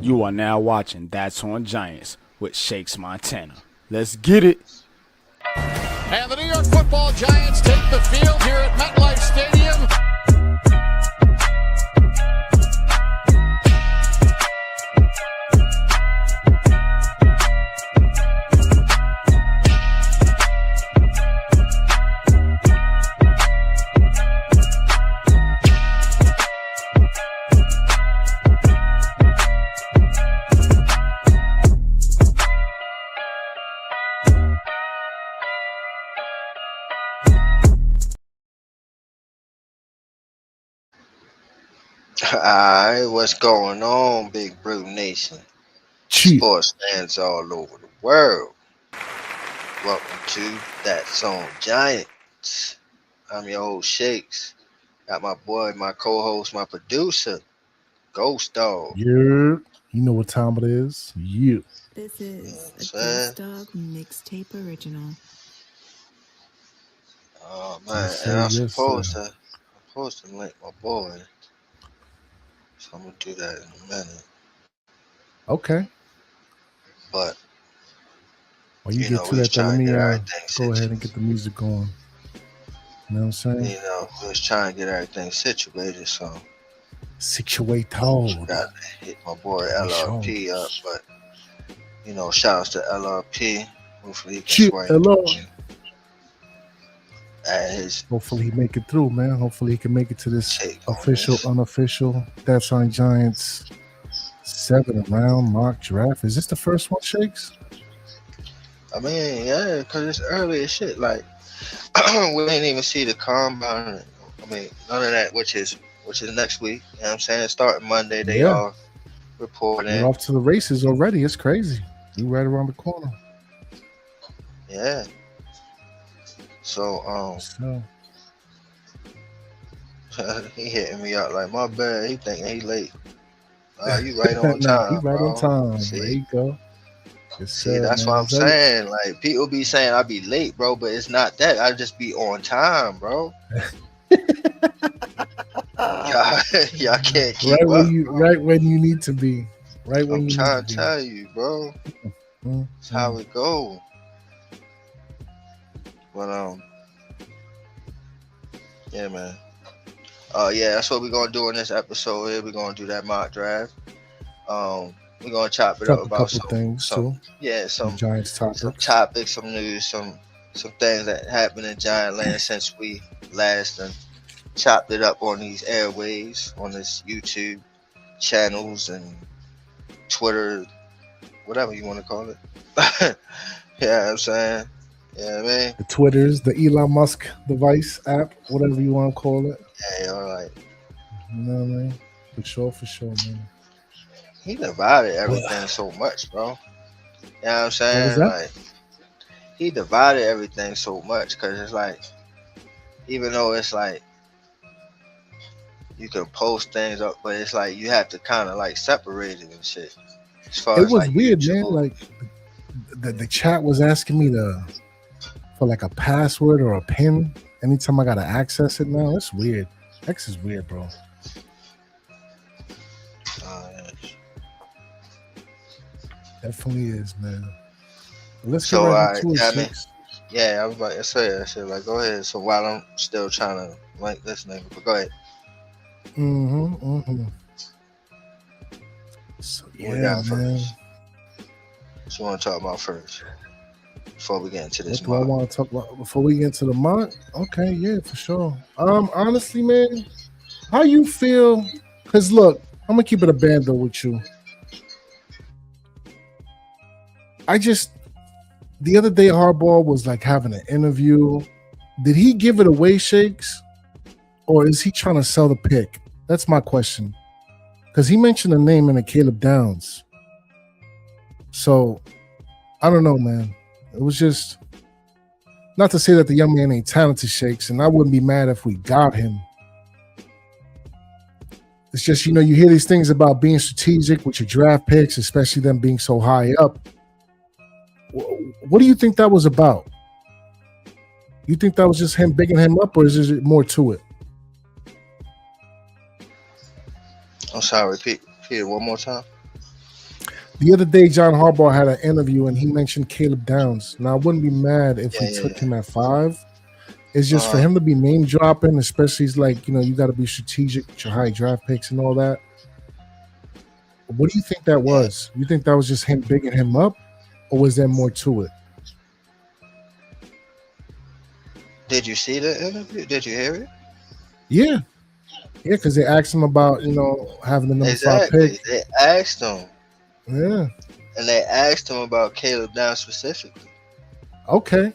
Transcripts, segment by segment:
You are now watching That's on Giants with Shakes Montana. Let's get it. And the New York Football Giants take the field here at MetLife Stadium. Alright, what's going on, Big Brew Nation? Sports fans all over the world. Welcome to That's on Giants. I'm your host, Shakes. Got my boy, my co-host, my producer, Ghost Dog. Yeah, you know what time it is. Yeah. This is a Ghost Dog mixtape original. Oh man, and I'm supposed to link my boy. So I'm gonna do that in a minute. Okay. But when you get to that, let me go ahead and get the music going. You know what I'm saying? You know, we was trying to get everything situated, so situated. Got to hit my boy LRP up, but you know, shouts to LRP. Hopefully he can swing. Hopefully he make it through, man. Hopefully he can make it to this official, unofficial That's on Giants 7th round mock draft. Is this the first one, Shakes? I mean, yeah, because it's early as shit. Like we didn't even see the combine. I mean, none of that, which is next week. You know what I'm saying? Starting Monday, they all reporting. We're off to the races already. It's crazy. You right around the corner. Yeah. So he hitting me up like, my bad. He thinking he late. You right on time. You right bro. on time. See? There you go. See, that's what I'm saying. Like, people be saying I be late, bro, but it's not that. I just be on time, bro. y'all can't keep right up. Right when you need to be. Right when I'm you trying need to be. tell you, bro. That's how it go. But yeah, man. Yeah, that's what we're gonna do in this episode here. We're gonna do that mock draft. We're gonna chop it up about some things too. Yeah, some Giants topics. Some topics, some news, some things that happened in Giant Land since we last chopped it up on these airwaves, on this YouTube channels and Twitter, whatever you want to call it. Yeah, I'm saying. Yeah, I mean. The Twitters, the Elon Musk device app, whatever you want to call it. Yeah, all right. You know what I mean? For sure, man. He divided everything so much, bro. You know what I'm saying? What was that? Like, he divided everything so much because it's like, even though it's like, you can post things up, but it's like you have to kind of like separate it and shit. It was like weird, man. Like the chat was asking me for like a password or a PIN anytime I gotta access it now. It's weird. X is weird, bro. Definitely is, man. Let's get right into it. Yeah, I was about to say that shit. Like, go ahead. So while I'm still trying to like this nigga, but go ahead. So yeah, man. What you want to talk about first? Before we get into this, what do I want to talk about before we get into the mock? Okay, yeah, for sure. Honestly, man, how you feel? Cause look, I'm gonna keep it a band though with you. The other day, Harbaugh was like having an interview. Did he give it away, Shakes? Or is he trying to sell the pick? That's my question. Because he mentioned a name in a Caleb Downs. So, I don't know, man. It was just, not to say that the young man ain't talented, Shakes, and I wouldn't be mad if we got him. It's just, you hear these things about being strategic with your draft picks, especially them being so high up. What do you think that was about? You think that was just him bigging him up, or is there more to it? I'm sorry, repeat it one more time. The other day, John Harbaugh had an interview and he mentioned Caleb Downs. Now, I wouldn't be mad if we took him at 5. It's just for him to be name dropping, especially like, you got to be strategic with your high draft picks and all that. What do you think that was? You think that was just him bigging him up, or was there more to it? Did you see the interview? Did you hear it? Yeah, because they asked him about having the number 5 pick. They asked him. Yeah, and they asked him about Caleb Downs specifically. Okay,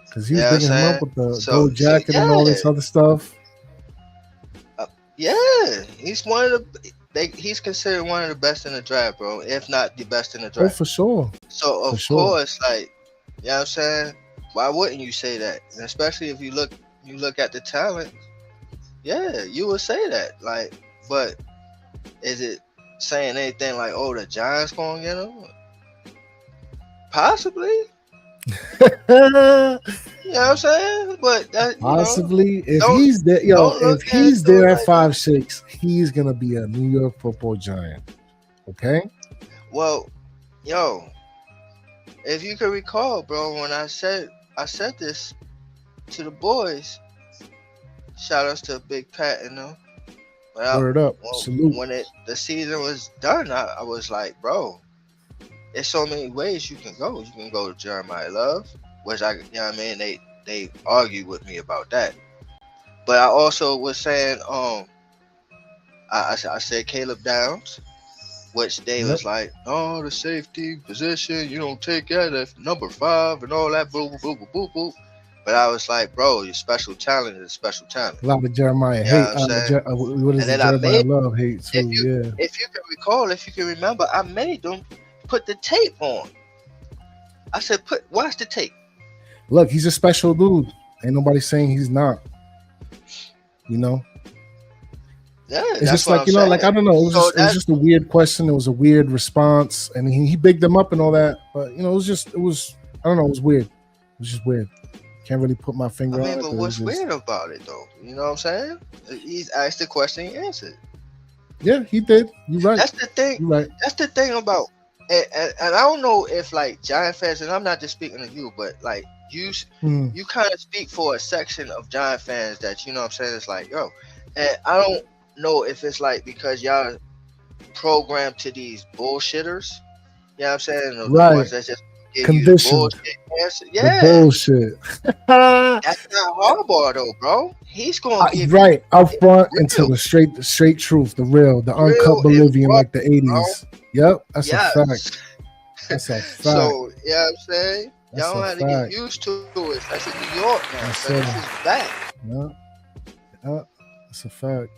because he was bigging him up with the gold jacket and all this other stuff. He's one of the. He's considered one of the best in the draft, bro. If not the best in the draft. Oh, for sure. So of course, like, you know what I'm saying? Why wouldn't you say that? And especially if you look at the talent, you would say that. Like, but is it saying anything like, oh, the Giants gonna get him? Possibly. You know what I'm saying? But that, possibly, if he's there, if he's there at 5'6", he's gonna be a New York Football Giant. Okay. Well, if you can recall, bro, when I said this to the boys, shout outs to Big Pat and them. Word up. Salute. When the season was done, I was like, bro, there's so many ways you can go. You can go to Jeremiah Love, which they argued with me about that. But I also was saying, I said Caleb Downs, which they was like, oh, the safety position, you don't take that at number 5 and all that, boo, boo, boo, boo, boo. But I was like, bro, your special talent is special talent. A lot of Jeremiah hate. What is Jeremiah Love hate too? If you can recall, if you can remember, I made them put the tape on. I said, watch the tape. Look, he's a special dude. Ain't nobody saying he's not. Yeah, it's just like, like, I don't know. It was just a weird question. It was a weird response. And he bigged them up and all that. But, I don't know. It was weird. It was just weird. Can't really put my finger on it. But what's weird about it, though? You know what I'm saying? He's asked the question, he answered. Yeah, he did. You're right. That's the thing. You're right. That's the thing about, and I don't know if, like, Giant fans, and I'm not just speaking to you, but, like, you kind of speak for a section of Giant fans that, you know what I'm saying, it's like, and I don't know if it's like because y'all programmed to these bullshitters, you know what I'm saying? The ones that just conditioned. Yeah. The bullshit. That's not Harbaugh though, bro. He's going to give right up front into the straight truth, the uncut Bolivian like the 80s. Bro. Yep, that's a fact. That's a fact. So, you know what I'm saying? Y'all don't have to get used to it. That's in New York now. So this is back. Yeah, that's a fact.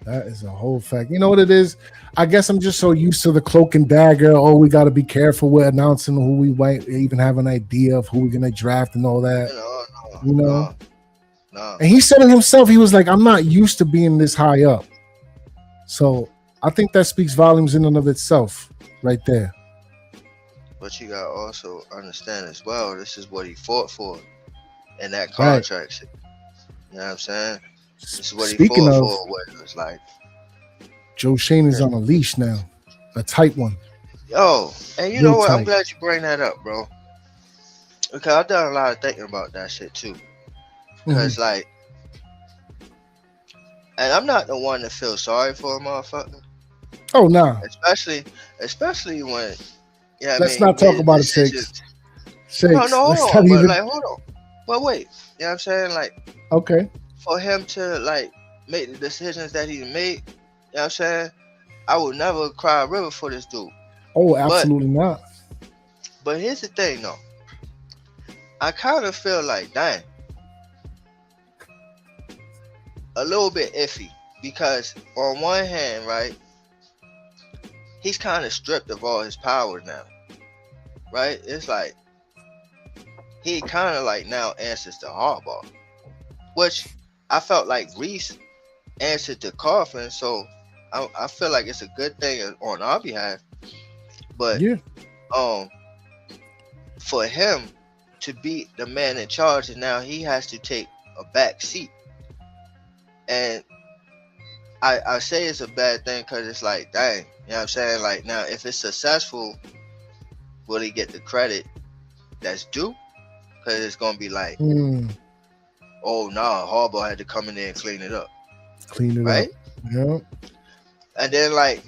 That is a whole fact. You know what it is? I guess I'm just so used to the cloak and dagger. Oh, we got to be careful with announcing who we might even have an idea of who we're going to draft and all that. No. And he said it himself. He was like, I'm not used to being this high up. So I think that speaks volumes in and of itself right there. But you got to also understand as well, this is what he fought for in that contract shit. You know what I'm saying? This is what he fought for. What it was like. Joe Shane is on a leash now, a tight one. And you know what? I'm glad you bring that up, bro. Because I've done a lot of thinking about that shit too. Because like, and I'm not the one to feel sorry for a motherfucker. Oh no. Especially when. Yeah, let's not talk about it, Shakes. No, hold on. But like, hold on. But wait, you know what I'm saying? Like, okay. For him to like make the decisions that he made. You know what I'm saying? I would never cry a river for this dude. Oh, absolutely not. But here's the thing, though. I kind of feel like, dang, a little bit iffy. Because on one hand, right, he's kind of stripped of all his power now. Right? It's like, he kind of like now answers to Harbaugh. Which I felt like Reese answered to Coughlin, so I feel like it's a good thing on our behalf, but for him to be the man in charge, and now he has to take a back seat, and I say it's a bad thing because it's like, dang, you know what I'm saying? Like, now, if it's successful, will he get the credit that's due? Because it's going to be like, oh, nah, Harbaugh had to come in there and clean it up. Right? Yeah. And then, like,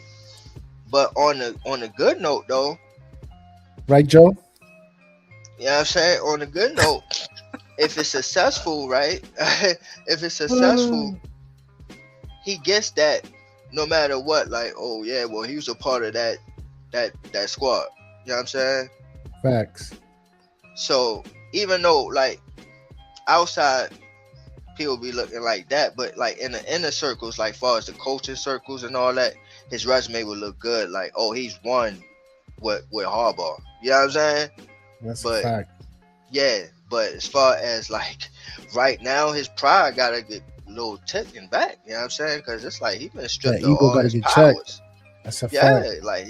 but on the good note, though. Right, Joe? You know what I'm saying? On a good note, if it's successful, right? If it's successful, he gets that no matter what. Like, oh yeah, well he was a part of that squad. You know what I'm saying? Facts. So even though like outside people be looking like that, but like in the inner circles, like far as the coaching circles and all that, his resume would look good. Like, oh, he's won with Harbaugh. You know what I'm saying? That's a fact. Yeah, but as far as like right now, his pride gotta get a little taken back. You know what I'm saying? Because it's like he's been stripped of all his powers. Checked. That's a fact. Fact. Like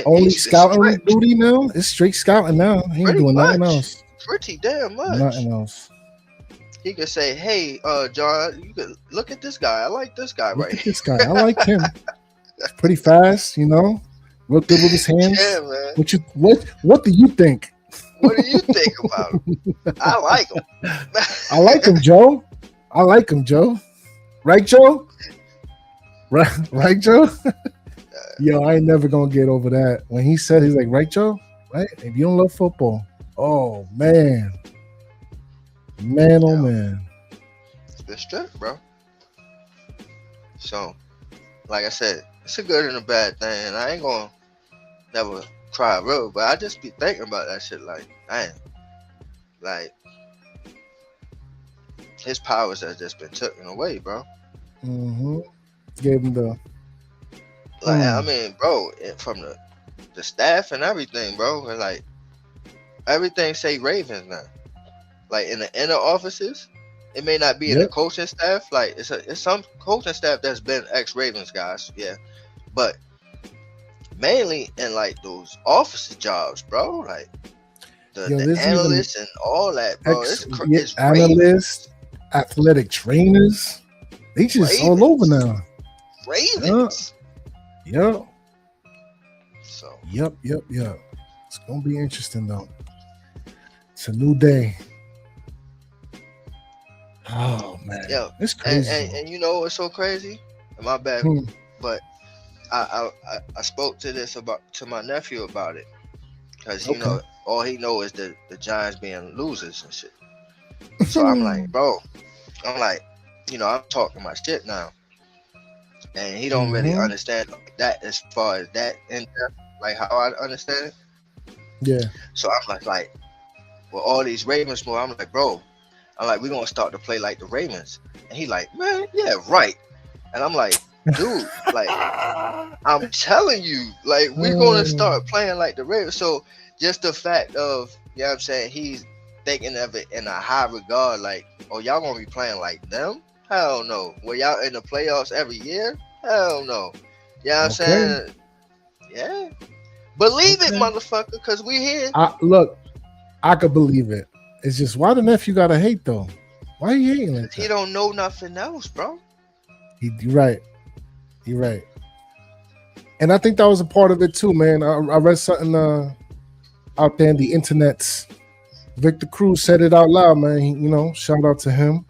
only scouting duty now. It's straight scouting now. He ain't doing nothing else. Pretty damn much. Nothing else. He could say, "Hey, John, you could look at this guy. I like this guy right here. This guy, I like him. He's pretty fast, you know. Real good with his hands. Yeah, man. What do you think? What do you think about him? I like him. I like him, Joe. I like him, Joe. Right, Joe? Right, Joe? Yo, I ain't never gonna get over that. When he said, he's like, right, Joe? Right? If you don't love football, oh man. Man, oh man. It's been stripped, bro. So, like I said, it's a good and a bad thing, and I ain't gonna never cry real, but I just be thinking about that shit like, damn, like his powers have just been taken away, bro. Gave him the like, I mean, bro, from the staff and everything, bro, and like everything say Ravens now. Like in the inner offices, it may not be in the coaching staff. Like it's some coaching staff that's been ex-Ravens guys, yeah, but mainly in like those office jobs, bro. Like the analysts and all that, bro. It's analysts, athletic trainers. They just all over now. Ravens. Yep. So. Yep. It's gonna be interesting though. It's a new day. Oh man, it's crazy. And you know what's so crazy? My bad, but I spoke to my nephew about it because you know all he know is the Giants being losers and shit. So I'm like, bro, you know, I'm talking my shit now, and he don't really understand that as far as that in depth, like how I understand it. Yeah. So I'm like, well, all these Ravens more. I'm like, bro. I'm like, we're gonna start to play like the Ravens. And he like, man, yeah, right. And I'm like, dude, like, I'm telling you, like, we're gonna start playing like the Ravens. So just the fact of, you know what I'm saying, he's thinking of it in a high regard, like, oh, y'all gonna be playing like them? Hell no. Were y'all in the playoffs every year? Hell no. You know what I'm saying? Yeah. Believe it, motherfucker, because we here. Look, I could believe it. It's just, why the nephew gotta hate though? Why are you hating like that? He don't know nothing else, bro. You're right. You're right. And I think that was a part of it too, man. I read something out there in the internets. Victor Cruz said it out loud, man. You know, shout out to him.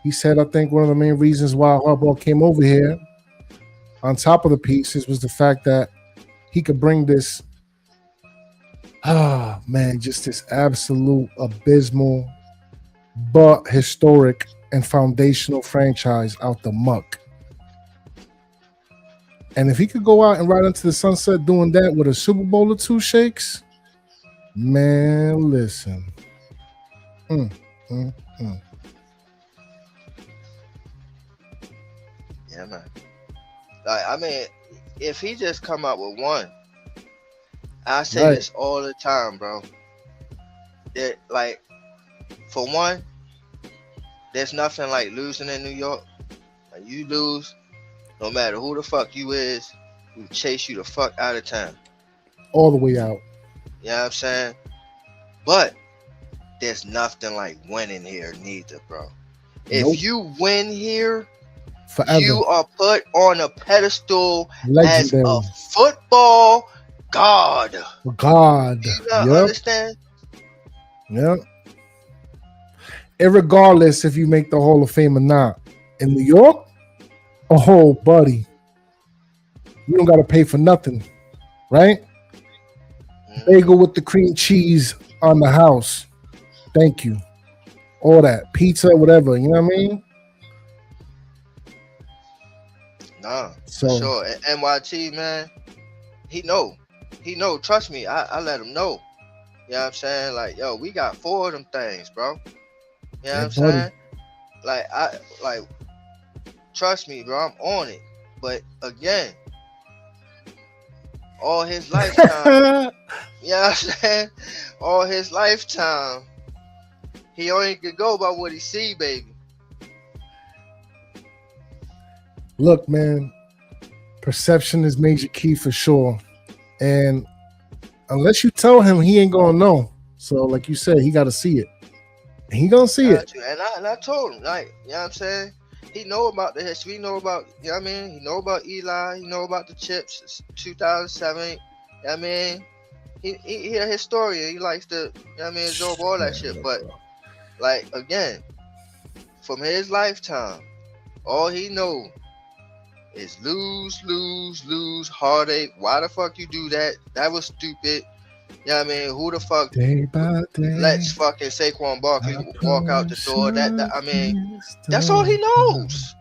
He said, I think one of the main reasons why Harbaugh came over here, on top of the pieces, was the fact that he could bring this just this absolute abysmal but historic and foundational franchise out the muck. And if he could go out and ride into the sunset doing that with a Super Bowl or two, Shakes, man, listen. Yeah, man. Like, I mean, if he just come out with one, I say this all the time, bro. It, like, for one, there's nothing like losing in New York. Like, you lose, no matter who the fuck you is, we chase you the fuck out of town. All the way out. You know what I'm saying? But there's nothing like winning here neither, bro. If you win here, Forever. You are put on a pedestal Legendary. as a football god. God. You not Yep. understand? Yep. Irregardless if you make the Hall of Fame or not. In New York, oh, buddy, you don't got to pay for nothing, right? Bagel with the cream cheese on the house. Thank you. All that. Pizza, whatever. You know what I mean? Nah, So, for sure. And NYT, man, he know. Trust me, I let him know. You know what I'm saying? Like, yo, we got 4 of them things, bro. You know what I'm saying? Like, trust me, bro, I'm on it. But again, all his lifetime, you know what I'm saying? All his lifetime, he only could go by what he see, baby. look, man, perception is major key for sure. And unless you tell him, he ain't going to know. So, like you said, he got to see it. And he going to see it. And I told him, like, you know what I'm saying? He know about the history. He know about, you know what I mean? He know about Eli. He know about the chips. It's 2007. You know what I mean? He a historian. He likes to, you know what I mean, absorb all that shit. But, like, again, from his lifetime, all he know is lose, heartache. Why the fuck you do that? That was stupid. You know what I mean? Who the fuck Day by day, lets fucking Saquon Barkley walk out the door? That I mean, that's all he knows.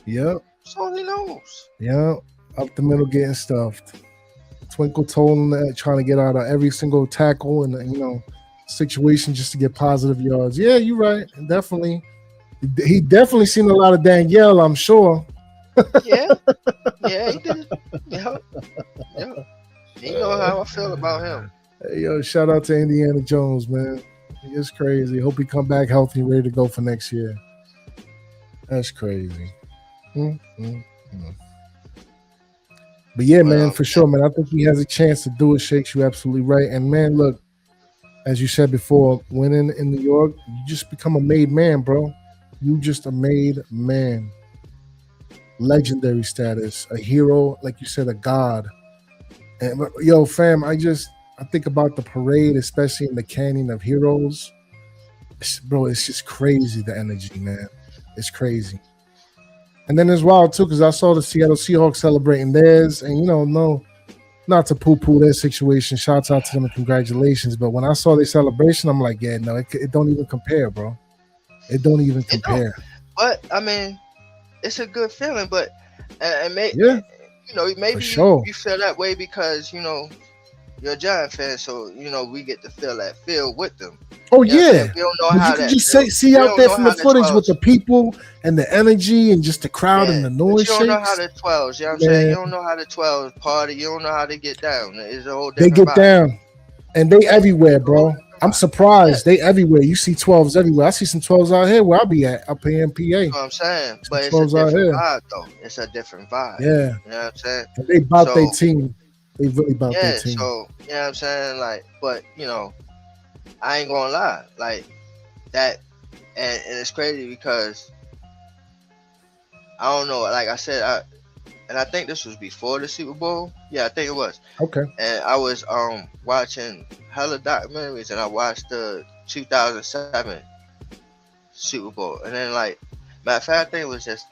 Yep. That's all he knows. Yep. Up the middle getting stuffed. Twinkle told him that trying to get out of every single tackle and situation just to get positive yards. Yeah, you're right. Definitely. He definitely seen a lot of Danielle, I'm sure. Yeah, he did. Yeah. You know how I feel about him. Hey, yo, shout out to Indiana Jones, man. It's crazy. Hope he come back healthy and ready to go for next year. That's crazy. But yeah, man, for sure, man. I think he has a chance to do it. Shakes, you absolutely right. And man, look, as you said before, winning in New York, you just become a made man, bro. You just a made man. Legendary status, a hero, like you said, a god. And yo, fam, I think about the parade, especially in the Canyon of Heroes. Bro, it's just crazy, the energy, man. It's crazy. And then it's wild too, because I saw the Seattle Seahawks celebrating theirs, and no, not to poo-poo their situation. Shouts out to them and congratulations. But when I saw their celebration, I'm like, yeah, no, it don't even compare, bro. It don't even compare. But I mean, it's a good feeling. But maybe sure. you feel that way because you're a Giant fan, so we get to feel that feel with them. Oh yeah, we don't know but how you can just see out there from the footage with the people and the energy and just the crowd and the noise. You don't know how the 12s. You know what I'm saying? You don't know how the 12s party. You don't know how they get down. It's a whole different They get vibe. down, and they everywhere, bro. I'm surprised. They everywhere. You see 12s everywhere. I see some 12s out here where I be at up here in PA. You know what I'm saying? But it's a 12s out different here. vibe, though. It's a different vibe. Yeah. You know what I'm saying? And they about their team. They really about their team. So, you know what I'm saying? Like, but, I ain't gonna lie. Like, that, and it's crazy because, I don't know, like I said, I think this was before the Super Bowl. Yeah, I think it was. Okay. And I was watching hella documentaries, and I watched the 2007 Super Bowl. And then, like, matter of fact, I think it was just,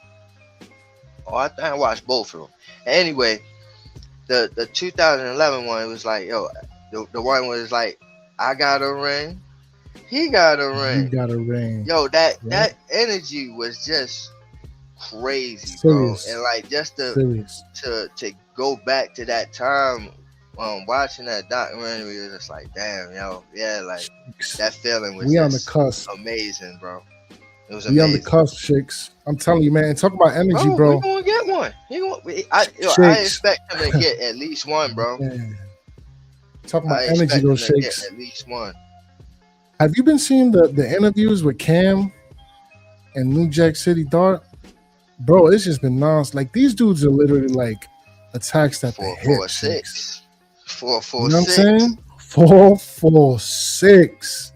I think I watched both of them. Anyway, the 2011 one, it was like, yo, the one was like, I got a ring, he got a ring. He got a ring. Yo, that energy was just crazy, bro. And like just to go back to that time, watching that documentary, it was just like, damn, yo, yeah, like that feeling was on the cusp. Amazing, bro. It was amazing. We on the cusp, Shakes. I'm telling you, man. Talk about energy, bro. We're gonna get one. I expect him to get at least one, bro. Man. Talk about energy, those Shakes. At least one. Have you been seeing the interviews with Cam and New Jack City Dart? Bro, it's just been nonstop. Like, these dudes are literally like attacks at the hip. 4-4-6. 4-4-6. You know what I'm saying? 4-4-6.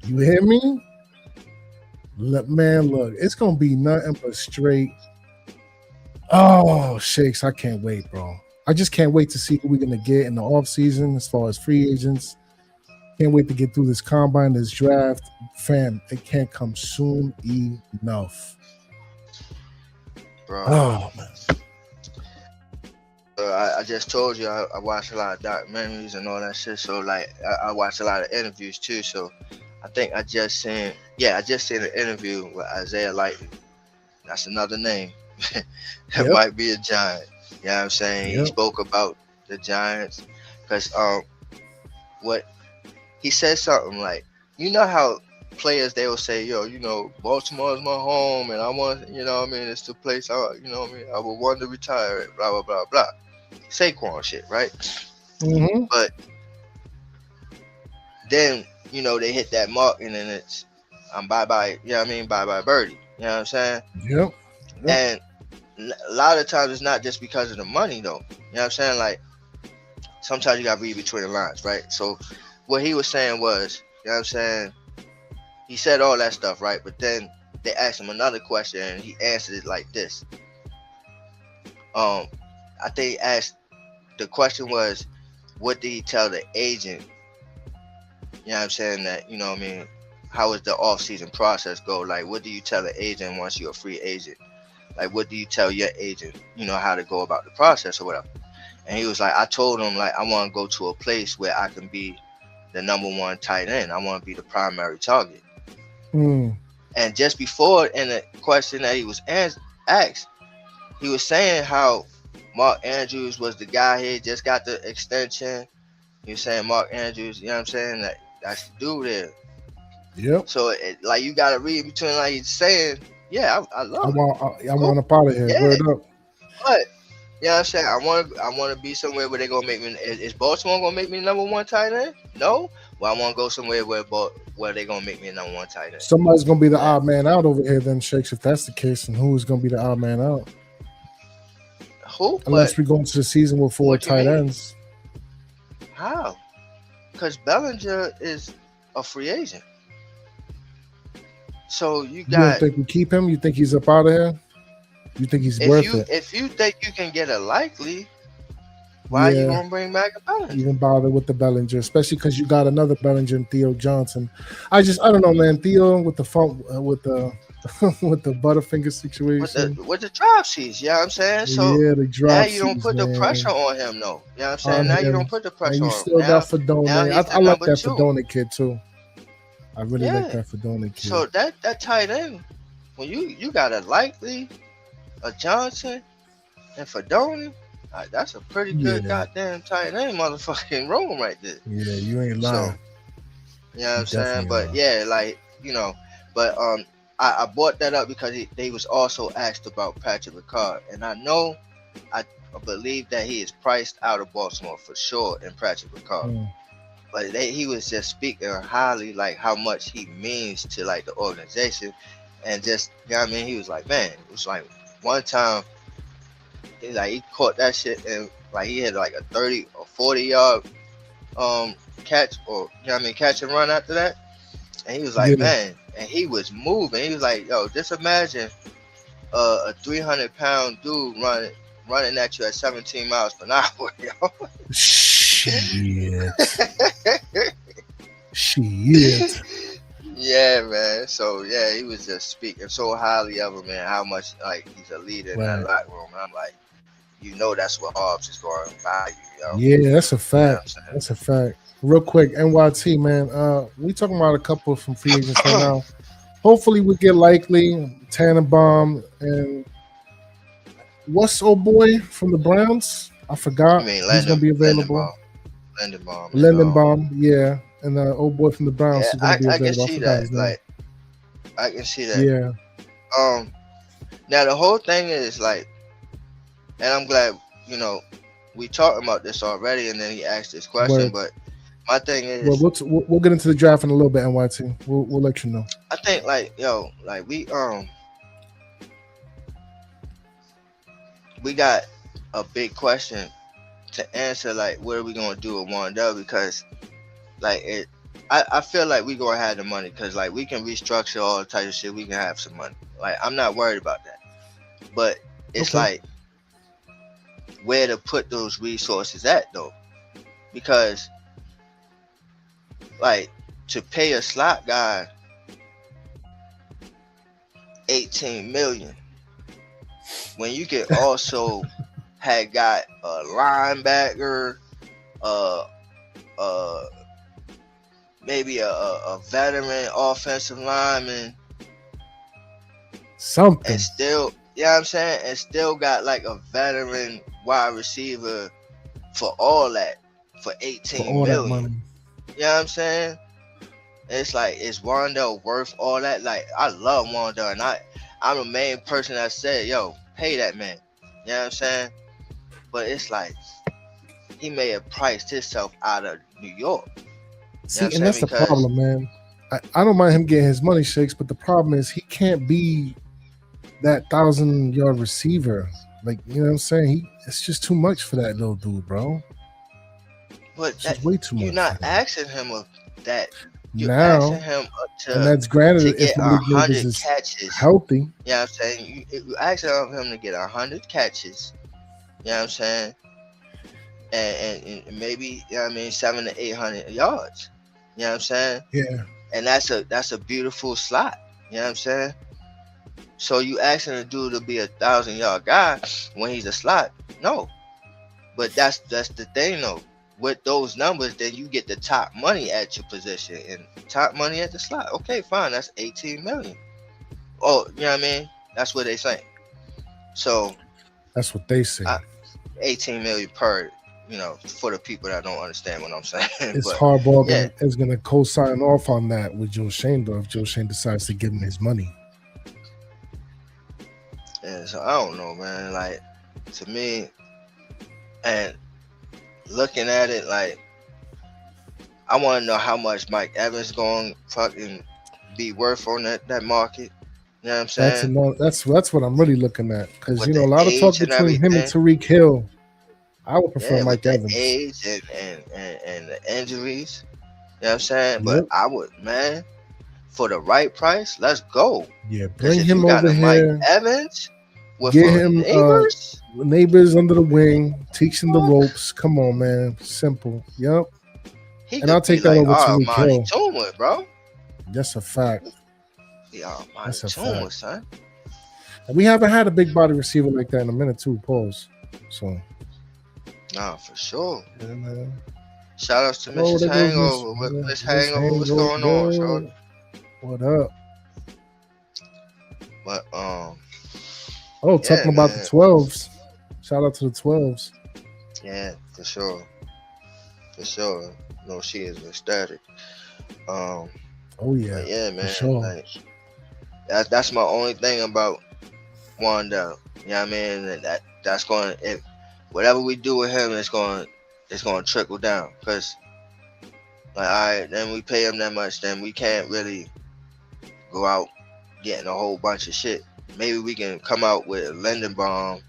You hear me? Look, man, look, it's gonna be nothing but straight Oh, Shakes, I can't wait, bro. I just can't wait to see who we're gonna get in the offseason as far as free agents. Can't wait to get through this combine, this draft. Fam, it can't come soon enough. bro. Oh man. I just told you I watch a lot of documentaries and all that shit. So like I watch a lot of interviews too. So I think I just seen an interview with Isaiah Lightning. That's another name. It Yep. might be a Giant. You know what I'm saying? He Yep. spoke about the Giants because what he said something like, you know how players they will say, yo, you know, Baltimore is my home and I want, you know what I mean, it's the place I, you know what I mean, I would want to retire at, blah blah blah blah. Saquon shit, right? Mm-hmm. But then, you know, they hit that mark and then it's I'm bye, you know what I mean, bye birdie. You know what I'm saying? Yep. And a lot of times it's not just because of the money though. You know what I'm saying? Like sometimes you gotta read between the lines, right? So what he was saying was, you know what I'm saying, he said all that stuff, right? But then they asked him another question and he answered it like this. I think he asked, the question was, what did he tell the agent? You know what I'm saying? That, you know what I mean, how does the off-season process go? Like, what do you tell the agent once you're a free agent? Like, what do you tell your agent, you know, how to go about the process or whatever? And he was like, I told him, like, I want to go to a place where I can be the number one tight end. I want to be the primary target. Mm. And just before, in the question that he was asked, he was saying how Mark Andrews was the guy. He just got the extension. He was saying Mark Andrews, you know what I'm saying? That's the dude there. Yep. So, like, you got to read between, like, he's saying, yeah, I I love it. want up out of here. Yeah. Word up. But, you know what I'm saying? I want to be somewhere where they're going to make me, is Baltimore going to make me number one tight end? No. Well, I want to go somewhere where they're going to make me number one tight end. Somebody's gonna be the odd man out over here, then Shakes. If that's the case, and who's gonna be the odd man out? Who? Unless we go into the season with 4 What do you tight mean? ends. How? Because Bellinger is a free agent. So you You don't got, think we keep him? You think he's up out of here? You think he's worth it? if you think you can get a Likely, why are you Yeah. going to bring back a Bellinger? Even bother with the Bellinger, especially because you got another Bellinger and Theo Johnson. I don't know, man. Theo with the funk, with the with the Butterfinger situation. With the drop sheets, you know what I'm saying? So yeah, the drop now you don't sheets, put the man. pressure on him, though. You know what I'm saying? On Now you him. don't put the And pressure you on still him. got Fedone. now he's I the like number that two. Fedone kid too. I really like Yeah. that Fedone kid. So that tight end, when you got a Likely, a Johnson, and Fedone, that's a pretty good Yeah. goddamn tight end motherfucking room right there. Yeah, you ain't So, lying. you know what I'm saying? Definitely But not. yeah, like, you know, but I brought that up because they was also asked about Patrick Ricard, and I know, I believe that he is priced out of Baltimore for sure in Patrick Ricard. Mm. But he was just speaking highly, like how much he means to like the organization, and just, you know what I mean. He was like, man, it was like one time, he caught that shit and like he had like a 30 or 40 yard catch, or you know what I mean, catch and run after that. And he was like, Yeah. man, and he was moving. He was like, yo, just imagine a 300-pound dude running at you at 17 miles per hour, yo. Shit. Shit. Yeah, man. So yeah, he was just speaking so highly of him, man. How much like he's a leader in that Right. locker room. And I'm like, you know, that's what Hobbs is going to buy you, yo. Yeah, that's a You know what I'm fact. saying? That's a fact. Real quick, NYT, man. We talking about a couple from free agents right now. Hopefully we get Likely, Tannenbaum, and what's old boy from the Browns? I forgot. I mean, He's gonna be available. Lindenbaum. Lindenbaum, yeah. And the old boy from the Browns is Yeah, gonna be I can available. see forgot that. his name. Like, I can see that. Yeah. Now the whole thing is like, and I'm glad, you know, we talked about this already, and then he asked this question. Word. But my thing is, Well, we'll get into the draft in a little bit, NYT. We'll let you know. I think like, yo, like we got a big question to answer. Like, what are we gonna do with Wandell? Because like I feel like we gonna have the money, because like we can restructure all the type of shit. We can have some money. Like, I'm not worried about that. But it's Okay. like where to put those resources at though, because like to pay a slot guy 18 million when you could also had got a linebacker, maybe a veteran offensive lineman, Something. and still, you know what I'm saying, and still got like a veteran wide receiver for all that for 18 For all that million. money. You know what I'm saying? It's like, is Wandell worth all that? Like, I love Wandell, and I'm the main person that said, yo, pay that man. You know what I'm saying? But it's like, he may have priced himself out of New York. See, what I'm and that's saying? the problem, man. I don't mind him getting his money, Shakes, but the problem is he can't be that 1,000-yard receiver. Like, you know what I'm saying? It's just too much for that little dude, bro. But It's just way too much. you're not for him. asking him of that. You're Now, asking him and to that's granted to if get Malik 100 Neighbors is catches. healthy. You know what I'm saying? You asking of him to get 100 catches. You know what I'm saying? And maybe, you know what I mean, 700 to 800 yards. You know what I'm saying? Yeah. And that's a beautiful slot. You know what I'm saying? So you asking a dude to be 1,000-yard guy when he's a slot? No. But that's the thing though. With those numbers, then you get the top money at your position and top money at the slot. Okay, fine. That's 18 million. Oh, you know what I mean? That's what they say. So That's what they say. 18 million per, for the people that don't understand what I'm saying. It's But, Harbaugh yeah. is going to co-sign off on that with Joe Shane, though, if Joe Shane decides to give him his money. Yeah, so I don't know, man. Like, to me, and looking at it, like, I want to know how much Mike Evans going to fucking be worth on that market. You know what I'm saying? That's what I'm really looking at, because With a the lot of talk age and between him and everything. Tariq Hill. I would prefer Yeah, Mike with the Evans. age and the injuries. You know what I'm saying? Yep. But I would, man, for the right price, let's go. Yeah, 'Cause bring if him you got over a Mike here. Evans with Get him, Neighbors, Neighbors under the wing, teach him the ropes. Come on, man. Simple. Yep. he and I'll could be take that over Tariq Armani Hill. Toomer, bro. That's a fact. Yeah, That's a Armani Toomer, fact. son. And we haven't had a big body receiver like that in a minute, too. Pause. So, Nah, for sure. yeah, man. Shout outs to Oh, Mrs. there goes Hangover. Miss Hangover, what's going on, shorty? What up? But Oh, talking about man. the 12s. Shout out to the 12s. yeah, for sure. For sure. No, she is ecstatic. Oh, yeah. But yeah, man. sure. Like, that's my only thing about Wandell. You know what I mean? And that's going, if whatever we do with him, it's going to trickle down. Cause like, all right, then we pay him that much, then we can't really go out getting a whole bunch of shit. Maybe we can come out with a Lindenbaum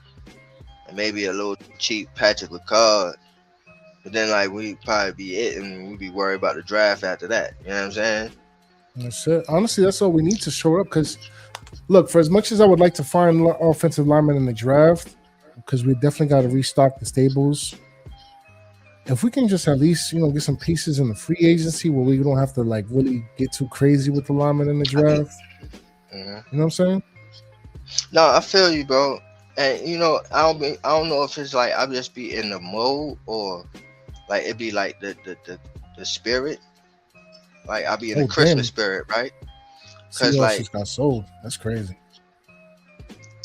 and maybe a little cheap Patrick Ricard. But then, like, we probably be it, and we be worried about the draft after that. You know what I'm saying? That's it. Honestly, that's all we need to show up. Because, look, for as much as I would like to find offensive linemen in the draft, because we definitely got to restock the stables. If we can just at least, get some pieces in the free agency where we don't have to like really get too crazy with the linemen in the draft. Mhm. You know what I'm saying? No, I feel you, bro. And I don't know if it's like I'll just be in the mode or like it'd be like the spirit. Like I'll be in the Christmas spirit, right? Because Seahawks like just got sold. That's crazy.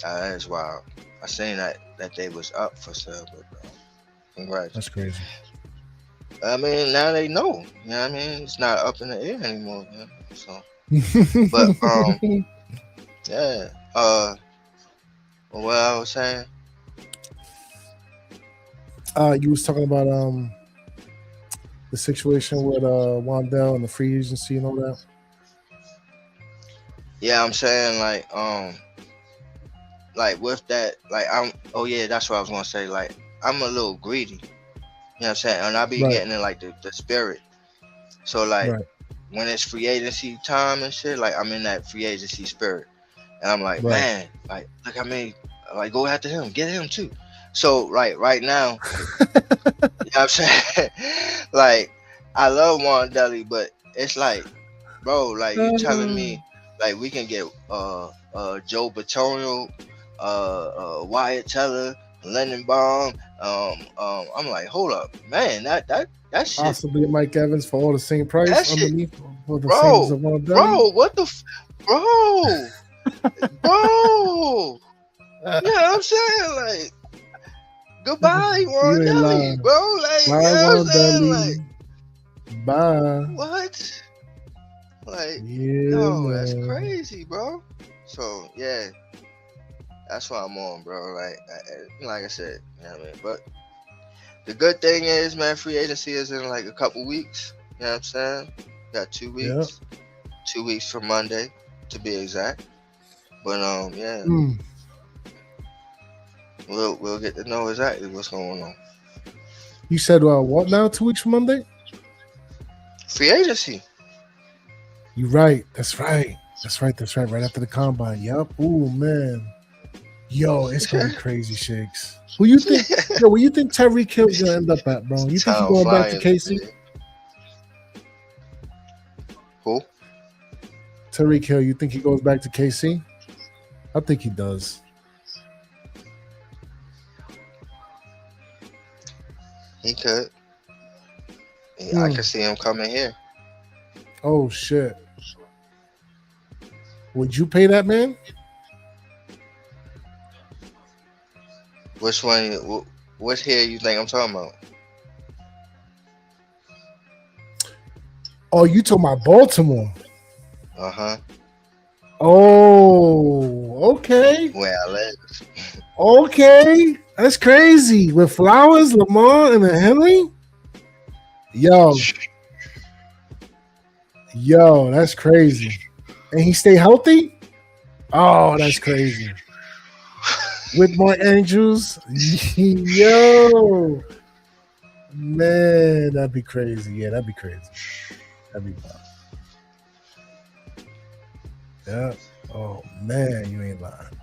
that is wild. I seen that they was up for sale, but congrats. That's crazy. I mean, now they know. You know what I mean? It's not up in the air anymore. So, but yeah. What I was saying. You was talking about the situation with Wandell and the free agency and all that. Yeah, I'm saying like with that, like that's what I was gonna say. Like I'm a little greedy. You know what I'm saying? And I be Right. getting in like the spirit. So like Right. when it's free agency time and shit, like I'm in that free agency spirit. And I'm like, Right. man, like look, I mean, like go after him, get him too. So right now, you know what I'm saying? Like, I love Juan Deli, but it's like, bro, like you telling me like we can get Joe Batonio, Wyatt Teller, Lennon Baum. I'm like, hold up, man, that shit, Possibly Mike Evans for all the same price that shit, underneath for the same of one bro, what the, bro, bro, you know what I'm saying? Like, goodbye, Juan You ain't Deli, lying. bro. Like, you Bye, know what I'm Juan saying? Deli. Like, Bye. what? Like, Yeah, yo, that's man. crazy, bro. So yeah, that's what I'm on, bro. Like I said, you know what I mean. But the good thing is, man, free agency is in like a couple weeks. You know what I'm saying? Got 2 weeks. 2 weeks from Monday, to be exact. But yeah, we'll get to know exactly what's going on. You said what now? 2 weeks from Monday? Free agency. You right. That's right. That's right. That's right. Right after the combine. Yup. Ooh, man. Yo, it's gonna be crazy, Shakes. Who you think? Yo, where you think Tyreek Hill's gonna end up at, bro? You think he's going back to KC? Who? Tyreek Hill. You think he goes back to KC? I think he does. He could. I can see him coming here. Oh shit. Would you pay that man? Which one? What here you think I'm talking about? Oh, you talking about Baltimore? Uh-huh. Oh, okay. Where I live. Okay. That's crazy. With Flowers, Lamar, and a Henry? Yo, that's crazy. And he stay healthy? Oh, that's crazy. With Mark Andrews? Yo. Man, that'd be crazy. Yeah, that'd be crazy. That'd be fun. Yeah. Oh, man, you ain't lying.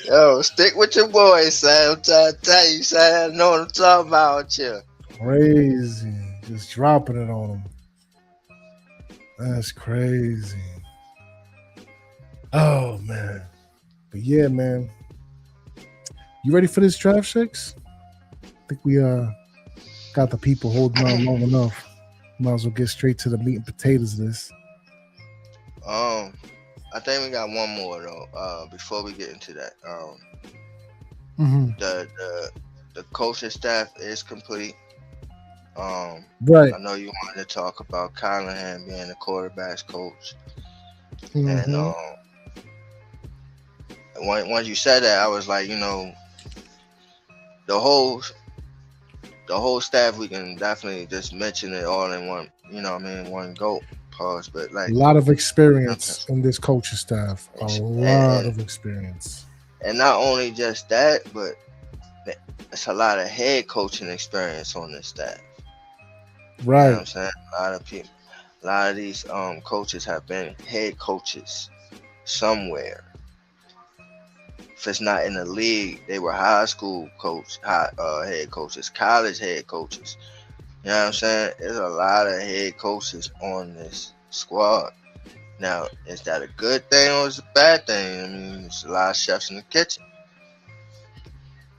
Yo, stick with your boys, son. I'm trying to tell you, son. I know what I'm talking about here. Crazy. Just dropping it on him. That's crazy. Oh, man. But yeah, man. You ready for this draft, Shakes? I think we got the people holding on long enough. Might as well get straight to the meat and potatoes of this. I think we got one more though. Before we get into that, the coaching staff is complete. Right. I know you wanted to talk about Callahan being the quarterback's coach, Mm-hmm. and once you said that, I was like, you know, the whole staff, we can definitely just mention it all in one. You know what I mean? One go. Pause, but like a lot of experience in this coaching staff. A lot of experience. And not only just that, but it's a lot of head coaching experience on this staff. Right. You know what I'm saying? A lot of these coaches have been head coaches somewhere. If it's not in the league, they were high school head coaches, college head coaches. You know what I'm saying? There's a lot of head coaches on this squad. Now, is that a good thing or is it a bad thing? I mean, there's a lot of chefs in the kitchen.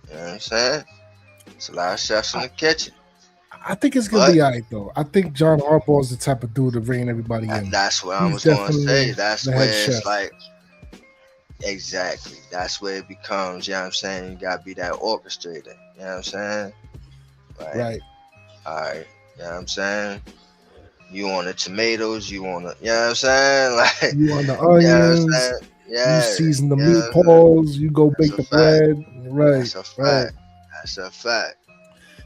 You know what I'm saying? It's a lot of chefs in the kitchen. I think it's going to be all right, though. I think John Harbaugh is the type of dude to rein everybody in. That's what I was going to say. That's where it's like, exactly. That's where it becomes, you know what I'm saying? You got to be that orchestrator. You know what I'm saying? Like, right. All right, you know what I'm saying? You want the tomatoes, you want the, you know what I'm saying? Like, you want the onions, you know what I'm saying? Yeah, you season the meatballs, you go bake the bread. Right. That's a fact. Right. That's a fact.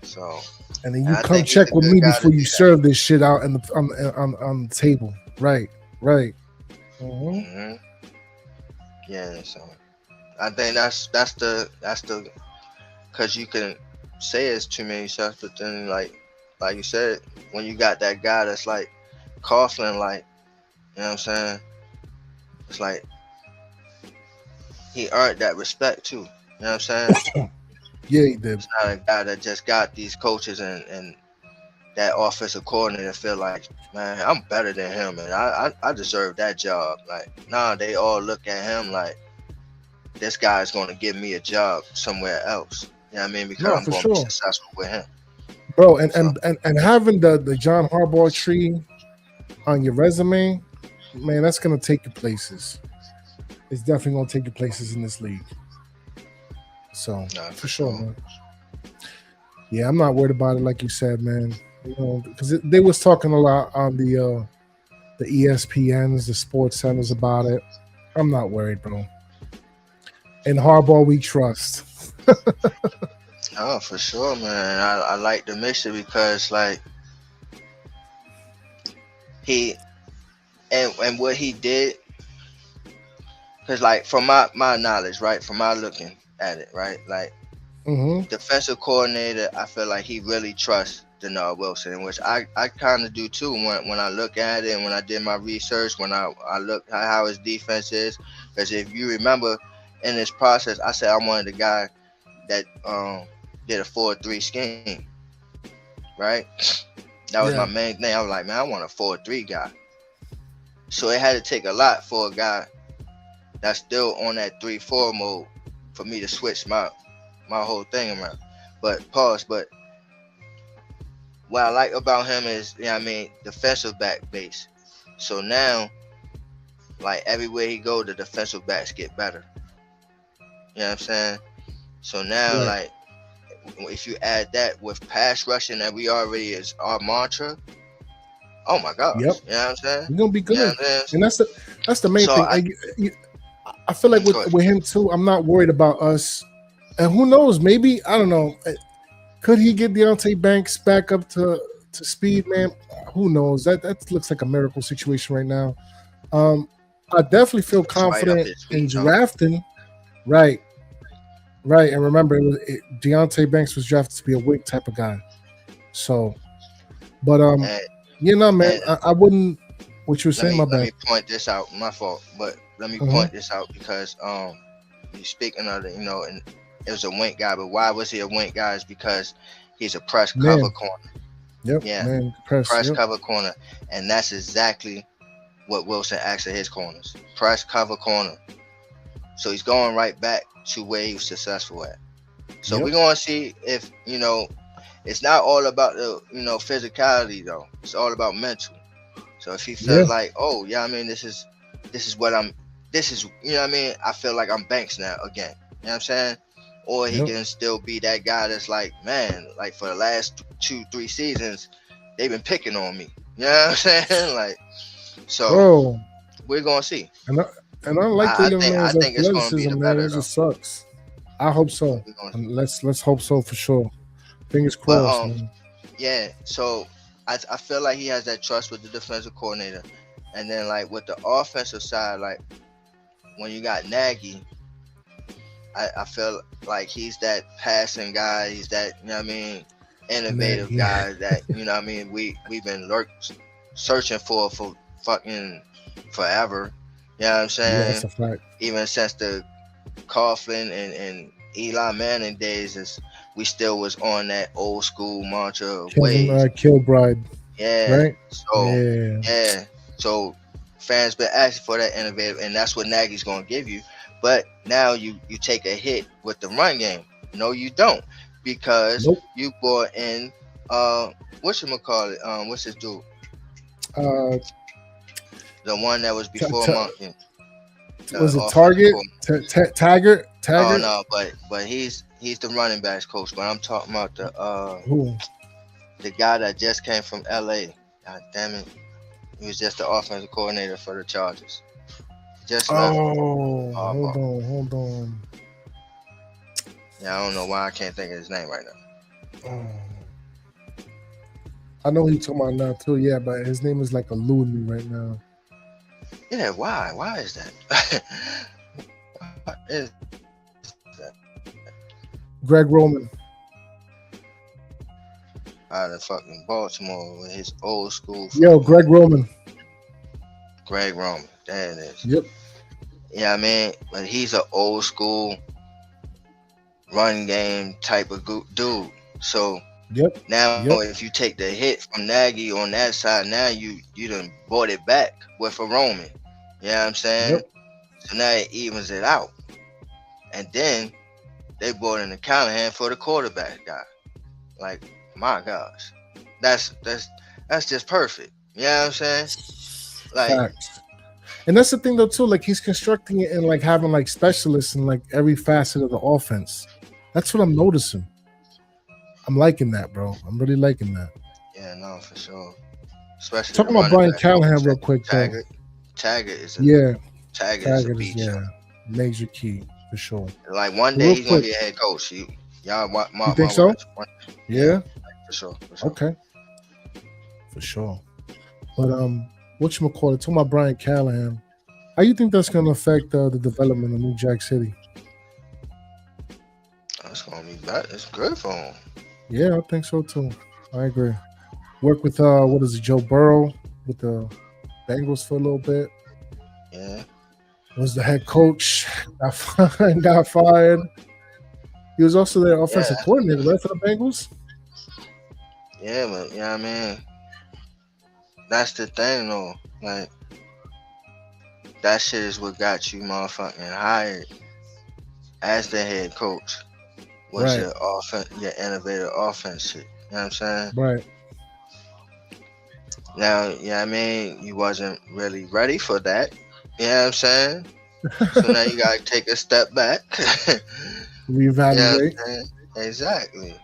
So, and then you come check with me before you serve this shit out on the table. Right. Right. Mm-hmm. Yeah, so I think that's the because you can say it's too many chefs, but then like you said, when you got that guy that's like Coughlin, like, you know what I'm saying? It's like he earned that respect too. You know what I'm saying? Yeah, he did. It's not a guy that just got these coaches and that offensive coordinator feel like, man, I'm better than him and I deserve that job. Like, nah, they all look at him like this guy's going to give me a job somewhere else. You know what I mean? Because No, I'm for going to be sure. successful with him. Bro, and having the John Harbaugh tree on your resume, man, that's gonna take you places. It's definitely gonna take you places in this league. So Nah, for sure, man. Yeah, I'm not worried about it, like you said, man. You know, because they was talking a lot on the ESPNs, the sports centers about it. I'm not worried, bro. In Harbaugh, we trust. Oh, for sure, man. I like the mixture because, like, he and what he did, because, like, from my knowledge, right, from my looking at it, right, like, defensive coordinator, I feel like he really trusts Denard Wilson, which I kind of do too when I look at it and when I did my research, when I looked at how his defense is. Because if you remember in this process, I said I wanted a guy that did a 4-3 scheme, right? That was my main thing. I was like, man, I want a 4-3 guy. So it had to take a lot for a guy that's still on that 3-4 mode for me to switch my whole thing around. But what I like about him is, you know what I mean, defensive back base. So now, like, everywhere he go, the defensive backs get better. You know what I'm saying? So now, like, if you add that with pass rushing that we already is our mantra, oh my God. Yep. You know what I'm saying? We're gonna be good. You know what I'm saying? And that's the main So thing. I feel like with him too, I'm not worried about us. And who knows, maybe, I don't know. Could he get Deonte Banks back up to speed, man? Who knows? That looks like a miracle situation right now. I definitely feel confident in drafting. Right. And remember, Deonte Banks was drafted to be a wing type of guy. So, but you know, man, I wouldn't. What you were saying, my bad. Let me point this out. My fault, but let me point this out because you speaking of it, you know, and it was a wing guy. But why was he a wing guy? Is because he's a press cover corner. Yep. Yeah. Man, press cover corner, and that's exactly what Wilson acts at his corners. Press cover corner. So he's going right back to where he was successful at. So we're going to see if, you know, it's not all about the, you know, physicality though. It's all about mental. So if he feels like, oh yeah, I mean, this is what I'm, you know what I mean? I feel like I'm Banks now again. You know what I'm saying? Or he can still be that guy that's like, man, like for the last 2-3 seasons, they've been picking on me. You know what I'm saying? Like, so we're going to see. And I like the young man's athleticism, man. It just though. sucks. I hope so. And let's hope so for sure. Fingers crossed, man. Yeah, so I feel like he has that trust with the defensive coordinator. And then, like, with the offensive side, like, when you got Nagy, I feel like he's that passing guy. He's that, you know what I mean, innovative guy that, you know what I mean, we've been searching for fucking forever. You know what I'm saying? Yeah, that's a fact. Even since the Coughlin and Eli Manning days, we still was on that old school mantra way. Kilbride. Yeah. Right? So, so fans been asking for that innovative, and that's what Nagy's going to give you. But now you take a hit with the run game. No, you don't. Because you brought in, whatchamacallit? What's his dude? The one that was before Monken. Was it Target? Taggart? Oh no, but he's the running backs coach. But I'm talking about the guy that just came from LA. God damn it. He was just the offensive coordinator for the Chargers. Just left. Hold on. Yeah, I don't know why I can't think of his name right now. I know who you're talking about now too, yeah, but his name is like eluding me right now. Yeah, why? Why is that? What is that? Greg Roman. Out of fucking Baltimore with his old school. Greg Roman. Greg Roman. There it is. Yep. Yeah, I mean, but he's an old school run game type of dude. So Yep. now Yep. if you take the hit from Nagy on that side, now you done bought it back with a Roman. You know what I'm saying? Yep. So now it evens it out. And then they brought in the Callahan for the quarterback guy. Like, my gosh. That's just perfect. You know what I'm saying? Like, Facts. And that's the thing though too. Like he's constructing it and like having like specialists in like every facet of the offense. That's what I'm noticing. I'm liking that, bro. I'm really liking that. yeah, no, for sure. Especially Talking the about Brian running back. Callahan real quick though. Taggart is a Yeah, Taggart is a Taggart is beast. major key for sure. Like one Real day he's gonna quick. be a head coach. Y'all mark You my think so? words. Yeah. For sure. Okay. For sure. But whatchamacallit, talking about Brian Callahan, how you think that's gonna affect the development of New Jack City? That's gonna be bad. It's good for him. Yeah, I think so too. I agree. Work with what is it, Joe Burrow with the Bengals for a little bit. Yeah. Was the head coach, got fired. He was also their offensive coordinator, right, for the Bengals? Yeah, but you know what I mean? That's the thing though. Like that shit is what got you motherfucking hired as the head coach. Was Right. your offense, your innovative offense shit. You know what I'm saying? Right. Now, you know what I mean? You wasn't really ready for that. You know what I'm saying? So now you gotta take a step back. You know what Reevaluate, I'm saying? Exactly.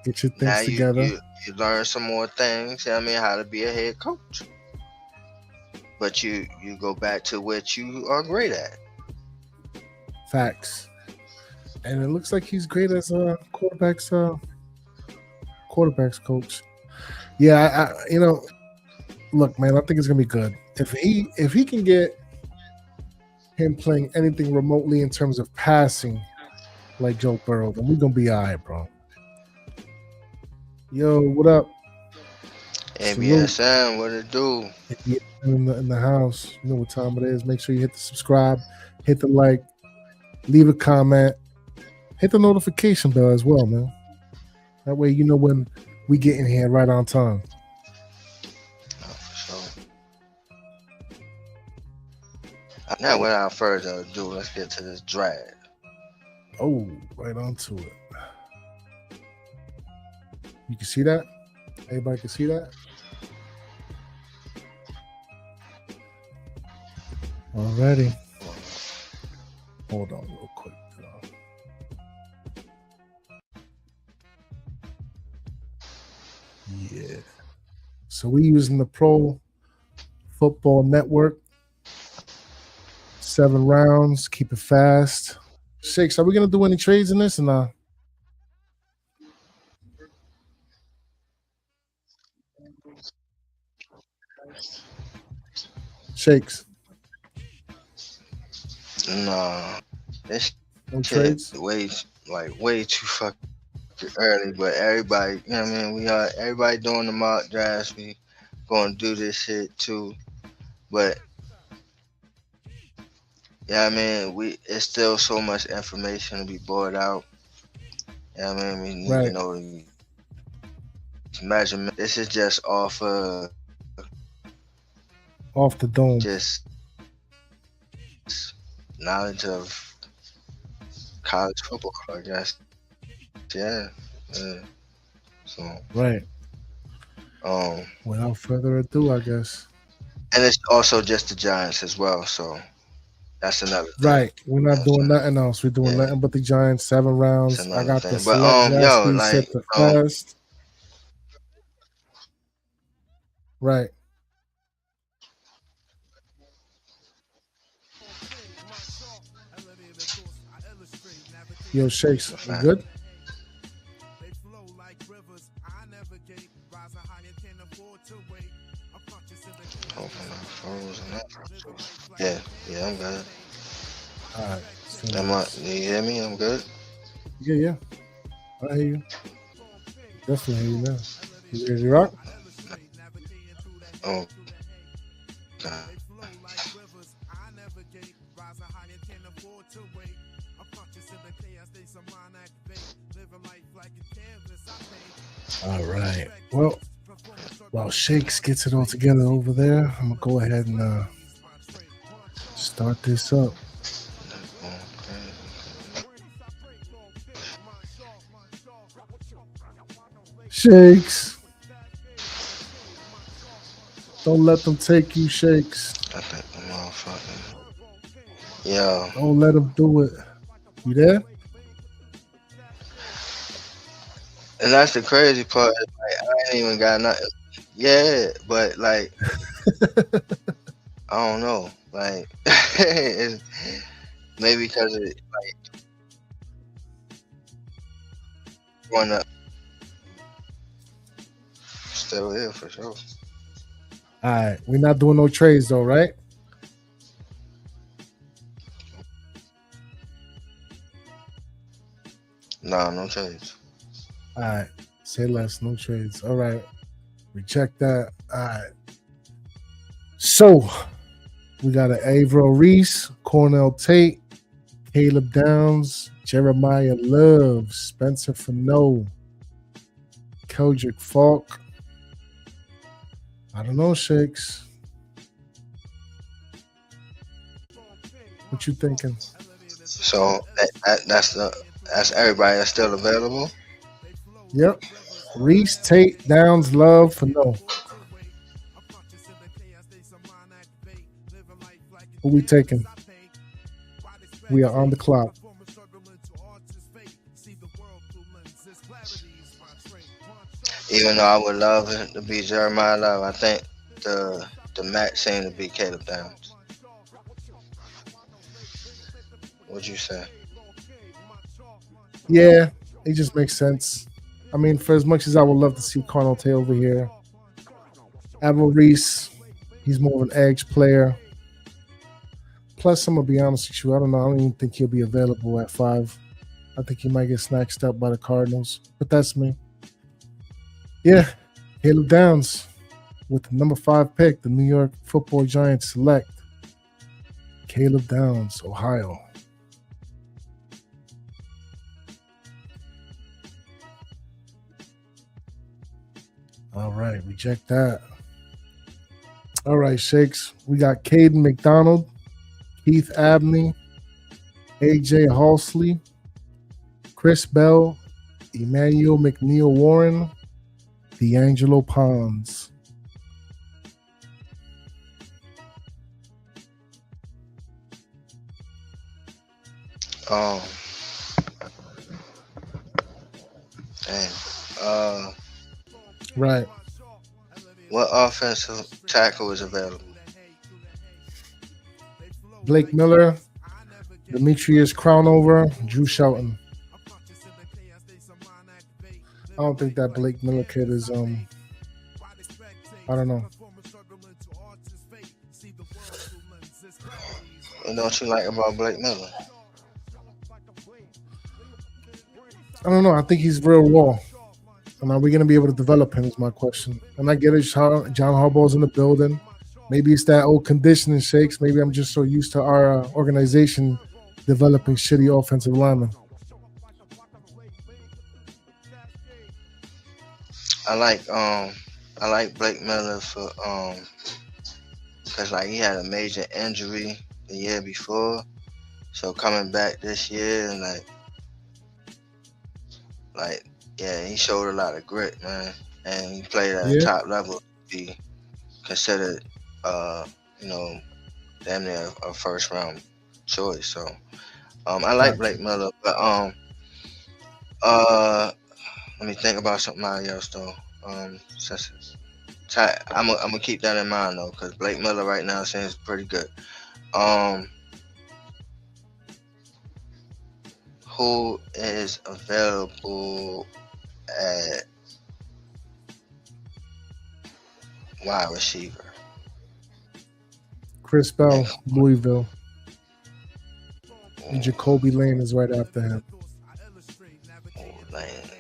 get your Now things together. you learn some more things, you know what I mean, how to be a head coach. But you go back to what you are great at. Facts. And it looks like he's great as a quarterbacks coach. Yeah, I look, man, I think it's gonna be good. If he can get him playing anything remotely in terms of passing like Joe Burrow, then we're gonna be all right, bro. Yo, what up? ABSM, what it do? In the house, you know what time it is. Make sure you hit the subscribe, hit the like, leave a comment, hit the notification bell as well, man. That way you know when we get in here right on time. Oh, for sure. Now, without further ado, let's get to this drag. Oh, right onto it. You can see that? Everybody can see that? Alrighty. Hold on real quick. Yeah. So we using the Pro Football Network. 7 rounds. Keep it fast. Shakes, are we gonna do any trades in this or not? Shakes. No, this No shit trades? way too fucking early. But everybody, you know what I mean? Everybody doing the mock drafts. We gonna do this shit too. But yeah, I mean, it's still so much information to be brought out. Yeah, I mean, we need Right. to know measurement. This is just off of Off the dome. just knowledge of college football, I guess. Yeah. So, Right. um, Without further ado, I guess. and it's also just the Giants as well. So that's another thing. Right. We're not doing nothing else. We're doing Yeah. nothing but the Giants. 7 rounds. It's I another got thing. the But, select draft yo, speed like, set to fast. Right. Yo, Shakes, you good? Yeah, I'm good. All right. You hear me? I'm good. Yeah. I hear you. Definitely hear you now. You ready to rock? Oh, God. All right. Well, while Shakes gets it all together over there, I'm gonna go ahead and start this up. Shakes. Don't let them take you, Shakes. I think the motherfucker. Yo, Don't let them do it. You there? and that's the crazy part. Like, I ain't even got nothing. Yeah, but like, I don't know. Like, it's, maybe because of like growing up, still here for sure. All right. We're not doing no trades though, right? Nah, no change. All right. Say less, no trades. All right. We check that. All right. So we got an Averill Reese, Cornell Tate, Caleb Downs, Jeremiah Love, Spencer Fano, Keldrick Falk. I don't know, Shakes. What you thinking? So that's everybody that's still available. Yep. Reese, Tate, Downs, Love, Fano. Who we taking? We are on the clock. Even though I would love it to be Jeremiah Love, I think the match seemed to be Caleb Downs. What'd you say? Yeah, it just makes sense. I mean, for as much as I would love to see Cornell Tate over here, Averill Reese, he's more of an edge player. Plus, I'm going to be honest with you, I don't even think he'll be available at 5. I think he might get snatched up by the Cardinals, but that's me. Yeah, Caleb Downs with the number 5 pick, the New York Football Giants select Caleb Downs, Ohio. All right, reject that. All right, Shakes. We got Caden McDonald, Keith Abney, AJ Halsley, Chris Bell, Emmanuel McNeil Warren, D'Angelo Pons. Damn. Right. What offensive tackle is available? Blake Miller, Demetrius Crownover, Drew Shelton. I don't think that Blake Miller kid is I don't know. What don't you like about Blake Miller? I don't know. I think he's real raw. And are we going to be able to develop him is my question. And I get it. John Harbaugh's in the building. Maybe it's that old conditioning, Shakes. Maybe I'm just so used to our organization developing shitty offensive linemen. I like Blake Miller for because like he had a major injury the year before, so coming back this year and like yeah, he showed a lot of grit, man, and he played at a top level to be considered damn near a first round choice. So I like Blake Miller, but let me think about something else though. I'm gonna keep that in mind though, because Blake Miller right now seems pretty good. Who is available at wide receiver? Chris Bell, Louisville. And Jacoby Lane is right after him. Lane.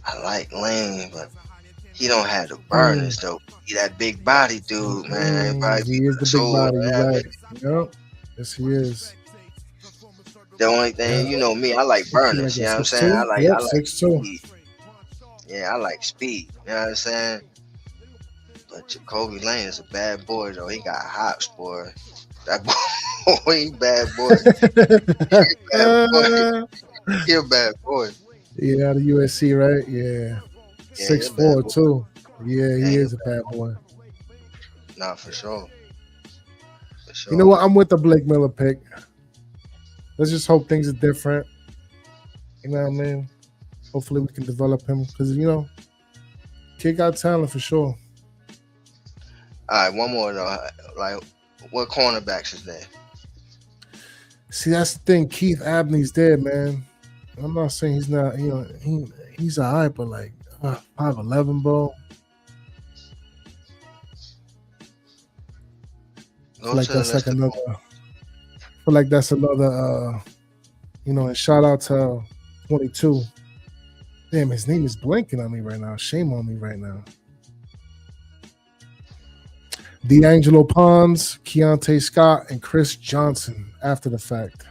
I like Lane, but he don't have the burners though. He that big body dude, man. He is the big body, you're right. Yep. Yes, he is. The only thing, you know me, I like burners. You know what I'm saying? I like 6'2". speed. Yeah, I like speed. You know what I'm saying? But Jacoby Lane is a bad boy though. He got hops, boy. That boy, he bad boy. He a bad boy. Yeah, out of USC, right? Yeah. 6'4" too. Yeah, he is a bad boy. Nah, for sure. For sure. You know what? I'm with the Blake Miller pick. Let's just hope things are different. You know what I mean? Hopefully we can develop him because, you know, kid got talent for sure. All right, one more though. Like, what cornerbacks is there? See, that's the thing. Keith Abney's there, man. I'm not saying he's not, you know, he's all right, but like 5'11", bro. That's another, you know, and shout out to 22. Damn, his name is blanking on me right now. Shame on me right now. D'Angelo Pons, Keontae Scott, and Chris Johnson after the fact.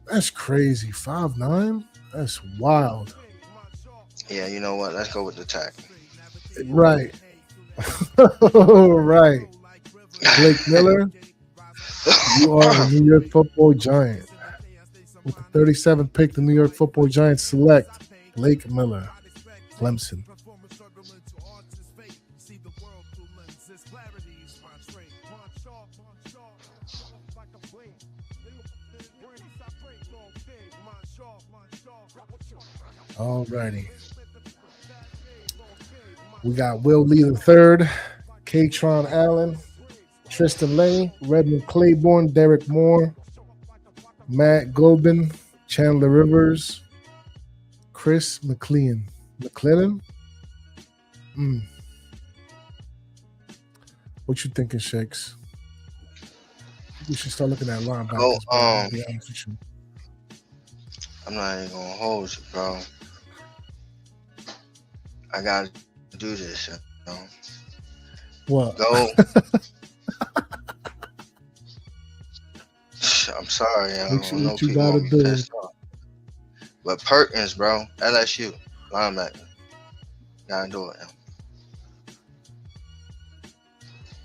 That's crazy. 5'9"? That's wild. Yeah, you know what? Let's go with the tack. Right. Right. Blake Miller, you are a New York Football Giant. With the 37th pick, the New York Football Giants select Blake Miller, Clemson. Alrighty. We got Will Lee III, Katron Allen, Tristan Lane, Redmond Claiborne, Derek Moore, Matt Gobin, Chandler Rivers, Chris McClellan. What you thinking, Shakes? We should start looking at linebackers. To be honest with you. I'm not even gonna hold you, bro. I gotta do this, you know. What? Go. I'm sorry, I don't know what you people gotta want me do. pissed off. But Perkins, bro, LSU, linebacker. Gotta do it.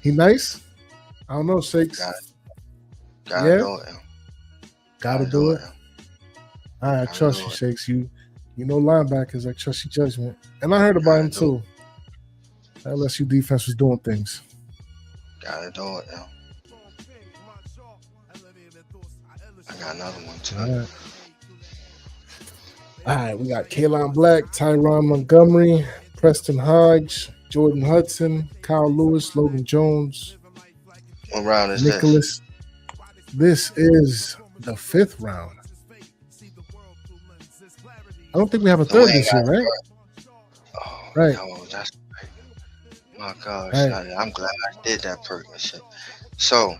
He nice? I don't know, Shakes. Gotta do it. Gotta do it. All right, I trust you, Shakes. You know linebackers. I trust your judgment. And I heard about him too. LSU defense was doing things. Gotta do it. I got another one too. All right, we got Kaelon Black, Tyron Montgomery, Preston Hodge, Jordan Hudson, Kyle Lewis, Logan Jones. What round is Nicholas? This is the 5th round. I don't think we have a third this year, right? Oh, right. No, that's right. My gosh, right. I'm glad I did that Perkins shit. So,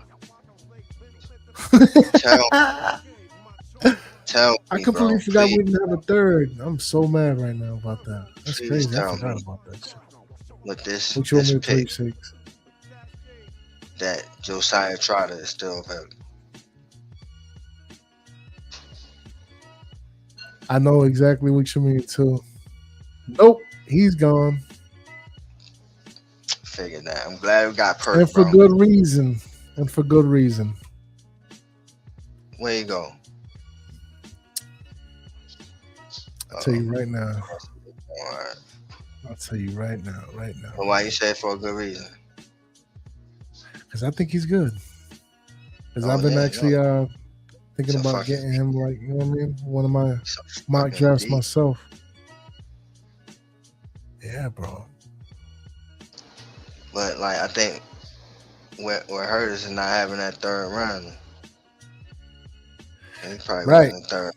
tell I me, completely bro, forgot please. we didn't have a third. I'm so mad right now about that. That's Please crazy. I forgot me. about that shit. With this, What you want this me to tell you, pick, Shakes? that Josiah Trotter is still available. I know exactly what you mean too. Nope, he's gone. Figured that. I'm glad we got Perk, And for bro. good reason. And for good reason. Where you go? I'll tell you right now. All right. I'll tell you right now. Well, why you say it for a good reason? Because I think he's good. Because Oh, I've been yeah, actually thinking So about fucking- getting him, like, you know what I mean? One of my So mock fucking drafts deep. myself. Yeah, bro. But like, I think what hurt us is not having that third round. And he probably Right. wasn't the third.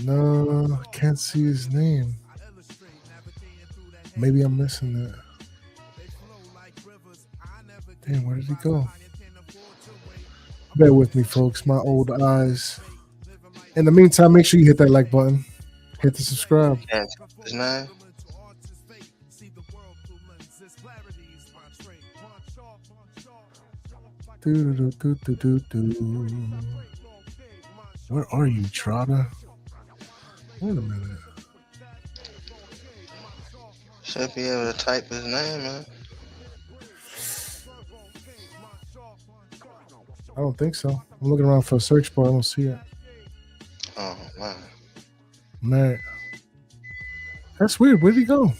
No, I can't see his name. Maybe I'm missing that. Damn, where did he go? Bear with me, folks. My old eyes. In the meantime, make sure you hit that like button. Hit the subscribe. Can't see his name. Where are you, Trotter? Wait a minute. Should be able to type his name, man. I don't think so. I'm looking around for a search bar. I don't see it. Oh, man. Man. That's weird. Where'd he go?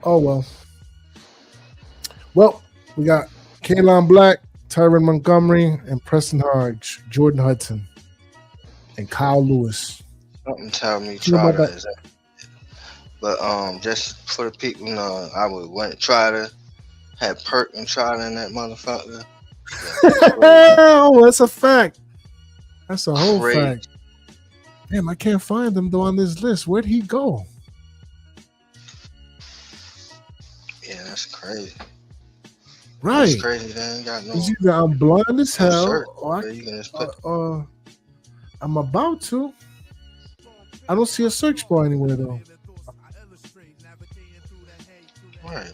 Oh, well. Well, we got Kaylon Black, Tyron Montgomery, and Preston Hodge, Jordan Hudson, and Kyle Lewis. Something tell me You know about Trotter that? is that. But just for the people, I would want Trotter, had Perk and Trotter in that motherfucker. Oh, that's a fact. That's a whole Crazy. fact. Damn, I can't find him though on this list. Where'd he go? Yeah, that's crazy. Right. That's crazy. They ain't got no It's either I'm blind as hell search or where you can just put. I'm about to. I don't see a search bar anywhere though. Right.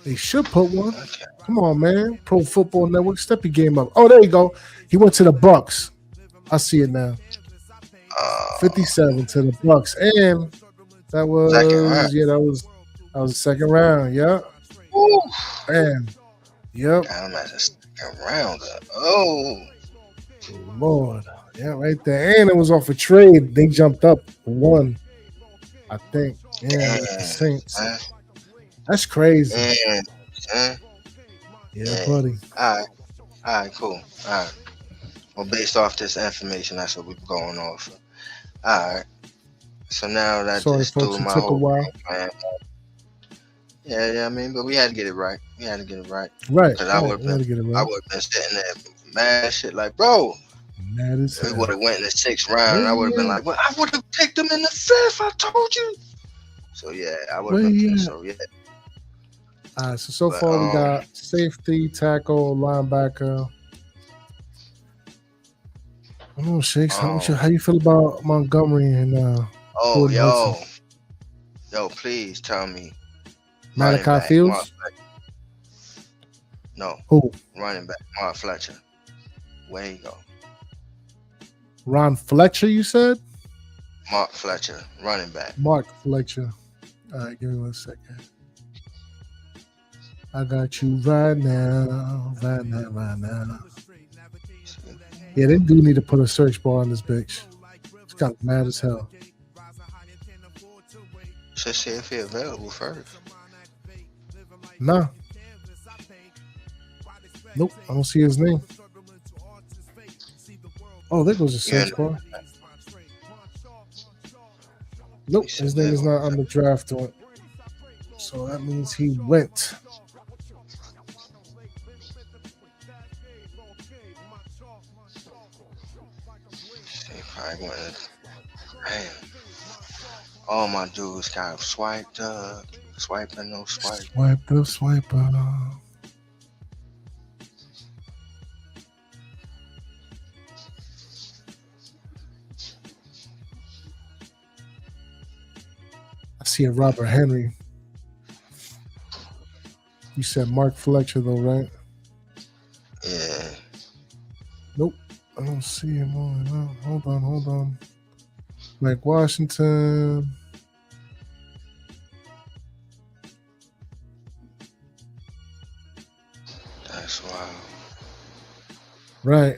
They should put one. Okay. Come on, man. Pro Football Network, step your game up. Oh, there you go. He went to the Bucks. I see it now. 57 to the Bucks, and that was Second round. that was the second round. Yeah, Woo. and yep. Got him at the second round. Oh. Lord, yeah, right there. And it was off a trade. They jumped up one, I think. Yeah, with the Saints. Man. That's crazy. Man. Yeah, buddy. All right, cool. All right. Well, based off this information, that's what we're going off. All right. So now that Sorry, just folks, threw it my took a whole while. plan. Yeah, I mean, but we had to get it right. Right. Because I would we had to get it I right. would have been sitting there mad shit like, bro, Mad as we hell. would have went in the 6th round. And I would have been like, well, I would have picked him in the 5th. I told you. So yeah, I would have. Where he So yeah. All right, so But, far we got safety, tackle, linebacker. I don't know, Shakes. How you feel about Montgomery and Oh, Jordan yo, Hudson? yo, please tell me. Malachi running back, Fields? Mark Fletcher. No, Who? running back, Mark Fletcher. Where he go? Ron Fletcher, you said? Mark Fletcher, running back. Mark Fletcher. All right, give me 1 second. I got you right now. Yeah, they do need to put a search bar on this bitch. It's got mad as hell. Should see if he available first. Nah. Nope, I don't see his name. Oh, there goes the search bar. Nope, his name is not on the draft one. So that means he went. He probably went. Damn. All my dudes got swiped up. Swiping, no swipe. Swipe up. I see a Robert Henry. You said Mark Fletcher though, right? Yeah. Nope. I don't see him on. No. Hold on. Mike Washington. That's wild. Right.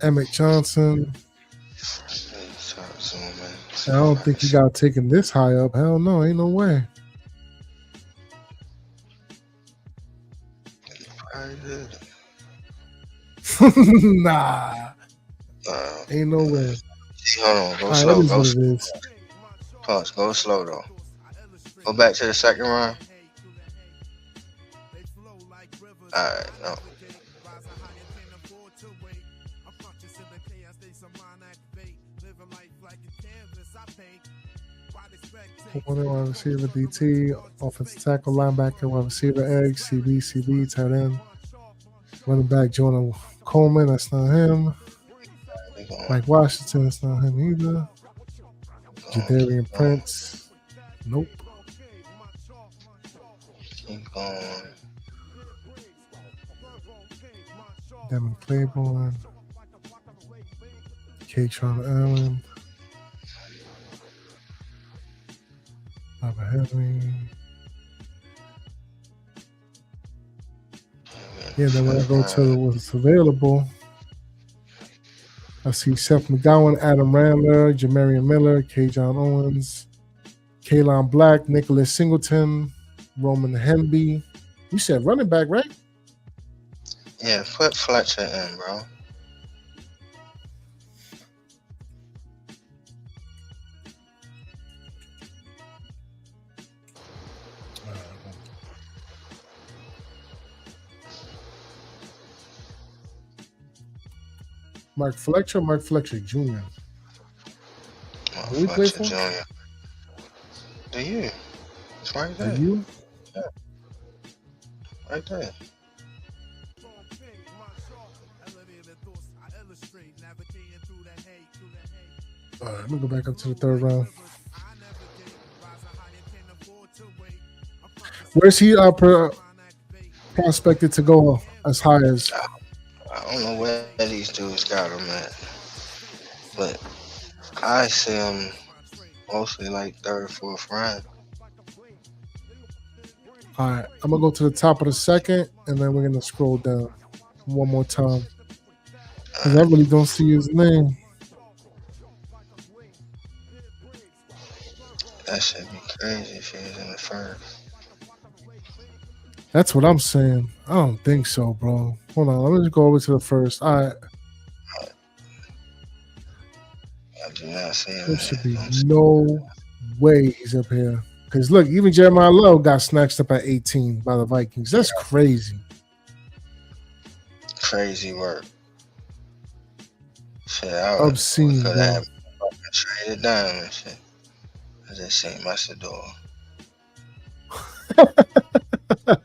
Emmett Johnson. I don't think he got taken this high up. Hell no, ain't no way. Nah. Ain't no way. Hold on, go All right, slow. that is Go what slow. it is. Pause. Go slow though. Go back to the second round. Alright, no. Wide receiver, DT, offensive tackle, linebacker, wide receiver, egg, CB, tight end, running back, Jonah Coleman, that's not him. Mike Washington, that's not him either. Jadarian Prince. Nope. Keep going. Devin Claiborne. Katron Allen. Robert Henry. Yeah, then when I go to what's available, I see Seth McGowan, Adam Randler, Jamarian Miller, K. John Owens, Kaylon Black, Nicholas Singleton, Roman Hemby. You said running back, right? Yeah, put Fletcher in, bro. Mark Fletcher Jr. Who he play for? Jr. Do you? It's right there. Do you? Yeah. Right there. All right, let me go back up to the third round. Where's he prospected to go as high as? I don't know where these dudes got him at, but I see him mostly like third, fourth round. All right, I'm gonna go to the top of the second, and then we're gonna scroll down one more time because I really don't see his name. That should be crazy if he was in the first. That's what I'm saying. I don't think so, bro. Hold on, let me just go over to the first. All right. I do not see him. There should be no way he's up here. Because look, even Jeremiah Love got snatched up at 18 by the Vikings. That's crazy. Crazy work. Shit, I Obscene, could bro. have traded down and shit. I just seen Macedor. I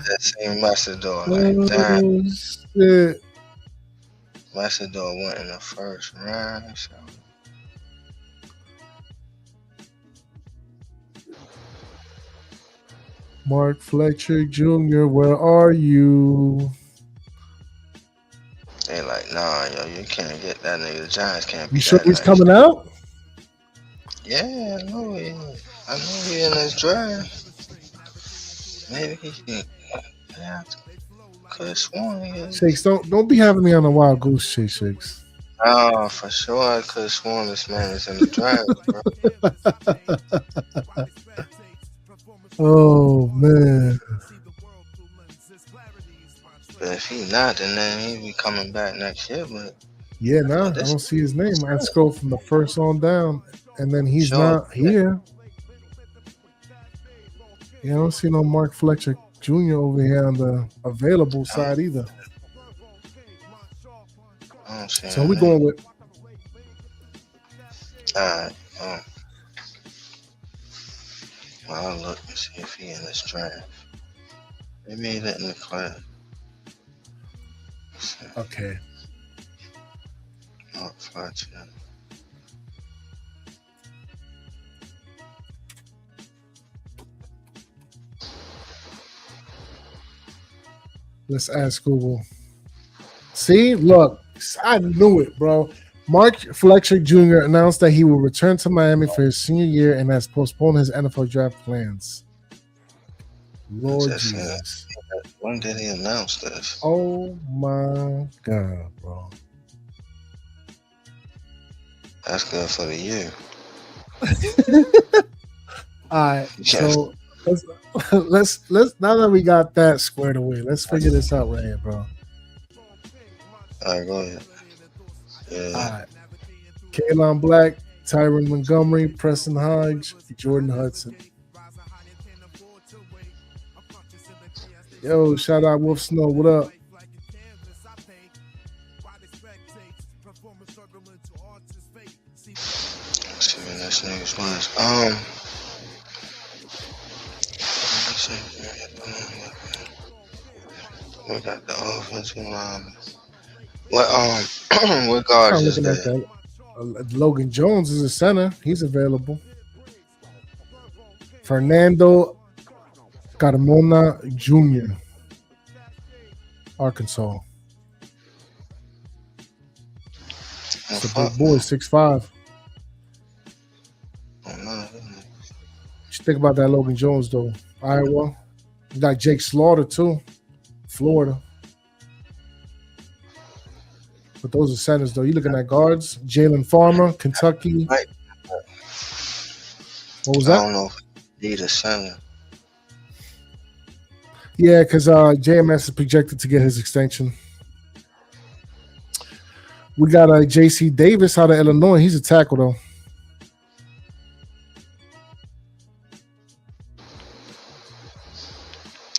just seen Macedor. Like, damn. Shit. Macedor went in the first round. So. Mark Fletcher Jr., where are you? They like, nah, yo, you can't get that nigga. The Giants can't be You sure that he's nice. coming out? Yeah, I know he in his draft. Maybe he can. Yeah, could have sworn he is. Shakes, don't be having me on a wild goose chase, Shakes. Oh, for sure, I could have sworn this man is in the draft, bro. Oh man. But if he not, then he be coming back next year. But Yeah, no, I don't see his name. I scroll from the first on down, and then he's Sure. not here. Yeah, I don't see no Mark Fletcher Jr. over here on the available side either. I don't see So him we there. going with Alright. Well, I'll look and see if he in this draft. Maybe he didn't declare. okay. Mark Fletcher. Let's ask Google. See, look, I knew it, bro. Mark Fletcher Jr. announced that he will return to Miami for his senior year and has postponed his NFL draft plans. Lord Just, Jesus. When did he announce this? Oh my God, bro. That's good for the year. All right, so let's now that we got that squared away, let's figure this out right here, bro. Alright, go ahead. Yeah. All right. Kaylon Black, Tyron Montgomery, Preston Hodge, Jordan Hudson. Yo, shout out Wolf Snow. What up? Let's see what this news was. Let's see. We got the offensive line. What guards I'm is looking at that? that. Logan Jones is a center. He's available. Fernando Carmona Jr., Arkansas. It's a big boy, 6'5". What you think about that Logan Jones, though? Iowa. You got Jake Slaughter, too. Florida. But those are centers, though. You looking at guards? Jalen Farmer, Kentucky. Right. What was that? I don't know if you need a center. Yeah, because JMS is projected to get his extension. We got J.C. Davis out of Illinois. He's a tackle, though.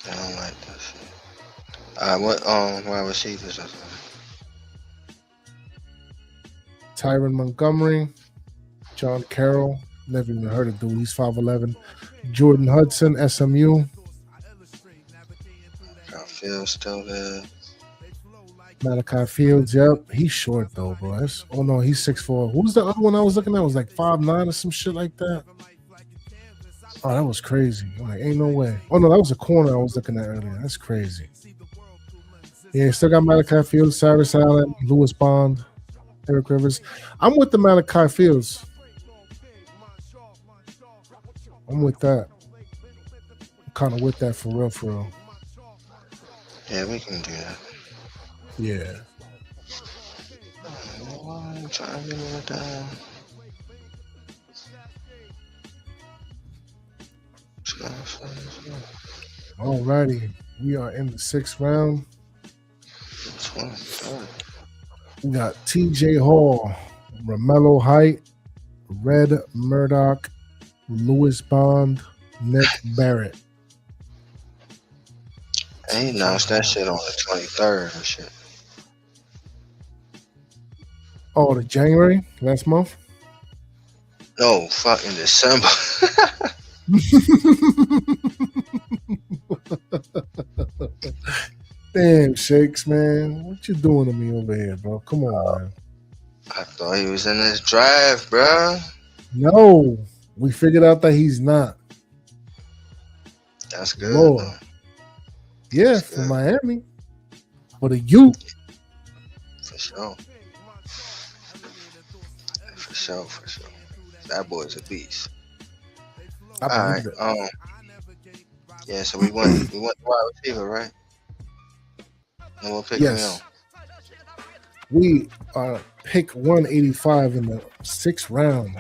I don't like that shit. What wide receivers are there? Tyron Montgomery, John Carroll. Never even heard of dude. He's 5'11". Jordan Hudson, SMU. Fields still there. Malachi Fields, yep. He's short, though, bro. Oh, no, he's 6'4". Who was the other one I was looking at? It was like 5'9" or some shit like that. Oh, that was crazy. I'm like, ain't no way. Oh, no, that was a corner I was looking at earlier. That's crazy. Yeah, still got Malachi Fields, Cyrus Allen, Lewis Bond, Eric Rivers. I'm with the Malachi Fields. I'm with that. I'm kind of with that for real, for real. Yeah, we can do that. Yeah. I'm trying to get it down. Alrighty. We are in the 6th round. 23rd. We got TJ Hall, Romello Height, Red Murdoch, Lewis Bond, Nick Barrett. They announced that shit on the 23rd and shit. Oh, the January last month? No, fucking December. Damn, Shakes, man. What you doing to me over here, bro? Come on, man. I thought he was in this drive, bro. No, we figured out that he's not. That's good. Lord. Yeah, That's for good. Miami. For the youth. For sure. For sure, for sure. That boy's a beast. I All right. believe it. Yeah, so we went wide receiver, right? And we'll pick Yes. We pick 185 in the 6th round.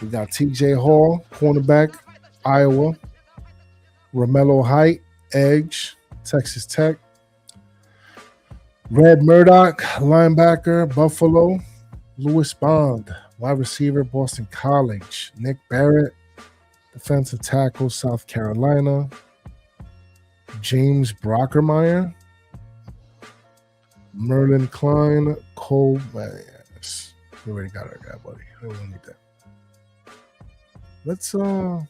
We got TJ Hall, cornerback, Iowa. Romello Height, edge, Texas Tech. Red Murdoch, linebacker, Buffalo. Lewis Bond, wide receiver, Boston College. Nick Barrett, defensive tackle, South Carolina. James Brockermeyer. Merlin Klein, Cole. Yes. We already got our guy, buddy. I don't need that. Let's I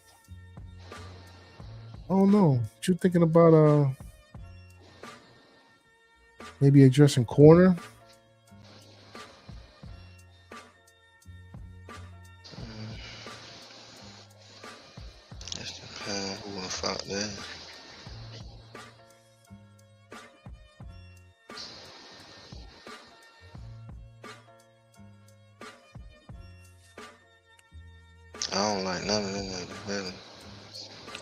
don't know. What you thinking about maybe addressing corner? Just depends on who I fought there. I don't like none of them niggas, really.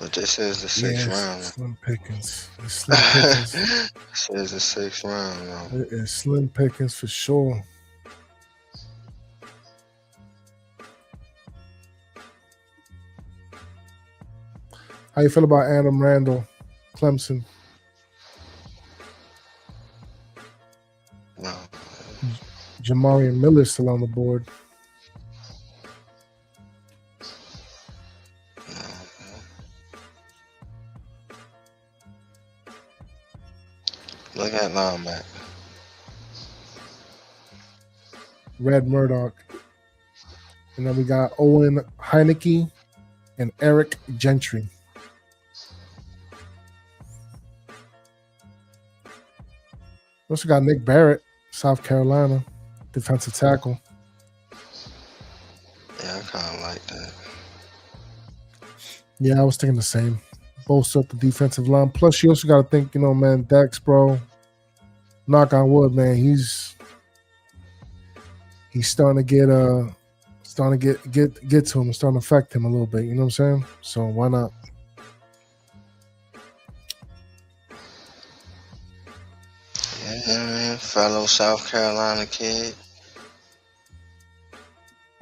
But this is the 6th round. Slim Pickens. It's Slim Pickens. This is the 6th round, though. It is Slim Pickens for sure. How you feel about Adam Randall, Clemson? No. Jamarian Miller still on the board. Look at linebacker. Red Murdoch. And then we got Owen Heineke and Eric Gentry. We also got Nick Barrett, South Carolina, defensive tackle. Yeah, I kind of like that. Yeah, I was thinking the same. Bolster up the defensive line. Plus, you also got to think, man, Dex, bro. Knock on wood, man. He's starting to get to him and starting to affect him a little bit. You know what I'm saying? So why not? Yeah, man. Fellow South Carolina kid.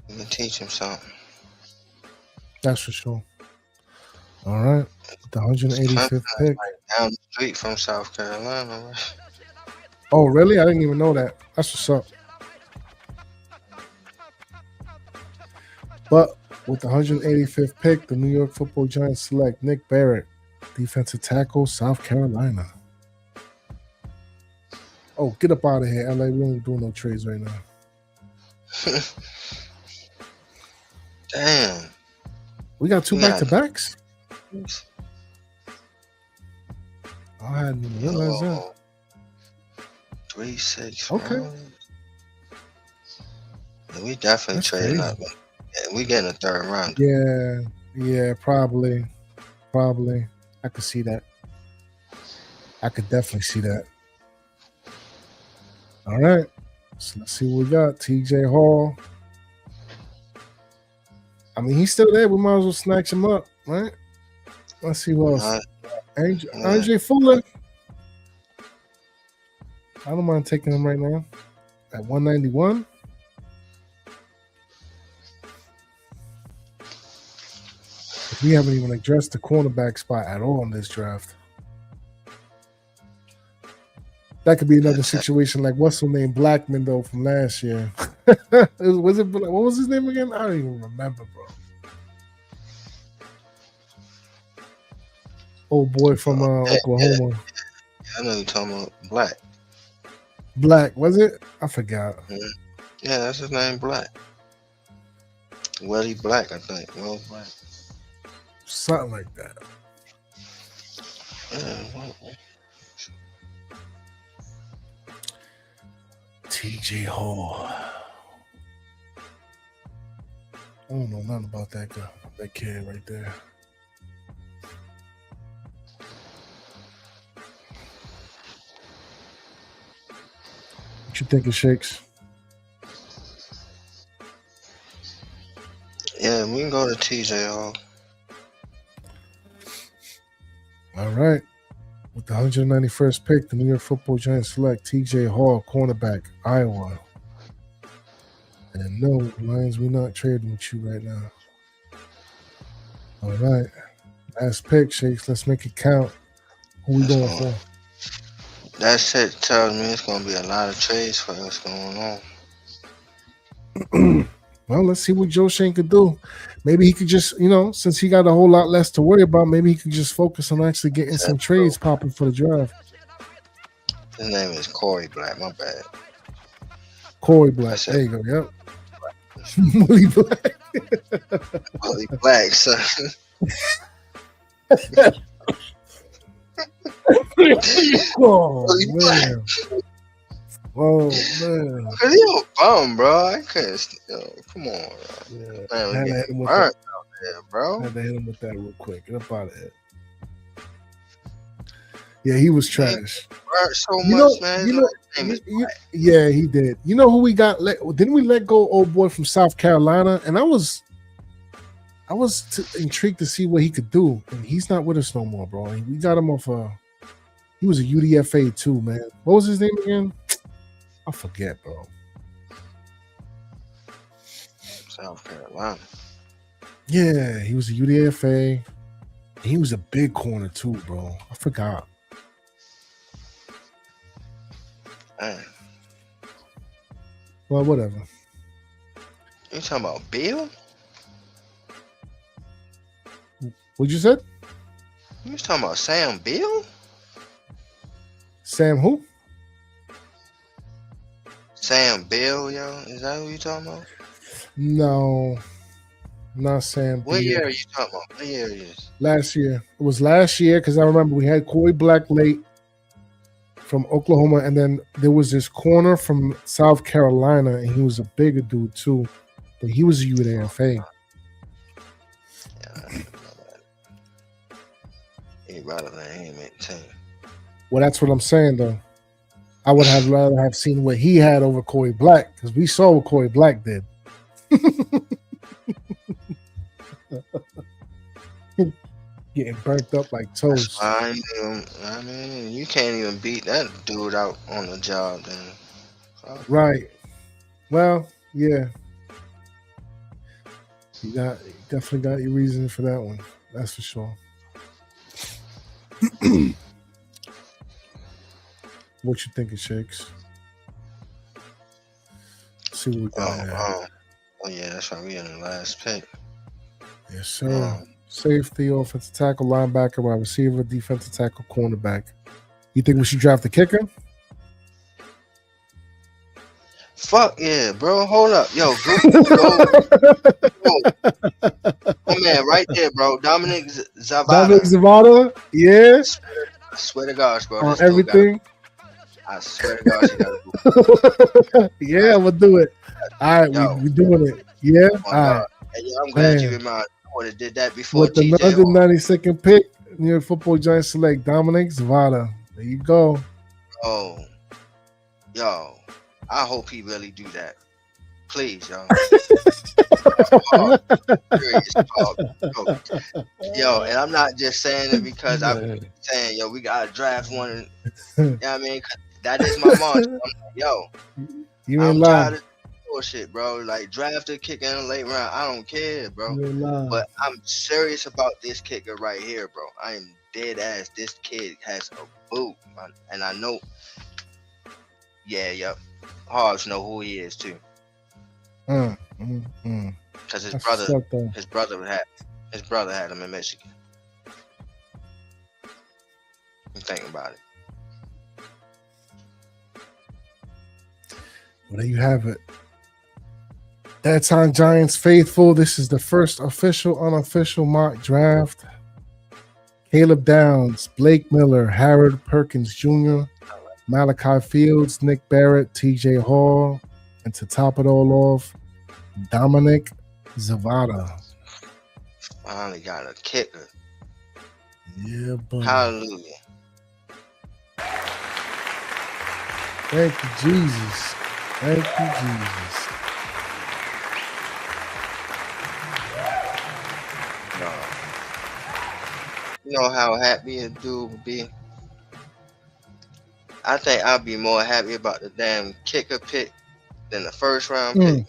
You can teach him something. That's for sure. All right. The 185th pick. Down the street from South Carolina. Right? Oh, really? I didn't even know that. That's what's up. But with the 185th pick, the New York Football Giants select Nick Barrett, defensive tackle, South Carolina. Oh, get up out of here, LA. We ain't doing no trades right now. Damn. We got two Yeah. back-to-backs? I hadn't even realized that. 3-6. Okay. Yeah, we definitely That's trading crazy. up. Yeah, we getting a third round. Yeah, probably. I could see that. I could definitely see that. All right. So let's see what we got. TJ Hall. I mean, he's still there. We might as well snatch him up, right? Let's see what else. Andre Fuller. I don't mind taking him right now at 191. We haven't even addressed the cornerback spot at all in this draft. That could be another situation like what's her name, Blackman though from last year. Was it? What was his name again? I don't even remember, bro. Old boy from Oklahoma. I know you're talking about Black. Black, was it? I forgot. Yeah, that's his name, Black. Welly Black, I think. Well, Black. Something like that. Yeah, TJ Hall. I don't know nothing about that guy, that kid right there. What you think of Shakes? yeah, we can go to TJ Hall. All right. With the 191st pick, the New York Football Giants select TJ Hall, cornerback, Iowa. And no, Lions, we're not trading with you right now. All right. Last pick, Shakes. Let's make it count. Who we going for? That shit tells me it's going to be a lot of trades for us going on. Well, let's see what Joe Shane could do. Maybe he could just, since he got a whole lot less to worry about, maybe he could just focus on actually getting some trades popping for the draft. His name is Corey Black, my bad. Corey Black. There you go. Yep. Willie Black. Willie Black, son. Oh, man. Oh, man. Cause he a bum, bro. I couldn't. Come on, bro. Yeah. Man, Had we to hit getting him with burnt out there, bro. Had to hit him with that real quick. Get up out of here. Yeah, he was trash. Burnt so much, man. His name is Black. Yeah, he did. You know who we got? Didn't we let go old boy from South Carolina? And I was intrigued to see what he could do. And he's not with us no more, bro. We got him off he was a UDFA too, man. What was his name again? I forget, bro. South Carolina. Yeah, he was a UDFA. He was a big corner too, bro. I forgot. Man. Well, whatever. You talking about Bill? What you said? You was talking about Sam Bill? Sam who? Sam Bill, yo? Is that who you talking about? No, not Sam. What Beal. year are you talking about? What year is? Last year. It was last year because I remember we had Corey Black late from Oklahoma, and then there was this corner from South Carolina, and he was a bigger dude too. but he was a UDFA. Yeah, he relevant. He ain't make the team. Well, that's what I'm saying, though. I would have rather have seen what he had over Corey Black, because we saw what Corey Black did. Getting burnt up like toast. I mean, you can't even beat that dude out on the job, then. Right. Well, yeah. You definitely got your reason for that one. That's for sure. What you thinking, Shakes? See what we got. Oh yeah, that's right. We in the last pick. Yes, sir. Safety, offensive tackle, linebacker, wide receiver, defensive tackle, cornerback. You think we should draft the kicker? Fuck yeah, bro. Hold up. Yo, go. Oh man, right there, bro. Dominic Zavada. Dominic Zavada? Yeah. I swear to gosh, bro. On everything? I swear to gosh, you gotta do yeah, we'll do it. All right, we doing it. Yeah? All right. Hey, I'm glad you reminded me. I would have did that before. With the 192nd pick, New York Football Giants select Dominic Zavada. There you go. Oh, yo, I hope he really do that. Please, yo. Yo, and I'm not just saying it because I'm saying, yo, we gotta draft one. You know what I mean? That is my mantra. I'm like, yo, you ain't lying. Bullshit, bro. Like, draft a kicker in the late round. I don't care, bro. But I'm serious about this kicker right here, bro. I am dead ass. This kid has a boot, man. And I know. Yeah, yep. Hobbs know who he is too. Because his brother had him in Michigan. I'm thinking about it. Well, there you have it. That time, Giants faithful. This is the first official, unofficial mock draft. Caleb Downs, Blake Miller, Harold Perkins Jr., Malachi Fields, Nick Barrett, TJ Hall, and to top it all off, Dominic Zavada. Finally got a kicker. Yeah, buddy. Hallelujah. Thank you, Jesus. Thank you, Jesus. You know how happy a dude would be? I think I'd be more happy about the damn kicker pick than the first round pick.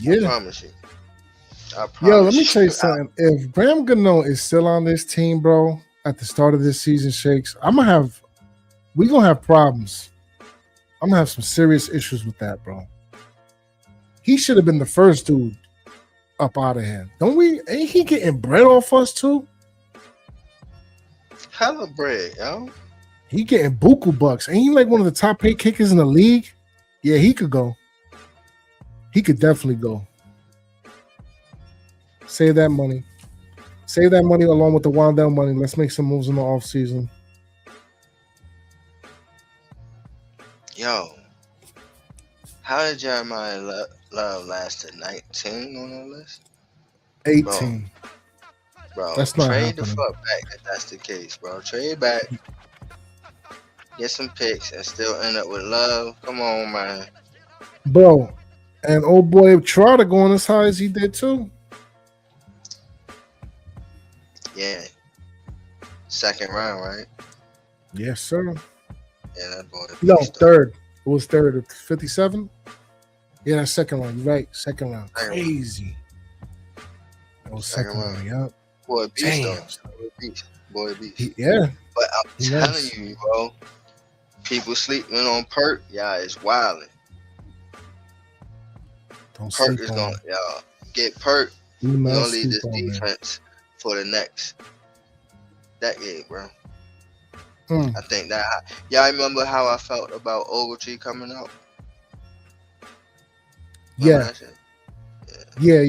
Yeah. I promise you. Yo, let me tell you something. If Graham Gano is still on this team, bro, at the start of this season, Shakes, we're gonna have problems. I'm gonna have some serious issues with that, bro. He should have been the first dude up out of here. Ain't he getting bread off us too? Hella bread, yo. He getting buku bucks. Ain't he like one of the top paid kickers in the league? Yeah, he could go. He could definitely go. Save that money. Save that money along with the Wandell money. Let's make some moves in the offseason. Yo, how did Jeremiah Love last to 19 on the list? 18. Bro, that's not trade happening. the fuck back if that's the case, bro. Trade back, get some picks, and still end up with Love. Come on, man. Bro, and old boy Trotter going as high as he did too. Yeah. Second round, right? Yes, sir. Yeah, that boy. No, third. It was third at 57. Yeah, that's second round. You're right. Second round. Crazy. That was second round. Yep. Boy, beast Damn. though. Boy, beast. Yeah. But I'm telling you, bro, people sleeping on Perk, yeah, it's wilding. Perk is gonna, get Perk. We're gonna lead this defense for the next decade, bro. I think that. Y'all remember how I felt about Ogletree coming out? Yeah. Yeah.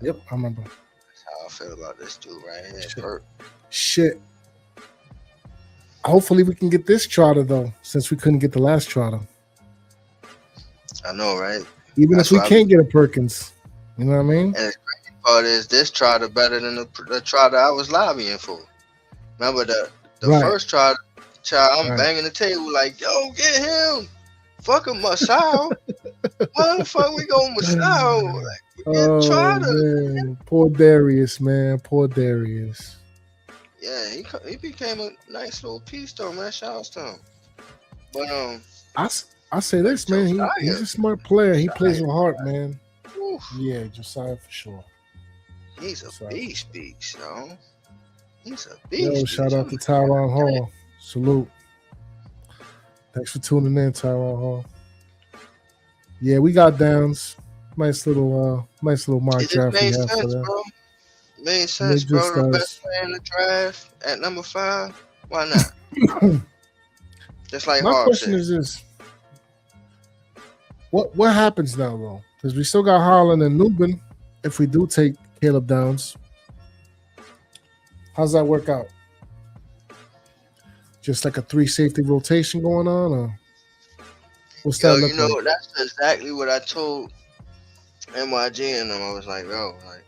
Yep, I remember. That's how I feel about this dude right here. Shit. Hopefully we can get this Trotter though, since we couldn't get the last Trotter. I know, right? Even That's if we why can't get a Perkins, you know what I mean? And the crazy part is this Trotter better than the Trotter I was lobbying for. Remember the Right. first Trotter, child, I'm Right. banging the table like, yo, get him. Fuck him, Masao. Why the fuck we go Masao? Like, we get Oh Trotter. man, poor Darius, man, poor Darius. Yeah, he became a nice little piece though, man. Shout out to him. But I say this, man. He's a smart player. He plays with heart, man. oof, Yeah, Josiah for sure. he's a Sorry. beast, yo. He's a Yo, beast. shout out to Tyron Hall. Salute. Thanks for tuning in, Tyron Hall. Yeah, we got downs. Nice little mock It just draft we made have for sense, that. bro. Made sense, It bro. just The does. best player in the draft at number 5. Why not? Just like My Harp question said. is this: what happens now, though? Because we still got Harlan and Newbin. If we do take Caleb Downs, how's that work out? Just like a 3 safety rotation going on, or what's that Yo, look you know, like? that's exactly what I told MYG and them. I was like, yo, like,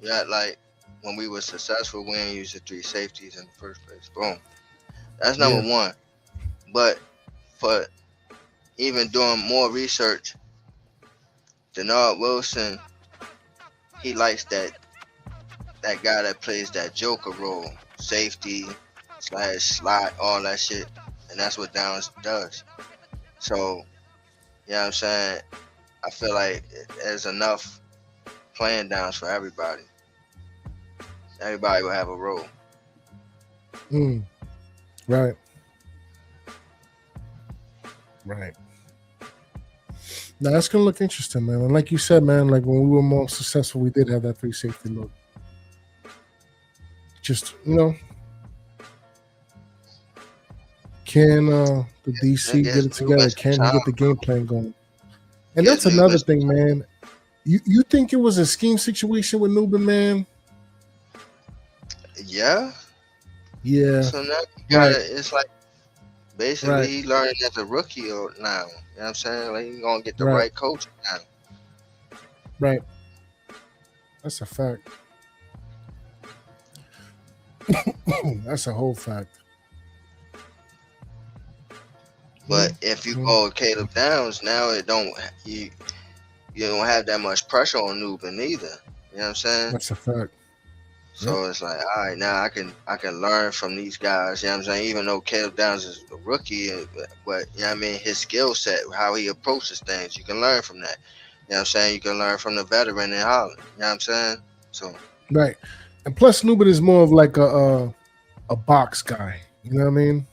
yeah, like when we were successful, we didn't use the 3 safeties in the first place. Boom. That's number 1. But for even doing more research, Denard Wilson, he likes that guy that plays that joker role, safety / slot, all that shit, and that's what Downs does. So, you know what I'm saying? I feel like there's enough playing Downs for everybody. Everybody will have a role. Right. Right. Now that's gonna look interesting, man. And like you said, man, like when we were more successful, we did have that 3 safety look. Just can the DC get it together? Can he get the game plan going? And that's another thing, man. You think it was a scheme situation with Newbin, man? Yeah. Yeah. So now it's like basically he learning as a rookie now. You know what I'm saying? Like he's gonna get the right coach now. Right. That's a fact. That's a whole fact. But if you go with Caleb Downs, now you don't have that much pressure on Newbin either. You know what I'm saying? That's a fact. So it's like, all right, now I can learn from these guys. You know what I'm saying? Even though Caleb Downs is a rookie, but you know what I mean, his skill set, how he approaches things, you can learn from that. You know what I'm saying? You can learn from the veteran in Holland. You know what I'm saying? So right. And plus Newbin is more of like a box guy. You know what I mean?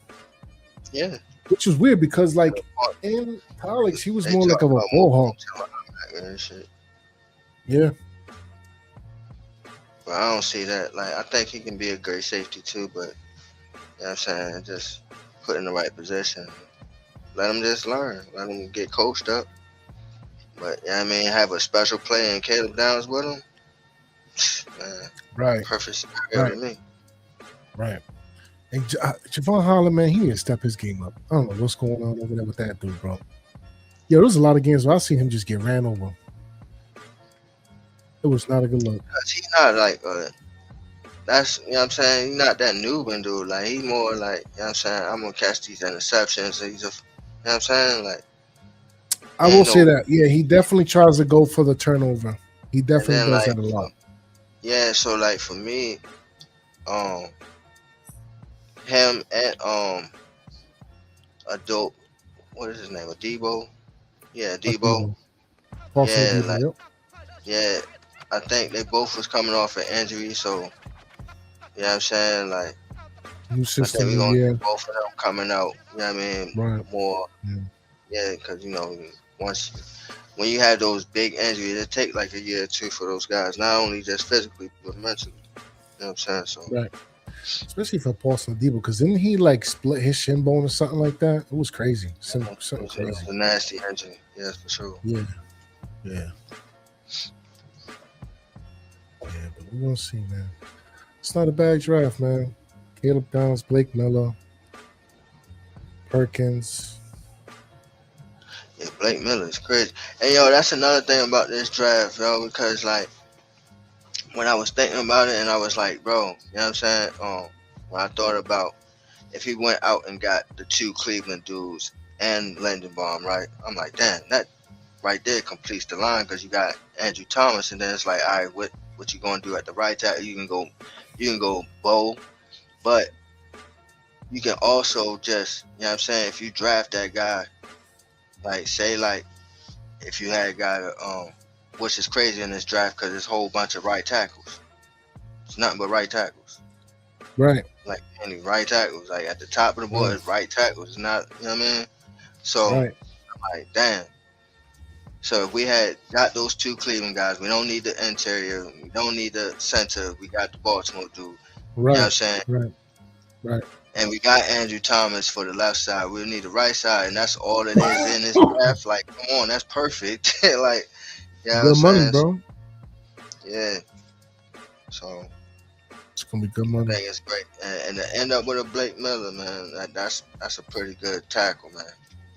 Yeah. Which is weird because like in college he was more like of a ball hawk. Yeah. But I don't see that. Like I think he can be a great safety too, but you know what I'm saying, just put in the right position. Let him just learn. Let him get coached up. But you know what I mean, have a special player in Caleb Downs with him. Man, right. Perfect scenario to me. Right. And Javon Holland, man, he need to step his game up. I don't know what's going on over there with that dude, bro. Yo, there's a lot of games where I seen him just get ran over. It was not a good look. Cause he's not like that's, you know what I'm saying, he's not that Newbin dude. Like he's more like, you know what I'm saying, I'm gonna catch these interceptions. He's a, you know what I'm saying, like. I will say that. Yeah, he definitely tries to go for the turnover. He definitely does that a lot. Yeah, so like for me, him and adult, what is his name? Debo? Yeah, Debo. Yeah, like, yeah. I think they both was coming off an injury, so you know what I'm saying, like new system, I think we're gonna get both of them coming out. You know what I mean? More. Yeah, because you know, when you have those big injuries, it take like a year or two for those guys, not only just physically but mentally. You know what I'm saying? So right. Especially for Paulson Debo, because didn't he like split his shin bone or something like that? It was crazy. Something crazy. It was a nasty injury, yes, for sure. Yeah. Yeah. Yeah, but we're gonna see, man. It's not a bad draft, man. Caleb Downs, Blake Miller, Perkins. Yeah, Blake Miller is crazy. And yo, that's another thing about this draft, yo, because like when I was thinking about it and I was like, bro, you know what I'm saying? When I thought about if he went out and got the 2 Cleveland dudes and Lindenbaum, right? I'm like, damn, that right there completes the line because you got Andrew Thomas, and then it's like, all right, what you gonna do at the right tackle? You can go Bo, but you can also just, you know what I'm saying, if you draft that guy, like say like if you had a guy which is crazy in this draft because there's a whole bunch of right tackles. It's nothing but right tackles. Right. Like any right tackles, like at the top of the board, is right tackles. It's not, you know what I mean? So Right. I'm like, damn. So if we had got those 2 Cleveland guys, we don't need the interior, we don't need the center, we got the Baltimore dude. You know what I'm saying? Right. And we got Andrew Thomas for the left side. We'll need the right side, and that's all it is in this draft. Like, come on, that's perfect. Like, you know Good what I'm money, saying? bro. Yeah. So It's gonna be good I money. think it's great. And to end up with a Blake Miller, man, that's a pretty good tackle, man.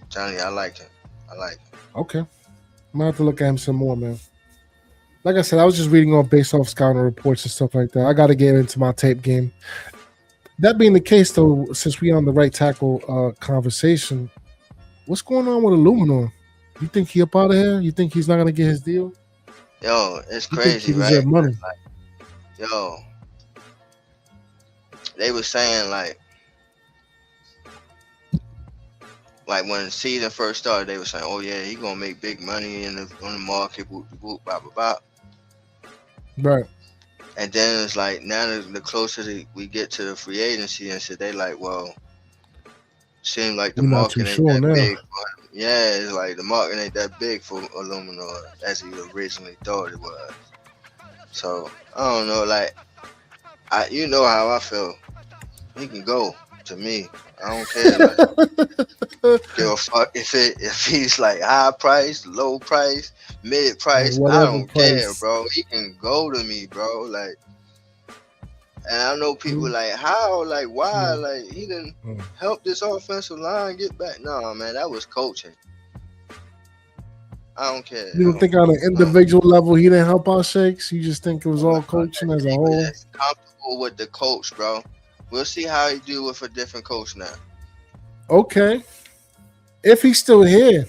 I'm telling you, I like him. Okay. I'm gonna have to look at him some more, man. Like I said, I was just reading off based off scouting reports and stuff like that. I got to get into my tape game. That being the case, though, since we on the right tackle conversation, what's going on with Illuminor? You think he up out of here? You think he's not gonna get his deal? Yo, it's You think crazy, he right? deserve money? Yo, they were saying like when the season first started, they were saying, "Oh yeah, he gonna make big money on the market, whoop, whoop, blah blah blah." Right. And then it's like now the closer we get to the free agency, and so they like, well, seems like the We're not too market ain't sure that now. big. But yeah, it's like the market ain't that big for Illuminor as he originally thought it was. So I don't know, like you know how I feel. He can go to me. I don't care. Like, give a fuck if he's like high price, low price, mid price. I Whatever don't price. care, bro. He can go to me, bro. Like, and I know people like how, like why, like he didn't help this offensive line get back. No, man, that was coaching. I don't care. You don't think on an individual level he didn't help out Shakes? You just think it was all coaching as a He whole? was comfortable with the coach, bro. We'll see how he do with a different coach now. Okay. If he's still here.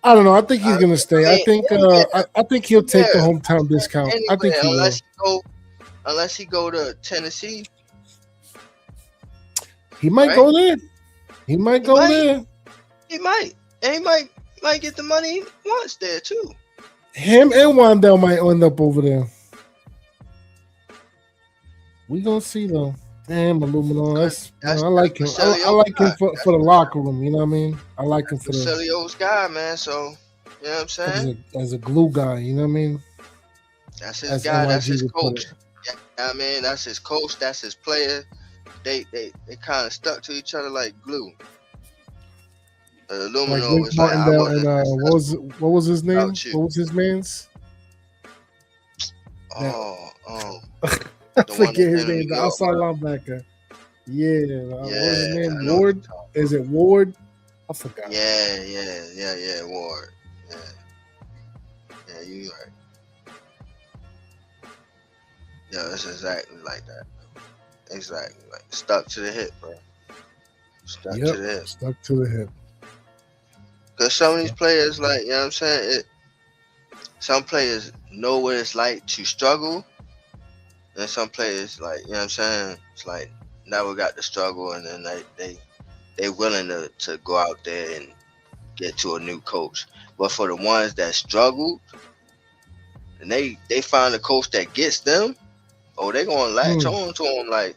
I don't know. I think he's gonna stay. I think he'll take the hometown discount. Anyway, I think he will. Unless he go to Tennessee. He might right? go there. He might go there. He might. And he might get the money he wants there too. Him and Wandell might end up over there. We gonna see though. Damn, Illuminor. I like him. I like him for the locker room. You know what I mean? I like him for the Basilio's guy, man. So you know what I'm saying? As a glue guy. You know what I mean? That's his guy. That's his coach. Yeah, I mean, that's his coach. That's his player. They kind of stuck to each other like glue. Illuminor was like, and what was his name? What was his man's? I forget his name. The outside linebacker. Yeah. What was his name? Ward? Is it Ward? I forgot. Yeah. Ward. Yeah, you right. Yeah, it's exactly like that. Exactly. Like stuck to the hip, bro. Stuck to the hip. Stuck to the hip. Because some of these players, like, you know what I'm saying? Some players know what it's like to struggle. And some players, like, you know what I'm saying? It's like, never got to struggle. And then they willing to go out there and get to a new coach. But for the ones that struggled, and they find a coach that gets them, they going to latch on to them like,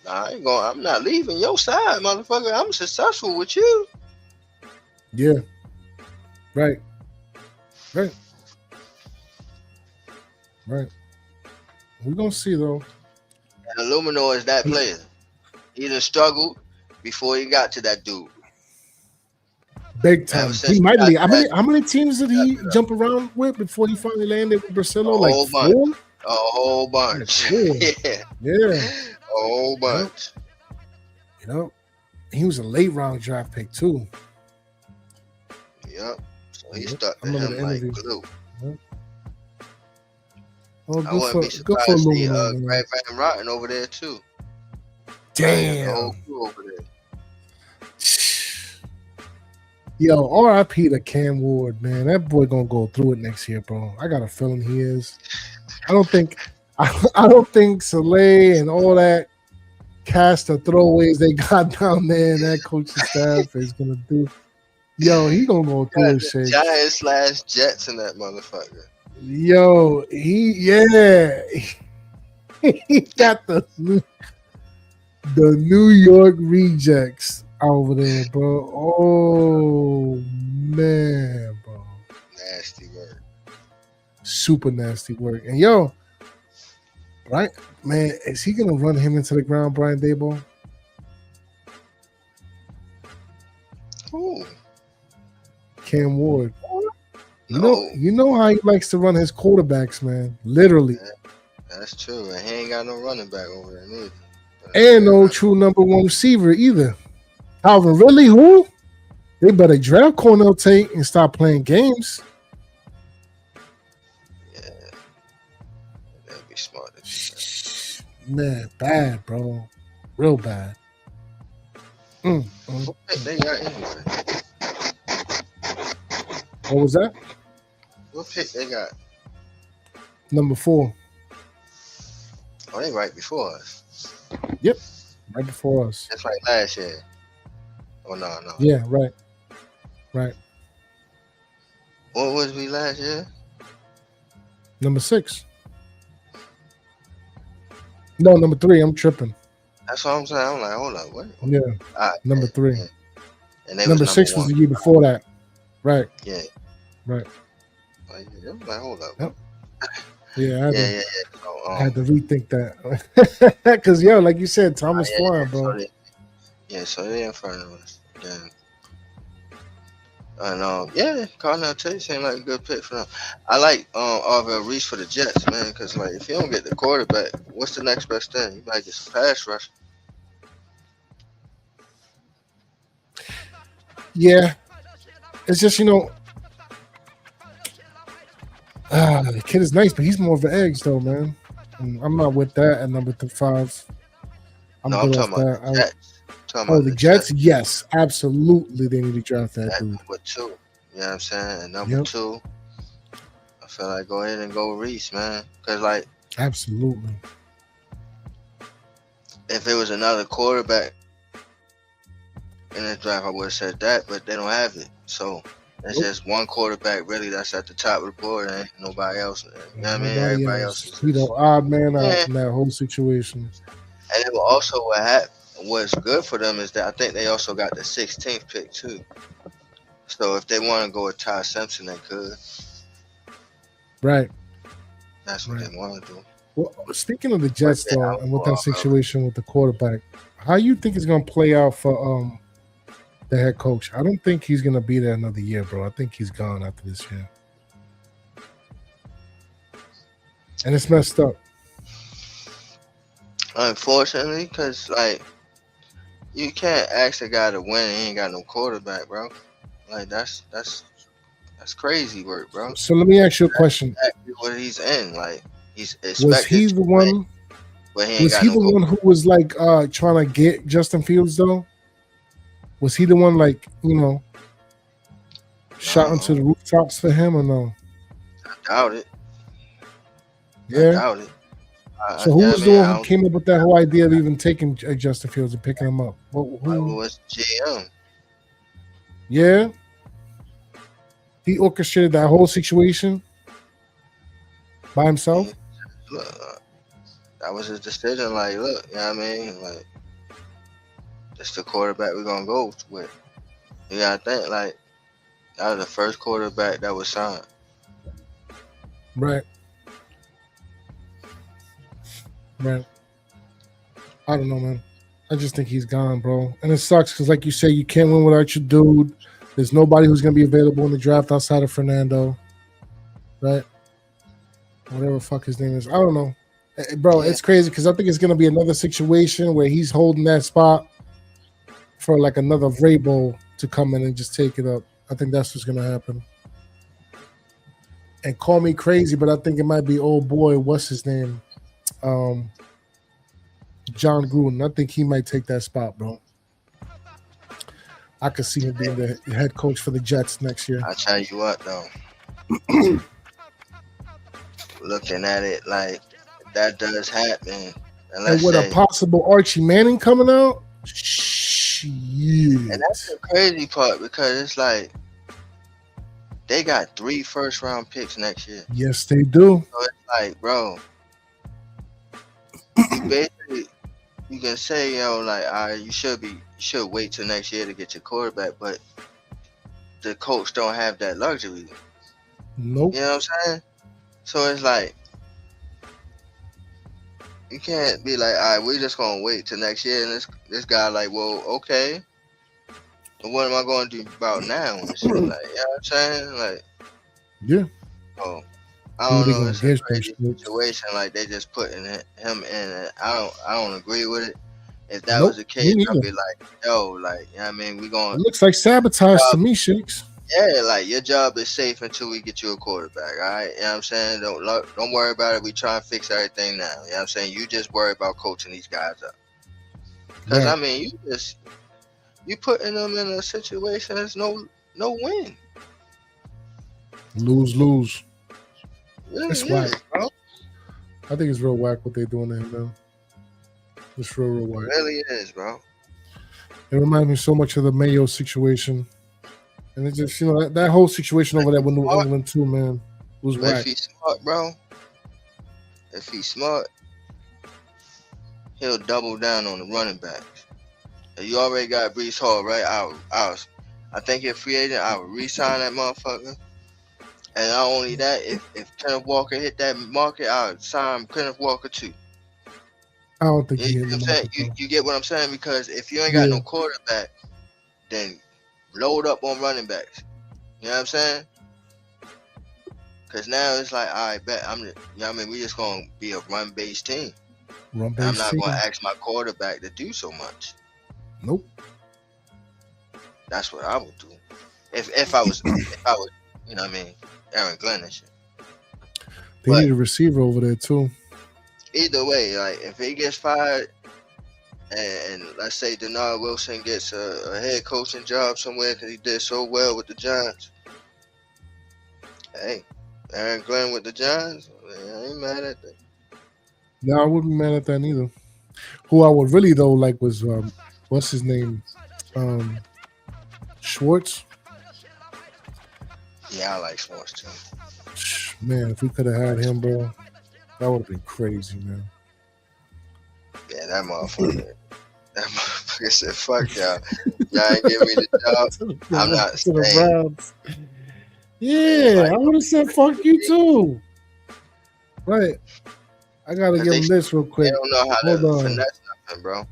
nah, I'm not leaving your side, motherfucker. I'm successful with you. Yeah. Right. We're going to see, though. And Illuminor is that player. He done struggled before he got to that dude. Big time. He might leave. How many teams did he jump around with before he finally landed with Barcelo? Like four? A whole bunch. Yeah. A whole bunch. You know, he was a late round draft pick, too. Yep. So he Yep. stuck I to remember him the like interview. glue. Oh, I wouldn't be good for surprised to see Illuminati, man. Greg Van Rotten over there too. The Damn. whole crew over there. Yo, RIP to Cam Ward, man. That boy gonna go through it next year, bro. I got a feeling he is. I don't think Soleil and all that cast of throwaways they got down there and that coaching staff is gonna do. Yo, he gonna go through Got it, the Shakes. Giants/Jets in that motherfucker. Yo, he got the New York Rejects over there, bro. Oh man, bro. Nasty work. Super nasty work. And yo, right, man, is he gonna run him into the ground, Brian Daboll? Ooh. Cam Ward. No. You know how he likes to run his quarterbacks, man. Literally. That's true. And he ain't got no running back over there neither. And no true number one receiver either. Calvin Ridley, who? They better draft Cornell Tate and stop playing games. Yeah. That'd be smart. Man, bad, bro. Real bad. What pick they got anyway? What was that? What pick they got? Number 4. Oh, they right before us. Yep. Right before us. That's like last year. Oh, no. Yeah, right. Right. What was we last year? Number 6. No, number 3. I'm tripping. That's what I'm saying. I'm like, hold up. What? Yeah. Number 3. Yeah. And they Number 6 was the year before that. Right. Yeah. Right. Like, I'm like, hold up. Yep. Yeah, So, I had to rethink that. Because, yo, like you said, Thomas flying, bro. So they in front of us. And Cornell Tate seemed like a good pick for them. I like Arvell Reese for the Jets, man, because like if you don't get the quarterback, what's the next best thing? You might get some pass rush. Yeah. It's just, the kid is nice, but he's more of an eggs, though, man. And I'm not with that at number 5. I'm talking off about that. the Jets. The Jets? Yes, absolutely. They need to draft that dude. Number 2. You know what I'm saying? And number 2, I feel like go ahead and go Reese, man. Because, like, absolutely. If it was another quarterback in the draft, I would have said that, but they don't have it. So it's just one quarterback really that's at the top of the board, and nobody else. You know what I mean? Everybody else is the odd man out in that whole situation. And then also what's good for them is that I think they also got the 16th pick too. So if they want to go with Ty Simpson, they could. Right. That's what they want to do. Well, speaking of the Jets, though, and with that situation with the quarterback, how you think it's going to play out for the head coach? I don't think he's going to be there another year, bro. I think he's gone after this year. And it's messed up. Unfortunately, because, like, you can't ask a guy to win and he ain't got no quarterback, bro. Like, that's crazy work, bro. So let me ask you a question. That's exactly what he's in, like. He's expected was he the one? Was he the one who was like trying to get Justin Fields though? Was he the one like shot into the rooftops for him or no? I doubt it. Yeah. I doubt it. So who was the one who came up with that whole idea of even taking Justin Fields and picking him up? Who was GM? Yeah. He orchestrated that whole situation by himself. Look, that was his decision. Like, look, you know what I mean? Like, that's the quarterback we're gonna go with. You gotta think, like, that was the first quarterback that was signed. Right. I don't know, man. I just think he's gone, bro. And it sucks because, like you say, you can't win without your dude. There's nobody who's gonna be available in the draft outside of Fernando, right? Whatever the fuck his name is. I don't know. Bro, it's crazy because I think it's going to be another situation where he's holding that spot for like another Vrabel to come in and just take it up. I think that's what's gonna happen. And call me crazy, but I think it might be old boy. What's his name? John Gruden. I think he might take that spot, bro. I could see him being the head coach for the Jets next year. I tell you what, though. Looking at it like that does happen. And with a possible Archie Manning coming out, shit. And that's the crazy part because it's like they got 3 first-round picks next year. Yes, they do. So it's like, bro, basically, you can say, like, all right, you should wait till next year to get your quarterback, but the coach don't have that luxury. Nope. You know what I'm saying? So it's like, you can't be like, all right, we're just gonna wait till next year, and this guy like, well, okay, but what am I gonna do about now? And shit, like, you know what I'm saying? Like, yeah. Oh, I don't know. It's a crazy situation. Like they just putting him in. And I don't agree with it. If that was the case, I'd be like, yo, like, you know what I mean? We going. It looks like sabotage to me, Shakes. Yeah, like your job is safe until we get you a quarterback. All right, you know what I'm saying? Don't worry about it. We try and fix everything now. You know what I'm saying? You just worry about coaching these guys up. Because I mean, you putting them in a situation that's no win. Lose. Really it's whack, bro. I think it's real whack what they're doing to him, man. It's real whack. It really is, bro. It reminds me so much of the Mayo situation. And it's just, that whole situation over there with New England too, man, was whack. If he's smart, bro, he'll double down on the running backs. You already got Breece Hall, right? I think you're a free agent. I would re-sign that motherfucker. And not only that, if Kenneth Walker hit that market, I would sign Kenneth Walker too. I don't think you get what I'm saying? Because if you ain't got no quarterback, then load up on running backs. You know what I'm saying? Because now it's like, all right, bet we just gonna be a run-based team. I'm not gonna ask my quarterback to do so much. Nope. That's what I would do. If I was, you know what I mean, Aaron Glenn and shit. They need a receiver over there too. Either way, like if he gets fired, and let's say Denard Wilson gets a head coaching job somewhere because he did so well with the Giants. Hey, Aaron Glenn with the Giants, I ain't mad at that. No, I wouldn't be mad at that neither. Who I would really though like was what's his name, Schwartz. Yeah, I like Schwartz too. Man, if we could have had him, bro, that would have been crazy, man. Yeah, that motherfucker. That motherfucker said, "Fuck y'all. Y'all ain't give me the job. I'm not staying." Yeah, I would have said, "Fuck you too." Right. I gotta give him this real quick. They don't know how to finesse nothing, bro.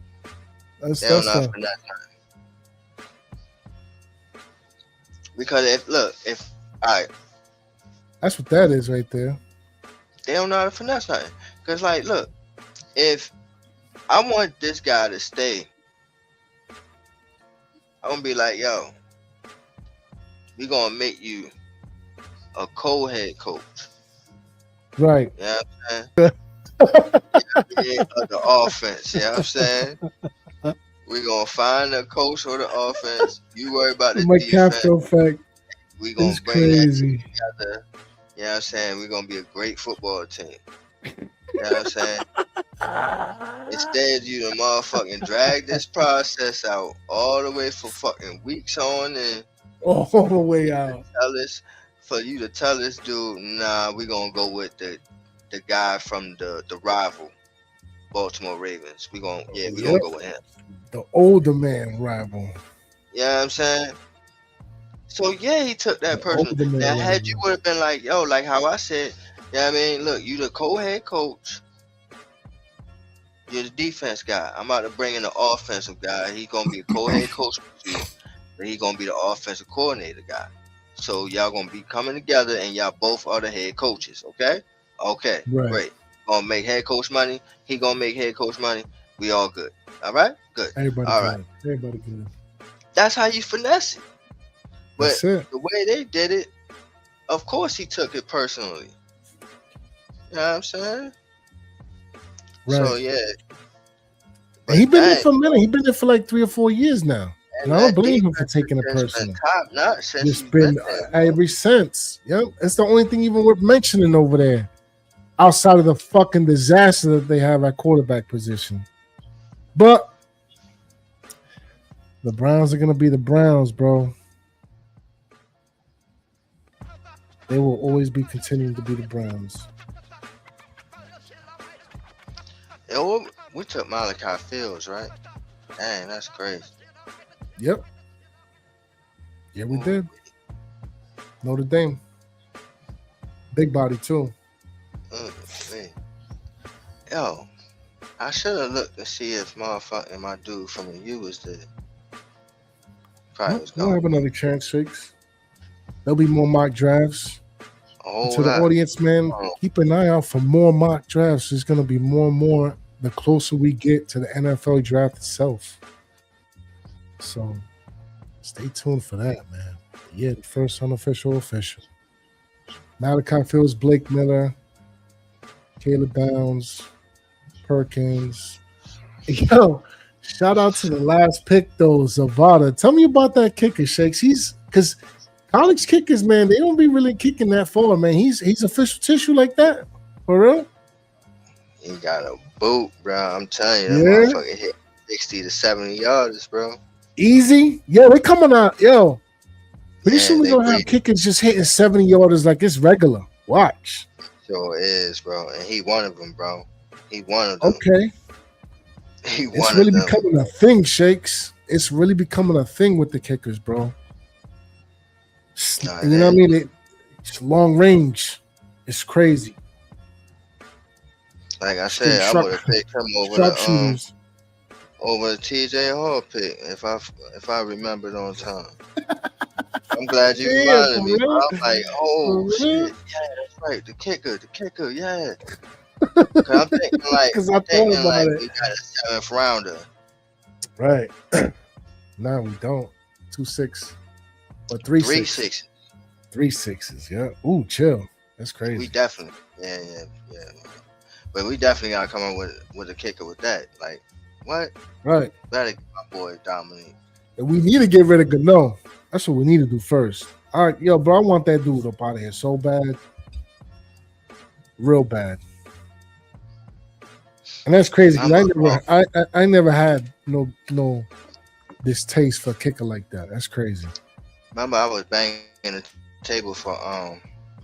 They don't know how to finesse nothing. Because all right. That's what that is right there. They don't know how to finesse nothing. Because, like, look, if I want this guy to stay, I'm going to be like, yo, we going to make you a co-head coach. Right. You know what I'm saying? Of the offense. You know what I'm saying? We're going to find a coach for the offense. You worry about the defense. We're going to bring that together. You know what I'm saying? We're going to be a great football team. You know what I'm saying? Instead, you the motherfucking drag this process out all the way for fucking weeks on and all the way out. For you to tell this dude, nah, we're going to go with the guy from the rival Baltimore Ravens. We're going to go with him. The older man rival. You know what I'm saying? So, yeah, he took that person. Now, had you would have been like, yo, like how I said, you know what I mean? Look, you the co-head coach. You're the defense guy. I'm about to bring in the offensive guy. He's going to be a co-head coach with you. But he's going to be the offensive coordinator guy. So, y'all going to be coming together, and y'all both are the head coaches, okay? Okay, great. Going to make head coach money. He going to make head coach money. We all good. All right? Good. Everybody all good. Right. Everybody good. That's how you finesse it. But That's it. the way they did it, of course he took it personally. You know what I'm saying? Right. So yeah. And he been there Dang, for a minute. He been there for like 3 or 4 years now. And I don't that blame him for defense taking it has been personal. top notch since It's he's been there. ever since. Yep. It's the only thing even worth mentioning over there. Outside of the fucking disaster that they have at quarterback position. But the Browns are gonna be the Browns, bro. They will always be continuing to be the Browns. Yo, we took Malachi Fields, right? Dang, that's crazy. Yep. Yeah, we did. Notre Dame. Big body too. Man. Yo, I should have looked to see if motherfucking my dude from the U was there. Probably was We'll have gone. another chance, Shakes. There'll be more mock drafts. A whole To the lot. audience, man, keep an eye out for more mock drafts. There's going to be more and more the closer we get to the NFL draft itself. So stay tuned for that, man. Yeah, the first unofficial official. Malachi Fields, Blake Miller, Caleb Downs, Perkins. Yo, shout out to the last pick, though, Zavada. Tell me about that kicker, Shakes. He's because college kickers, man, they don't be really kicking that far, man. He's official tissue like that, for real. He got a boot, bro. I'm telling you, that Yeah. motherfucker hit 60 to 70 yards, bro. Easy, yo, they coming out, yo. Pretty Yeah, soon we're they gonna have breathing. kickers just hitting 70 yarders like it's regular. Watch. Sure is, bro. And he one of them, bro. He one of them. Okay, He it's one really of them. becoming a thing, Shakes. It's really becoming a thing with the kickers, bro. Nah, You know what I mean? It's long range. It's crazy. Like I said, I Sharp- would have picked him Sharpshooters. over the TJ Hall pick if I remembered on time. I'm glad you Yeah, reminded for me. real? I'm like, oh For real? shit, yeah, that's right. The kicker, yeah. Cause I'm thinking like, 'Cause I thought about it. we got a 7th rounder. Right. No, we don't. 2-6 or 3-6. 3-6. 3-6s. Yeah. Ooh, chill. That's We crazy. definitely, yeah. But we definitely gotta come up with a kicker with that. Like, what? Right. Better get my boy Dominique. And we need to get rid of Gano. That's what we need to do first. All right, yo, bro, I want that dude up out of here so bad. Real bad. And that's crazy because I never had no distaste for a kicker like that. That's crazy. Remember, I was banging the table for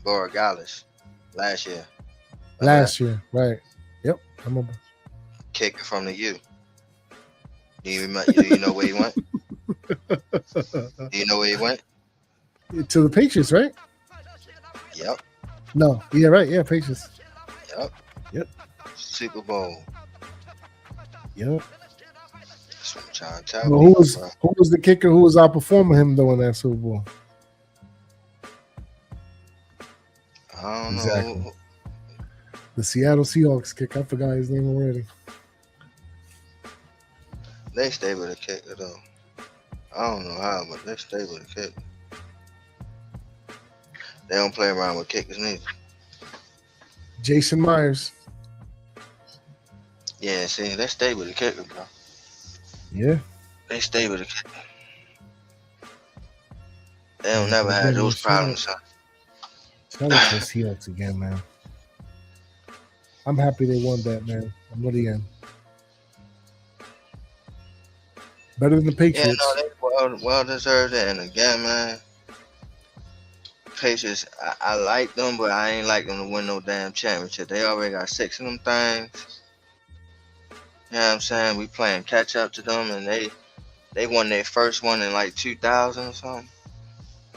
Borregales last year. Last year, right? Yep, I remember. Kicker from the U. Do you know where he went? Do you know where he went? To the Patriots, right? Yep. No, yeah, right, yeah, Patriots. Yep. Super Bowl. Yep. That's what I'm trying to tell Well, you, who bro. was the kicker who was outperforming him though in that Super Bowl? I don't know. Exactly. The Seattle Seahawks kick. I forgot his name already. They stay with a kicker though. I don't know how, but they stay with a kicker. They don't play around with kickers neither. Jason Myers. Yeah, see, they stay with a kicker, bro. Yeah. They stay with a kicker. They don't never have those problems, son. Shout out to the Seahawks again, man. I'm happy they won that, man. I'm really in. Better than the Yeah, Patriots. no, they well deserved it. And again, man, Patriots, I like them, but I ain't like them to win no damn championship. They already got 6 of them things. You know what I'm saying? We playing catch up to them, and they won their first one in like 2000 or something.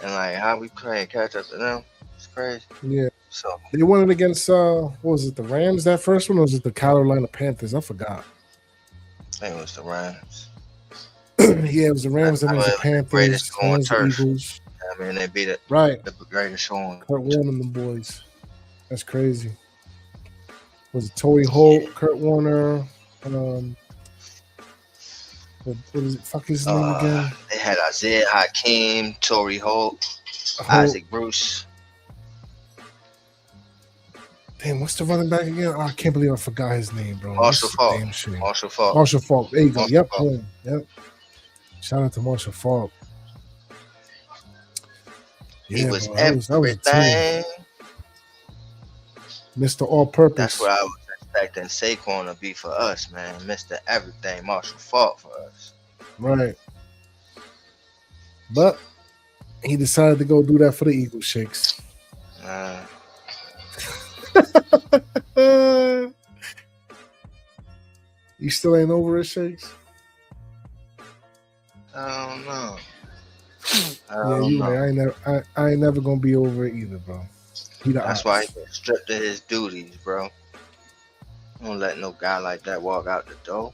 And like how we playing catch up to them, it's crazy. Yeah. So They won it against what was it, the Rams that first one, or was it the Carolina Panthers? I forgot. I think it was the Rams. Yeah, it was the Rams and it was the Greatest Panthers, scoring and the turf. Eagles. I mean, they beat it. Right. The greatest showing. Kurt Warner and the boys. That's crazy. Was it Torrey Holt, Kurt Warner, what is it? Fuck his name again? They had Isaiah Hakeem, Torrey Holt, Isaac Bruce. Damn, what's the running back again? Oh, I can't believe I forgot his name, bro. Marshall Faulk. Damn shit. Marshall Faulk. Marshall Faulk. There you go. Marshall Yep. Faulk. Boom. Yep. Shout out to Marshall Faulk. He was bro, that was a everything. Mr. All-Purpose. That's what I was expecting Saquon to be for us, man. Mr. Everything, Marshall Faulk for us. Right. But he decided to go do that for the Eagle Shakes. You still ain't over it, Shakes? I don't know. Yeah, you right. I ain't never gonna be over it either, bro. That's why he been stripped of his duties, bro. Don't let no guy like that walk out the door.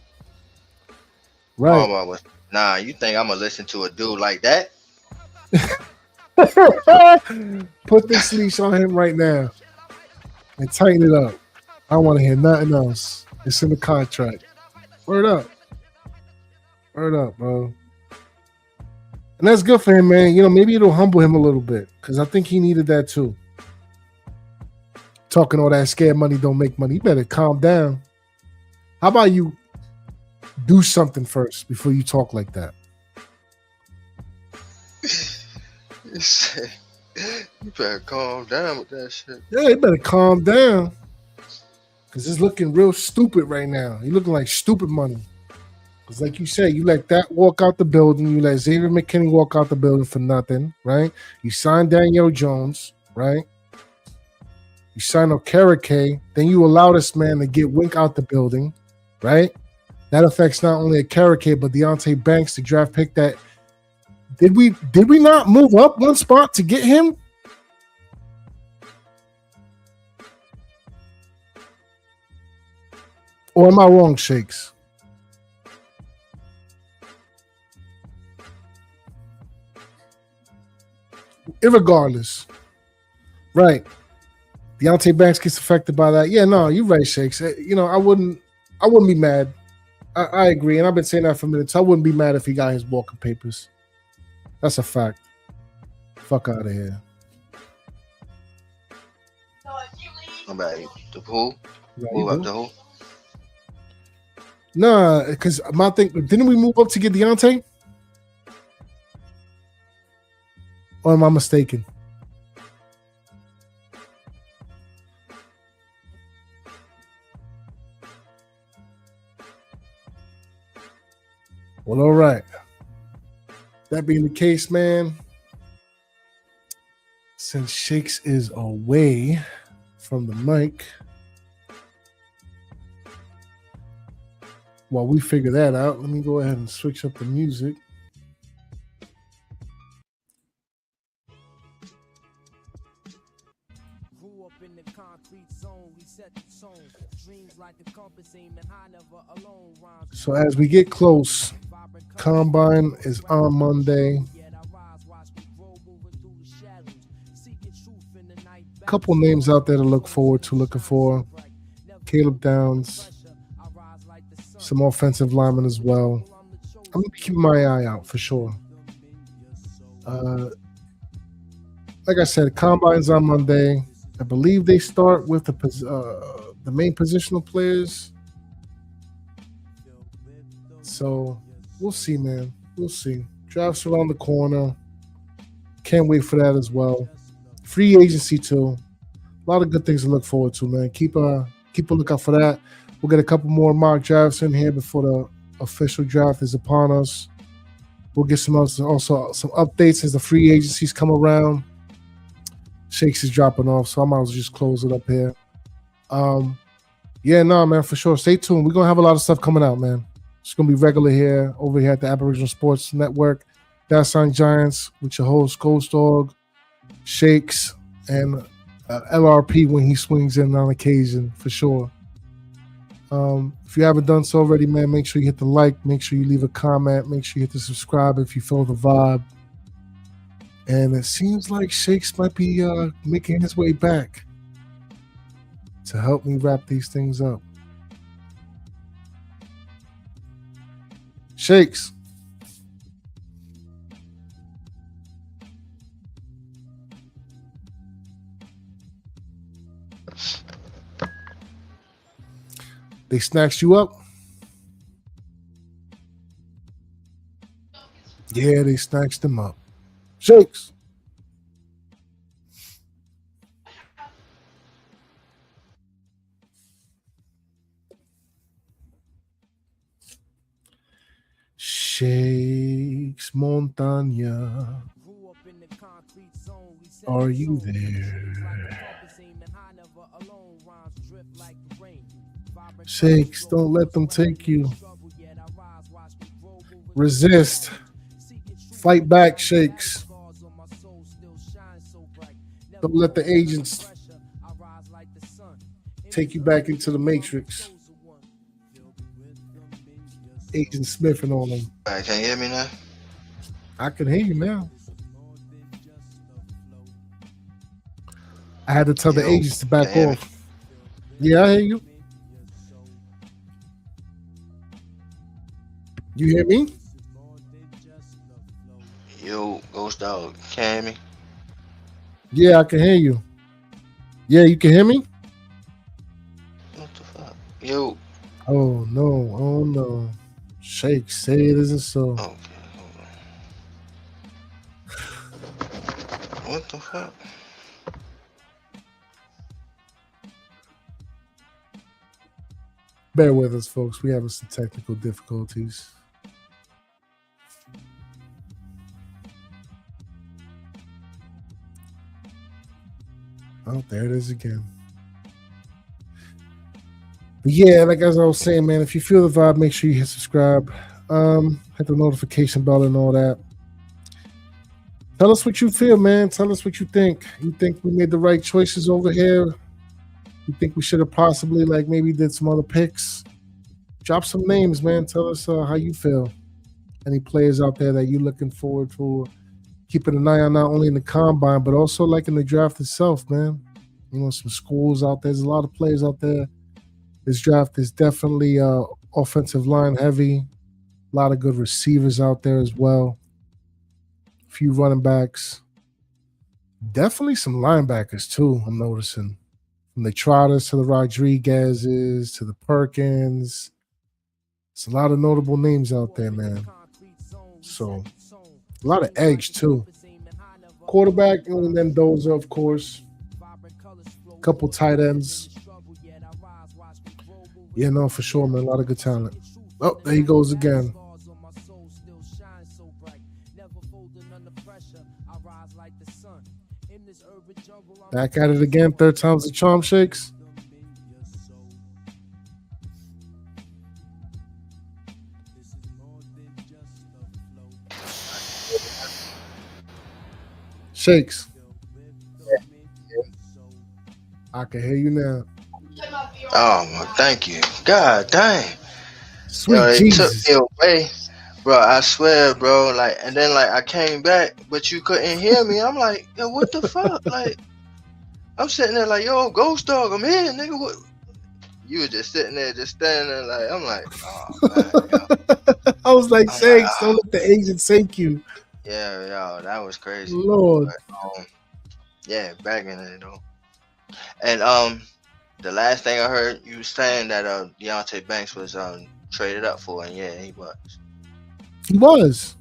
Right. Nah, you think I'm gonna listen to a dude like that? Put this leash on him right now and tighten it up. I don't want to hear nothing else. It's in the contract. Word up. Word up, bro. And that's good for him, man. You know, maybe it'll humble him a little bit because I think he needed that too. Talking all that scared money don't make money. You better calm down. How about you do something first before you talk like that? You better calm down with that shit. Yeah, you better calm down. Because it's looking real stupid right now. You're looking like stupid money. Because like you said, you let that walk out the building. You let Xavier McKinney walk out the building for nothing, right? You signed Daniel Jones, right? You signed Okereke. Then you allow this man to get Wink out the building, right? That affects not only Okereke, but Deonte Banks, the draft pick that did we not move up one spot to get him? Or am I wrong, Shakes? Irregardless. Right. Deonte Banks gets affected by that. Yeah, no, you're right, Shakes. You know, I wouldn't be mad. I agree, and I've been saying that for minutes. I wouldn't be mad if he got his walking papers. That's a fact. Fuck out of here. About the pool? Right, Move up the hole? Nah, because my thing, didn't we move up to get Deonte? Or am I mistaken? Well, all right. That being the case, man, since Shakes is away from the mic, while we figure that out, let me go ahead and switch up the music. Grew up in the concrete zone, we set the tone. Dreams like the compass aiming high, never alone. So as we get close, Combine is on Monday. Couple names out there to look forward to, looking for. Caleb Downs, some offensive linemen as well. I'm going to keep my eye out for sure. Like I said, Combine's on Monday. I believe they start with the main positional players. So we'll see, man. We'll see. Draft's around the corner. Can't wait for that as well. Free agency too. A lot of good things to look forward to, man. Keep a lookout for that. We'll get a couple more mock drafts in here before the official draft is upon us. We'll get some also some updates as the free agencies come around. Shakes is dropping off, so I might as well just close it up here. Yeah, no, man, for sure. Stay tuned. We're gonna have a lot of stuff coming out, man. It's gonna be regular here over here at the Aboriginal Sports Network. That's on Giants with your host Ghost Dog, Shakes, and LRP when he swings in on occasion, for sure. If you haven't done so already, man, make sure you hit the like, make sure you leave a comment, make sure you hit the subscribe if you feel the vibe. And it seems like Shakes might be making his way back to help me wrap these things up. Shakes. They snatched you up? Yeah, they snatched him up. Shakes. Shakes Montana. Are you there? Shakes, don't let them take you. Resist. Fight back, Shakes. Don't let the agents take you back into the Matrix. Agent Smith and all them. All right, can you hear me now? I can hear you now. I had to tell the agents to back off. Yeah, I hear you. You hear me? Yo, Ghost Dog, can you hear me? Yeah, I can hear you. Yeah, you can hear me? What the fuck? Yo. Oh, no. Oh, no. Shake, say it isn't so. Okay, hold on. What the fuck? Bear with us, folks. We have some technical difficulties. Oh, there it is again. But yeah, like as I was saying, man, if you feel the vibe, make sure you hit subscribe, hit the notification bell and all that. Tell us what you feel, man. Tell us what you think. You think we made the right choices over here? You think we should have possibly maybe did some other picks? Drop some names, man. Tell us how you feel. Any players out there that you're looking forward to keeping an eye on, not only in the combine, but also in the draft itself, man. You know, some schools out there. There's a lot of players out there. This draft is definitely offensive line heavy. A lot of good receivers out there as well. A few running backs. Definitely some linebackers too, I'm noticing. From the Trotters to the Rodriguez's to the Perkins. It's a lot of notable names out there, man. So, a lot of edge, too. Quarterback, and then Dozer, of course. A couple tight ends. Yeah, no, for sure, man. A lot of good talent. Oh, there he goes again. Back at it again. Third time's the charm, Shakes. Shakes. I can hear you now. Oh, my, thank you. God dang. Sweet they Jesus. took me away. Bro, I swear, bro. And then I came back, but you couldn't hear me. I'm like, yo, what the fuck? I'm sitting there yo, Ghost Dog, I'm here, nigga. What? You were just sitting there, just standing there, I'm like, oh, man, yo. I was like, Shakes, don't let the agent sink you. Yeah, yo, that was crazy. Lord. But, yeah, back in it, though. And the last thing I heard, you saying that Deonte Banks was traded up for, and yeah, he was. He was.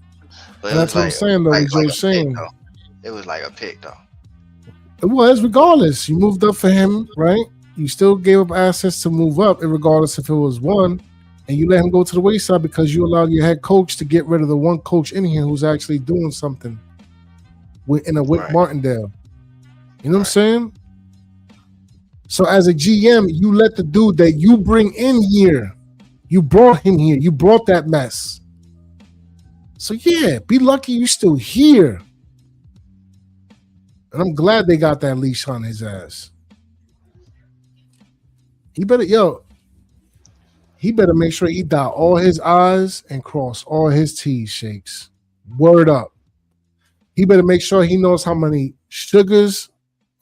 But and that's what I'm saying, though. It was like a pick, though. It was, regardless. You moved up for him, right? You still gave up assets to move up, regardless if it was one, and you let him go to the wayside because you allowed your head coach to get rid of the one coach in here who's actually doing something in a Wick Martindale. You know what I'm saying? So as a GM, you let the dude that you bring in here, you brought him here. You brought that mess. So yeah, be lucky you're still here. And I'm glad they got that leash on his ass. He better make sure he dot all his I's and cross all his T's, Shakes. Word up. He better make sure he knows how many sugars.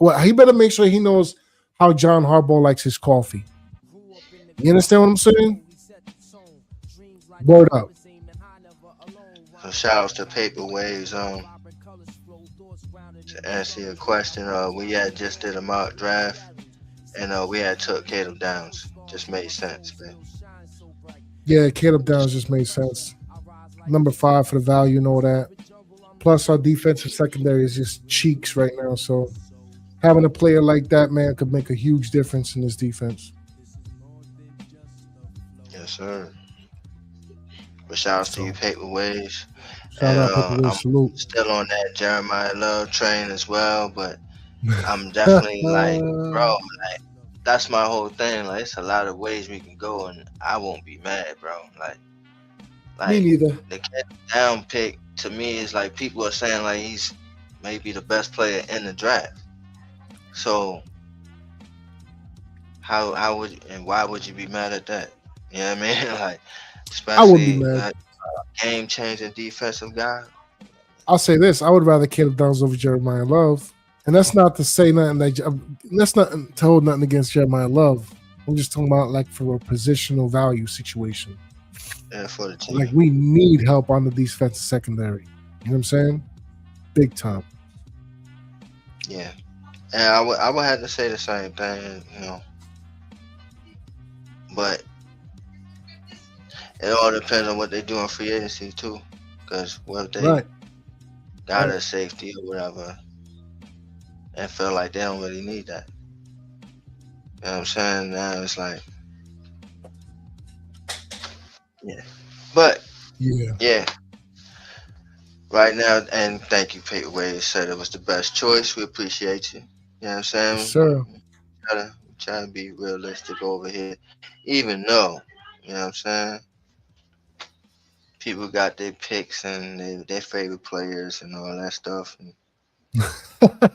Well, he better make sure he knows how John Harbaugh likes his coffee. You understand what I'm saying? Word up. So shout outs to Paper Waves. To answer your question, we had just did a mock draft, and we had took Caleb Downs. just made sense, man. Yeah, Caleb Downs just made sense. Number 5 for the value and all that. Plus, our defensive secondary is just cheeks right now. So having a player like that, man, could make a huge difference in this defense. Yes, sir. But shout out to you, Paper Waves. Shout out to the I'm salute. still on that Jeremiah Love train as well, but I'm definitely like, bro, like that's my whole thing. Like, it's a lot of ways we can go, and I won't be mad, bro. Me neither. The Kid Down pick to me is like people are saying like he's maybe the best player in the draft. So how would and why would you be mad at that? You know what I mean? Like, I wouldn't be especially mad. game changing defensive guy. I'll say this: I would rather Caleb Downs over Jeremiah Love, and that's not to say nothing. That's not to hold nothing against Jeremiah Love. I'm just talking about like for a positional value situation. Yeah, for the team. Like we need help on the defensive secondary. You know what I'm saying? Big time. Yeah. And I would have to say the same thing, you know. But it all depends on what they do in free agency too. Because what if they Right. got a safety or whatever and feel like they don't really need that. You know what I'm saying? Now it's like, yeah. But Yeah. right now, and thank you, Peyton Wade said it was the best choice. We appreciate you. You know what I'm saying? Yes, sir. Try to be realistic over here. Even though, you know what I'm saying? People got their picks and their favorite players and all that stuff. And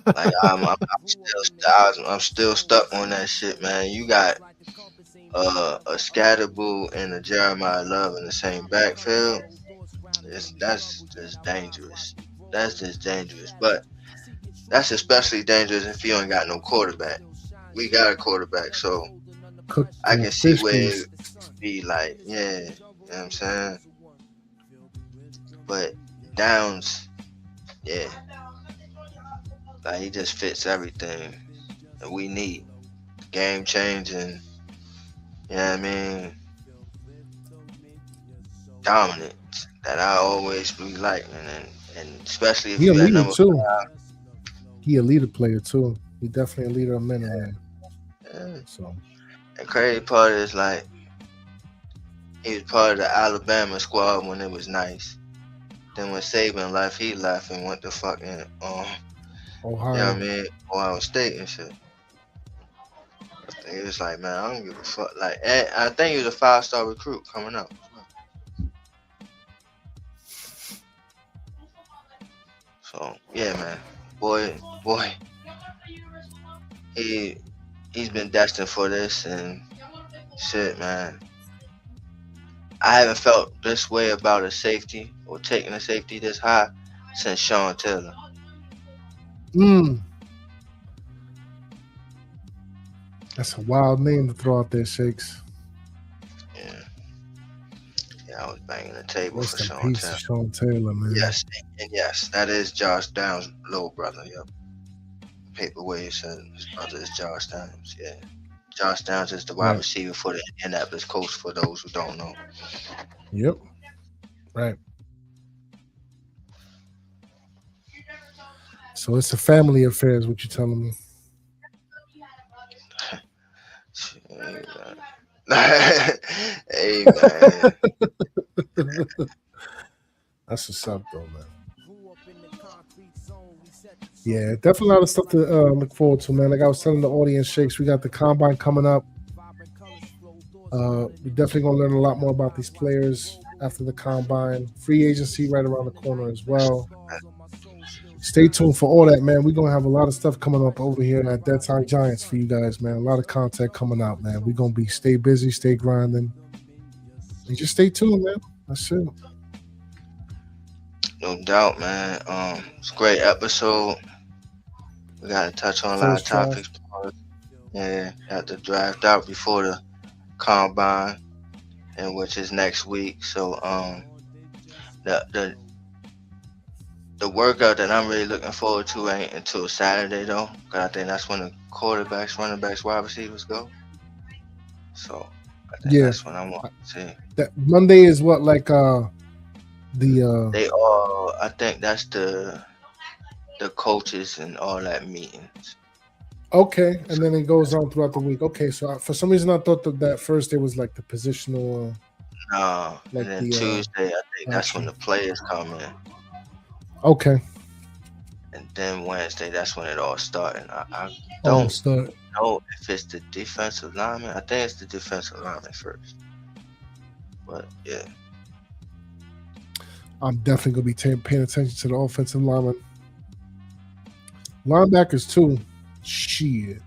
like I'm still stuck on that shit, man. You got a Scatterboo and a Jeremiah Love in the same backfield. That's just dangerous. That's just dangerous. But that's especially dangerous if you ain't got no quarterback. We got a quarterback, so I can see where it be like, yeah, you know what I'm saying? But Downs, yeah. Like he just fits everything that we need. Game changing, you know what I mean? Dominant. That I always be liking, and especially if He a you at leader number too. 5. He a leader player too. He definitely a leader of men, man. Yeah. So The crazy part is like he was part of the Alabama squad when it was nice. Then when Saban left, he left and went to fucking Ohio. you know what I mean, Ohio State and shit. He was like, man, I don't give a fuck. Like, and I think he was a 5-star recruit coming up. So yeah, man, boy, he's been destined for this and shit, man. I haven't felt this way about a safety or taking a safety this high since Sean Taylor. That's a wild name to throw out there, Shakes. Yeah, I was banging the table Rest for in Sean peace Taylor. to Sean Taylor, man. Yes, and yes, that is Josh Downs' little brother. Yep. Paperweight said his brother is Josh Downs. Yeah. Josh Downs is the wide receiver for the Indianapolis Colts, for those who don't know. Yep. Right. So it's a family affair, is what you're telling me. Hey, man. That's what's up, though, man. Yeah, definitely a lot of stuff to look forward to, man. Like I was telling the audience, Shakes, we got the combine coming up. We're definitely gonna learn a lot more about these players after the combine. Free agency right around the corner as well. Stay tuned for all that, man. We're gonna have a lot of stuff coming up over here at Dead Time Giants for you guys, man. A lot of content coming out, man. We're gonna be stay busy, stay grinding, and just stay tuned, man. That's it. No doubt, man. It's a great episode. We got to touch on a lot of topics. Yeah, got to draft out before the combine, and which is next week. So the workout that I'm really looking forward to ain't until Saturday though, because I think that's when the quarterbacks, running backs, wide receivers go. So I think Yeah. that's what I want to see. That Monday is what, like the They all, I think that's the coaches and all that meetings. okay, and then it goes on throughout the week. Okay, so for some reason I thought that first day was like the positional. No, Like and then the, Tuesday, I think that's when okay. the players come in, Okay, and then Wednesday, that's when it all starts. And I oh, don't start. know if it's the defensive lineman. I think it's the defensive lineman first. But yeah, I'm definitely gonna be paying attention to the offensive lineman, linebackers too. Shit.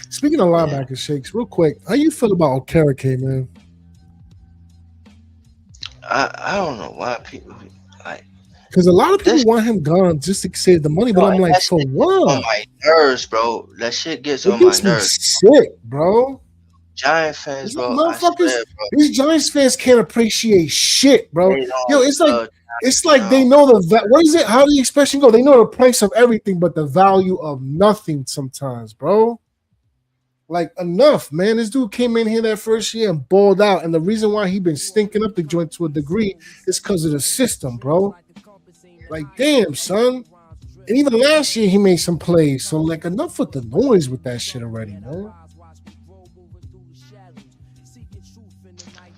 Speaking of linebackers, Shakes, real quick, how you feel about Okereke, man? I don't know why people be like. Because a lot of people This- want him gone just to save the money, but Yo, I'm like, that for shit gets what? on my nerves, bro. That shit gets It on my gets me nerves. sick, bro. Giant fans, These bro. I motherfuckers, swear, bro. these Giants fans can't appreciate shit, bro. They don't Yo, it's like love they know what is it? How the expression go? They know the price of everything, but the value of nothing sometimes, bro. Like, enough, man. This dude came in here that first year and balled out, and the reason why he been stinking up the joint to a degree is because of the system, bro. Like, damn, son. And even last year he made some plays. So, like, enough with the noise with that shit already, man.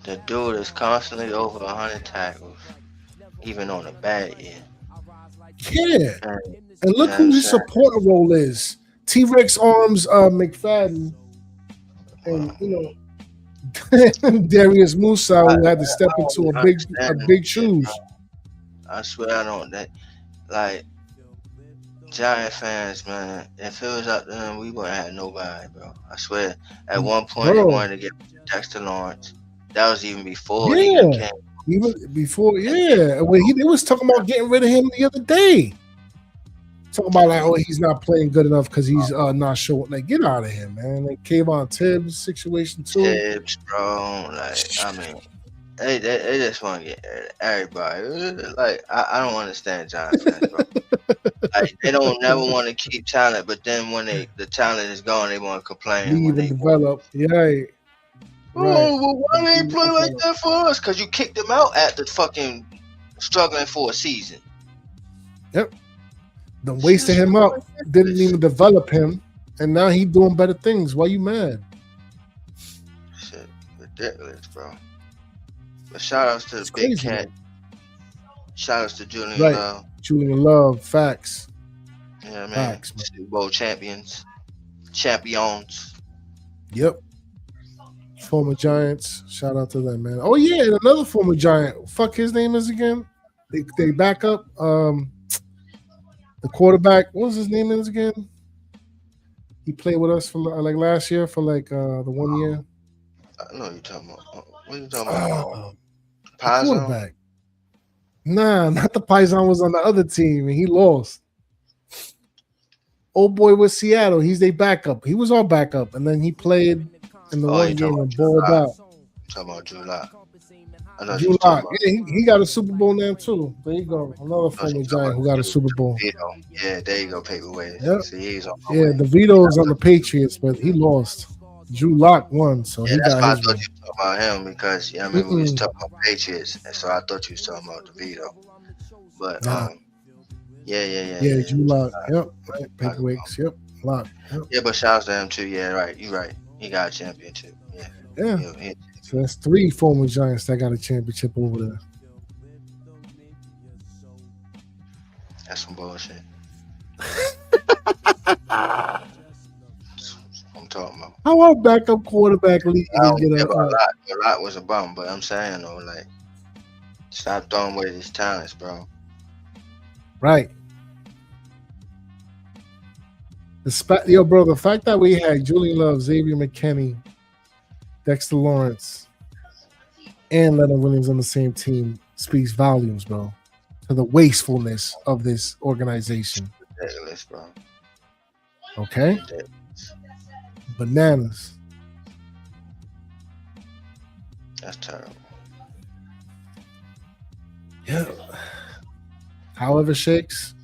The dude is constantly over 100 tackles, even on a bad year. Yeah. And look Yeah, who I'm his saying. supporter role is. T-Rex Arms McFadden. And, you know, Darius Musa, who had to step into a big shoes. I swear I don't. That like Giant fans, man. If it was up to them, we wouldn't have nobody, bro. I swear. At one point, they Bro. wanted to get Dexter Lawrence. That was even before he Yeah. came. Even before, yeah. When they was talking about getting rid of him the other day. Talking about like, oh, he's not playing good enough because he's not showing. Like, get out of here, man. Like Kayvon Tibbs situation too. Tibbs, bro. Like, I mean, they just want to get everybody. Like, I don't understand Giant fans, bro. Like, they don't never want to keep talent, but then when the talent is gone, they want to complain. Leave When and they develop. Yeah. Oh, well, why they ain't play like that for us? Because you kicked them out after fucking struggling for a season. Yep. Then wasted him up. Didn't even develop him. And now he doing better things. Why you mad? Shit, ridiculous, bro. But shout outs to the It's Big crazy, Cat. man. Shout outs to Julian Right. Love. Julian Love. Facts. Yeah, man. Facts, man. Super Bowl champions. Yep. Former Giants. Shout out to them, man. Oh, yeah. And another former Giant. Fuck his name is again. They back up. The quarterback, what was his name is again? He played with us for like last year for like the 1 year. I know you're talking about. What are you talking about? The Paisan? quarterback. Nah, not the Paisan was on the other team and he lost. Old boy with Seattle, he's their backup. He was our backup, and then he played in the Oh, one you game talking and about balled July. out. Talking about July. I know you July, talking about yeah, he got a Super Bowl now too. There you go, another former Giant who got a Super Bowl. Vito. Yeah, there you go, paperweight. Yep. See, he's on my Yeah, way. DeVito's on the Patriots, but he lost. Drew Lock won, so Yeah, he that's why got I his thought one. you were talking about him because we was Mm-mm. talking about Patriots, and so I thought you was talking about DeVito. But Nah. yeah. Drew Lock. Yep, right. Paperweights. Yep, Lock. Yep. Yeah, but shouts to him too. Yeah, right. You're right. He got a championship. Yeah. Yeah. He- So that's 3 former Giants that got a championship over there. That's some bullshit. I'm talking about. How our backup quarterback league I don't get give a a lot was a bum, but I'm saying though, like, stop throwing away these talents, bro. right? Yo, bro, the fact that we had Julian Love, Xavier McKinney, Dexter Lawrence, and Leonard Williams on the same team speaks volumes, bro, to the wastefulness of this organization. Ridiculous, bro. Okay? Ridiculous. Bananas. That's terrible. Yeah. However, Shakes,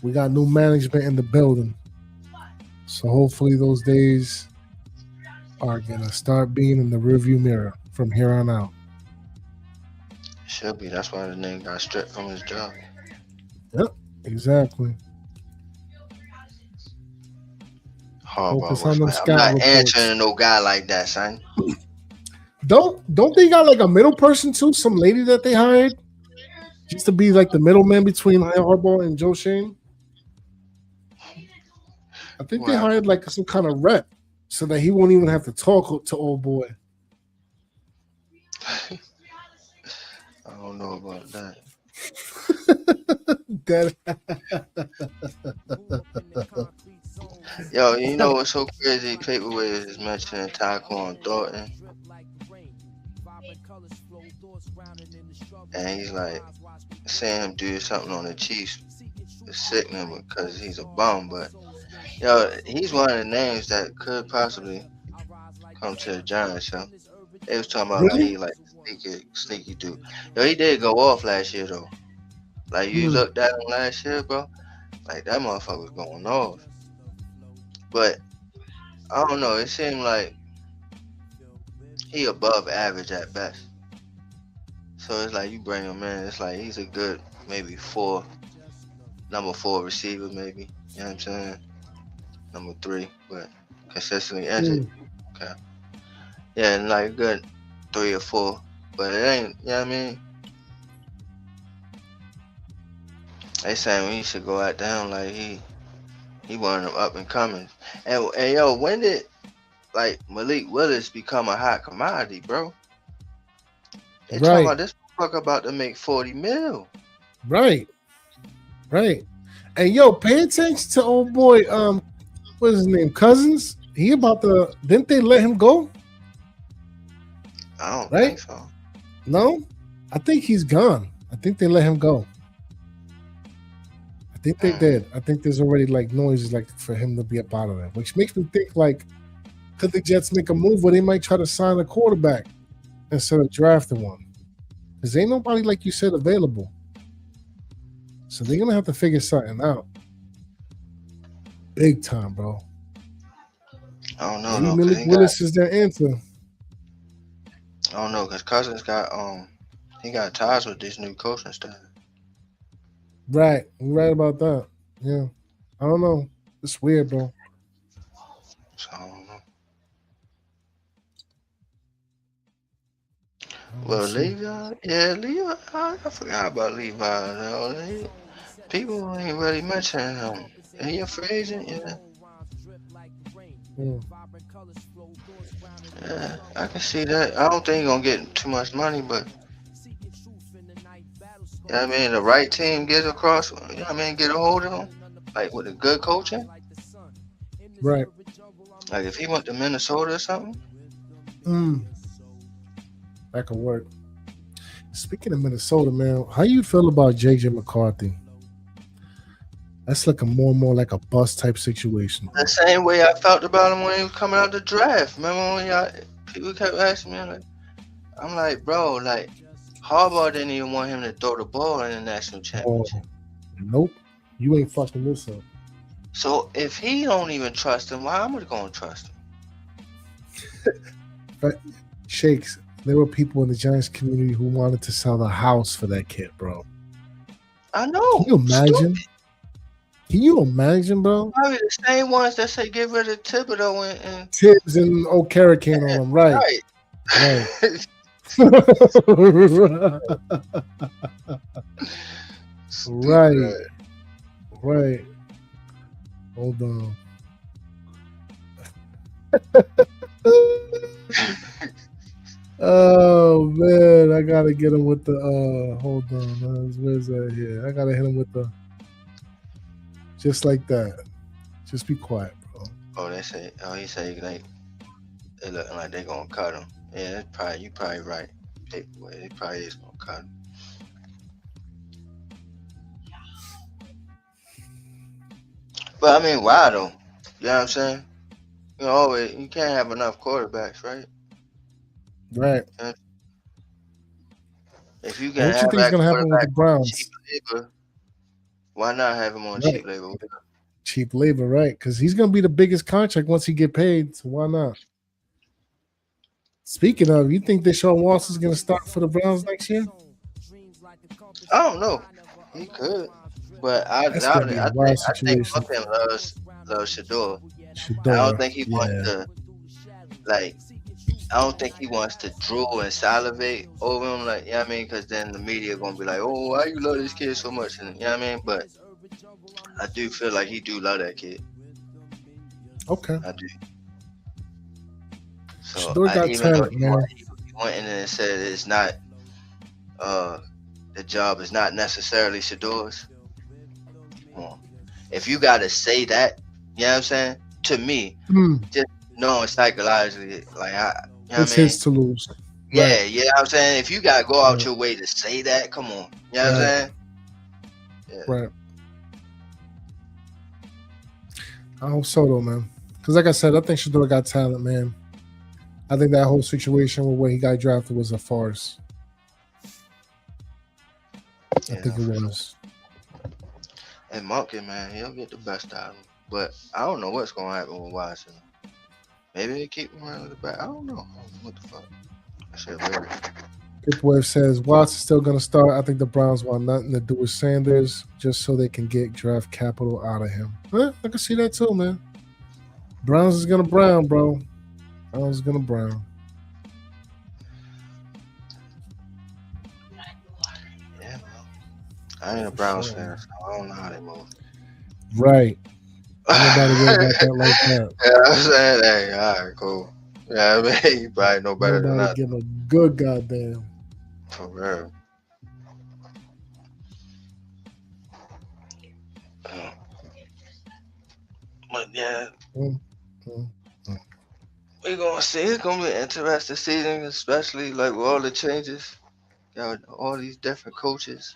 we got new management in the building. So hopefully those days are gonna start being in the rearview mirror from here on out. Should be. That's why the nigga got stripped from his job. Yep, exactly. Harbaugh Focus was on them like, I'm scout not reports. answering to no guy like that, son. Don't they got like a middle person too? Some lady that they hired just to be like the middleman between Harbaugh and Joe Shane. I think they Wow. hired like some kind of rep so that he won't even have to talk to old boy. I don't know about that. That Yo, you know what's so crazy? Paperweight is mentioning Tyquan Thornton. And he's like saying him do something on the Chiefs is sickening because he's a bum. But yo, he's one of the names that could possibly come to the Giants. So they was talking about like he like sneaky dude. Yo, he did go off last year though. Like you looked at him last year, bro. Like that motherfucker was going off. But I don't know. It seemed like he above average at best. So it's like you bring him in. It's like he's a good maybe number 4 receiver maybe. You know what I'm saying? Number 3, but consistently injured. Okay. Yeah, and like a good 3 or 4, but it ain't. You know what I mean? They saying we should go out down like he one of them up and coming. And yo, when did like Malik Willis become a hot commodity, bro? They talking about this fucker about to make 40 mil. Right. And yo, pay attention to old boy. What's his name? Cousins. He about to. Didn't they let him go? I don't Right? think so. No, I think he's gone. I think they let him go. I think they did. I think there's already like noises like for him to be up out of there, which makes me think like, could the Jets make a move where they might try to sign a quarterback instead of drafting one? Because ain't nobody like you said available, so they're gonna have to figure something out. Big time, bro. I don't know. Maybe though, 'cause Malik Willis is their answer. I don't know because Cousins got he got ties with this new coaching staff. Right, you're right about that. Yeah, I don't know. It's weird, bro. So I don't know. Well, Levi, I forgot about Levi. Though. People ain't really mentioning him. He a free agent, yeah. Yeah, I can see that. I don't think he's gonna get too much money, but you know what I mean, the right team gets across, you know what I mean, get a hold of him, like with a good coaching. Right. Like if he went to Minnesota or something. That could work. Speaking of Minnesota, man, how you feel about JJ McCarthy? That's looking more and more like a bust type situation. The same way I felt about him when he was coming out the draft. Remember when people kept asking me, I'm like, bro, like Harbaugh didn't even want him to throw the ball in the national championship. Nope, you ain't fucking this up. So if he don't even trust him, why am I gonna trust him? But Shakes, there were people in the Giants community who wanted to sell the house for that kid, bro. I know. Can you imagine? Stupid. Can you imagine, bro? Probably the same ones that say get rid of Thibodeau and Tibbs and O'Carrican on them, right? Right. Right. Hold on. Oh man, I gotta get him with the hold on, where's that here? I gotta hit him with the just like that. Just be quiet, bro. He say like they looking like they gonna cut him. Yeah, you probably right. They probably is gonna cut him. But I mean, why though? You know what I'm saying? You can't have enough quarterbacks, right? Right. If you can What you have think is gonna happen with the Browns? Cheap labor, why not have him on cheap labor? Cheap labor, right? Because he's gonna be the biggest contract once he get paid. So why not? Speaking of, you think Deshaun Watson is going to start for the Browns next year? I don't know. He could, but I That's doubt going to it. be a wild I think situation. Buckhead loves Shador. I Shador, don't think he wants yeah. to like. I don't think he wants to drool and salivate over him, like, you know what I mean? Because then the media gonna be like, "Oh, why you love this kid so much?" And you know what I mean? But I do feel like he do love that kid. Okay. I do. So Shador got even though talent, man. he went in and said it's not, the job is not necessarily Shador's. Come on. If you gotta say that, you know what I'm saying? To me, just knowing psychologically, like, you know It's what I mean? his to lose. Yeah, Right. you know what I'm saying? If you gotta go out Right. your way to say that, come on. You know what I'm Right. saying? Yeah. Right. I hope so, though, man. Because, like I said, I think Shador got talent, man. I think that whole situation with where he got drafted was a farce. I think it was. And Monkey, man, he'll get the best out of him. But I don't know what's gonna happen with Watson. Maybe they keep him around the back. I don't know. What the fuck? That shit weird. Pitwave says Watson's still going to start. I think the Browns want nothing to do with Sanders just so they can get draft capital out of him. I can see that too, man. Browns is going to brown, bro. Browns is going to brown. Yeah, well, I ain't a Browns fan, so I don't know how they move. Right. Nobody worry about that like that. Yeah, I'm saying, hey, all right, cool. Yeah, I mean, you probably know better than Nobody that. give a good goddamn. For real. But yeah, we're gonna see. It's gonna be an interesting season, especially like with all the changes. Got all these different coaches.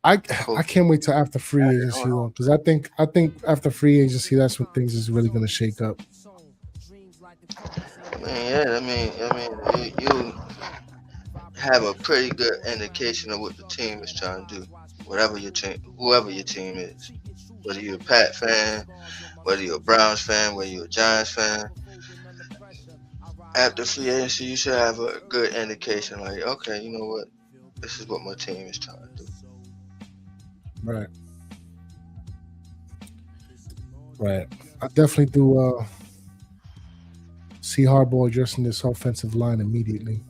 I can't wait till after free agency though, because I think after free agency that's when things is really gonna shake up. I mean, you have a pretty good indication of what the team is trying to do. Whatever your team, whoever your team is, whether you're a Pat fan, whether you're a Browns fan, whether you're a Giants fan. After free agency, you should have a good indication. Like, okay, you know what, this is what my team is trying to do. Right. Right. I definitely do see Harbaugh addressing this offensive line immediately.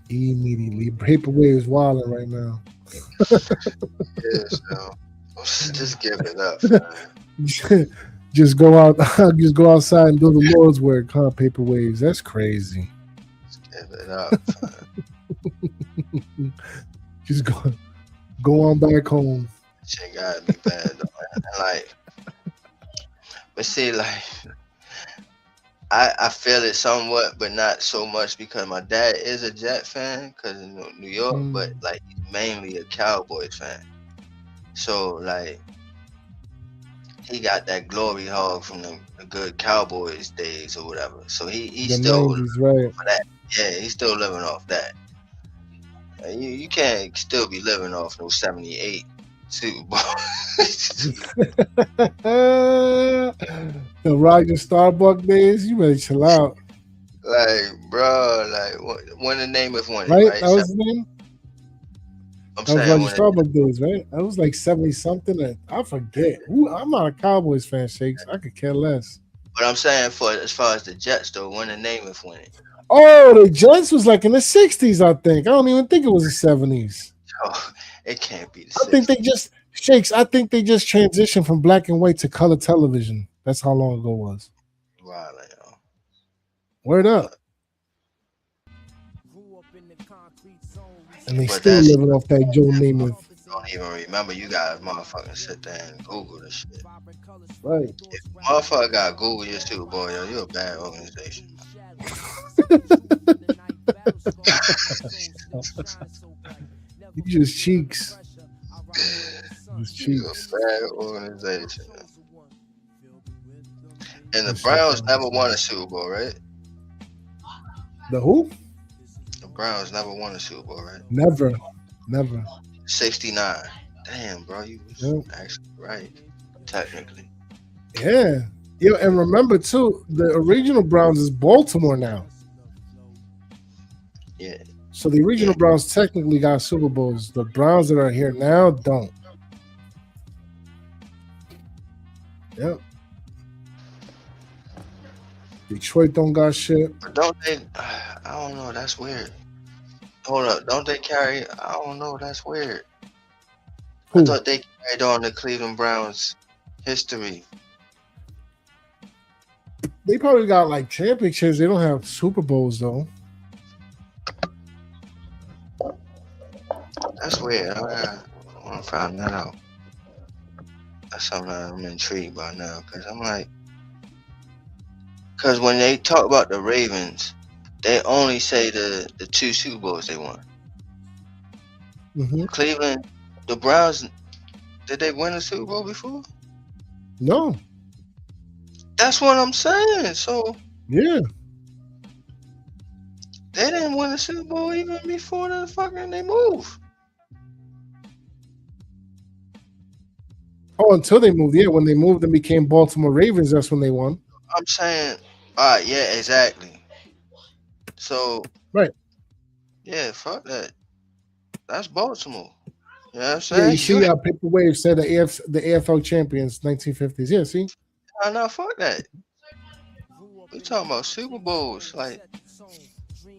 Immediately. Paperweight is wilding right now. Yes, no. Just give it up, man. Just go out, just go outside and do the Lord's work, huh? Paper waves. That's crazy. Just give it up, man. Just go on back home. Shit gotta be bad though, man. Like, but see, like, I feel it somewhat, but not so much because my dad is a Jet fan, because New York, but like he's mainly a Cowboys fan. So like, he got that glory hog from the good Cowboys days or whatever. So he's still 90s, right. for that. Yeah, he's still living off that. You can't still be living off no 78 Super Bowl. The Roger Starbuck days, you better chill out. Like, bro, like when the name is one, Right? right? That was his name? I'm That was saying Roger Starbuck days, right? That was like 70 something. I forget. I'm not a Cowboys fan, Shakes. I could care less. But I'm saying for as far as the Jets though, when the name is winning. Oh, the Jets was like in the 60s, I think. I don't even think it was the 70s. Oh, it can't be the 60s. I think they just Shakes. I think they just transitioned from black and white to color television. That's how long ago it was. Wow, Word up. And they But still that's- living off that Joe Namath. don't even remember. You guys motherfucking sit there and Google this shit. Right. If motherfucker got Google your Super Bowl, yo, you a bad organization. You just cheeks. Just You a cheeks. bad organization. And the Browns never won a Super Bowl, right? The who? The Browns never won a Super Bowl, right? Never. Never. 69. Damn, bro, you was Yep. actually right. technically. Yeah. Yeah, and remember too, the original Browns is Baltimore now. Yeah. So the original Browns technically got Super Bowls. The Browns that are here now don't. Yep. Detroit don't got shit. But don't they? I don't know. That's weird. Hold up. Don't they carry? I don't know. That's weird. Who? I thought they carried on the Cleveland Browns history. They probably got like championships. They don't have Super Bowls though. That's weird. I want to find that out. That's something that I'm intrigued by now, because I'm like, because when they talk about the Ravens, they only say the 2 Super Bowls they won. Mm-hmm. Cleveland, the Browns, did they win a Super Bowl before? No. That's what I'm saying. So Yeah. they didn't win a Super Bowl even before they moved. Oh, until they moved. Yeah, when they moved and became Baltimore Ravens, that's when they won. I'm saying, all right, yeah, exactly. So, right. Yeah, fuck that. That's Baltimore. You know what I'm saying? Yeah, you see how Paper Wave said the AFL champions, 1950s. Yeah, see? No, fuck that. We talking about Super Bowls. Like,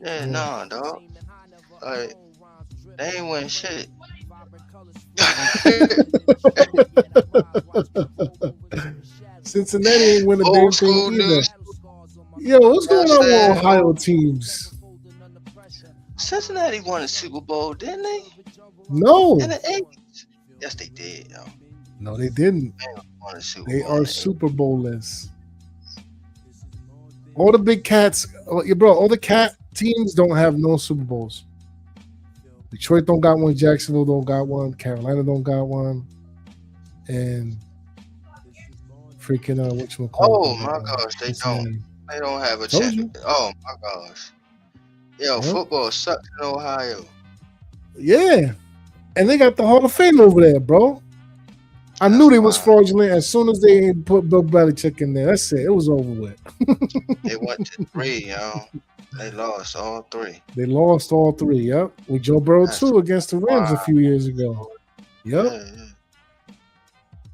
yeah, nah, dog. Like, they ain't win shit. Cincinnati ain't win a damn thing either. Yo, what's going on with Ohio teams? Cincinnati won a Super Bowl, didn't they? No. In the 80s. Yes, they did, yo. No, they didn't. They are Super Bowl-less. All the big cats, bro, all the cat teams don't have no Super Bowls. Detroit don't got one. Jacksonville don't got one. Carolina don't got one. And freaking whatchamacallit. Oh my gosh, they don't. They don't have a champion. Oh my gosh. Yo, football sucks in Ohio. Yeah. And they got the Hall of Fame over there, bro. I knew they was fraudulent as soon as they put Bill Belichick in there. That's it. It was over with. They went to 3, yo. They lost all 3. They lost all 3, yep. With Joe Burrow, too, against the Rams a few years ago. Yep. Yeah.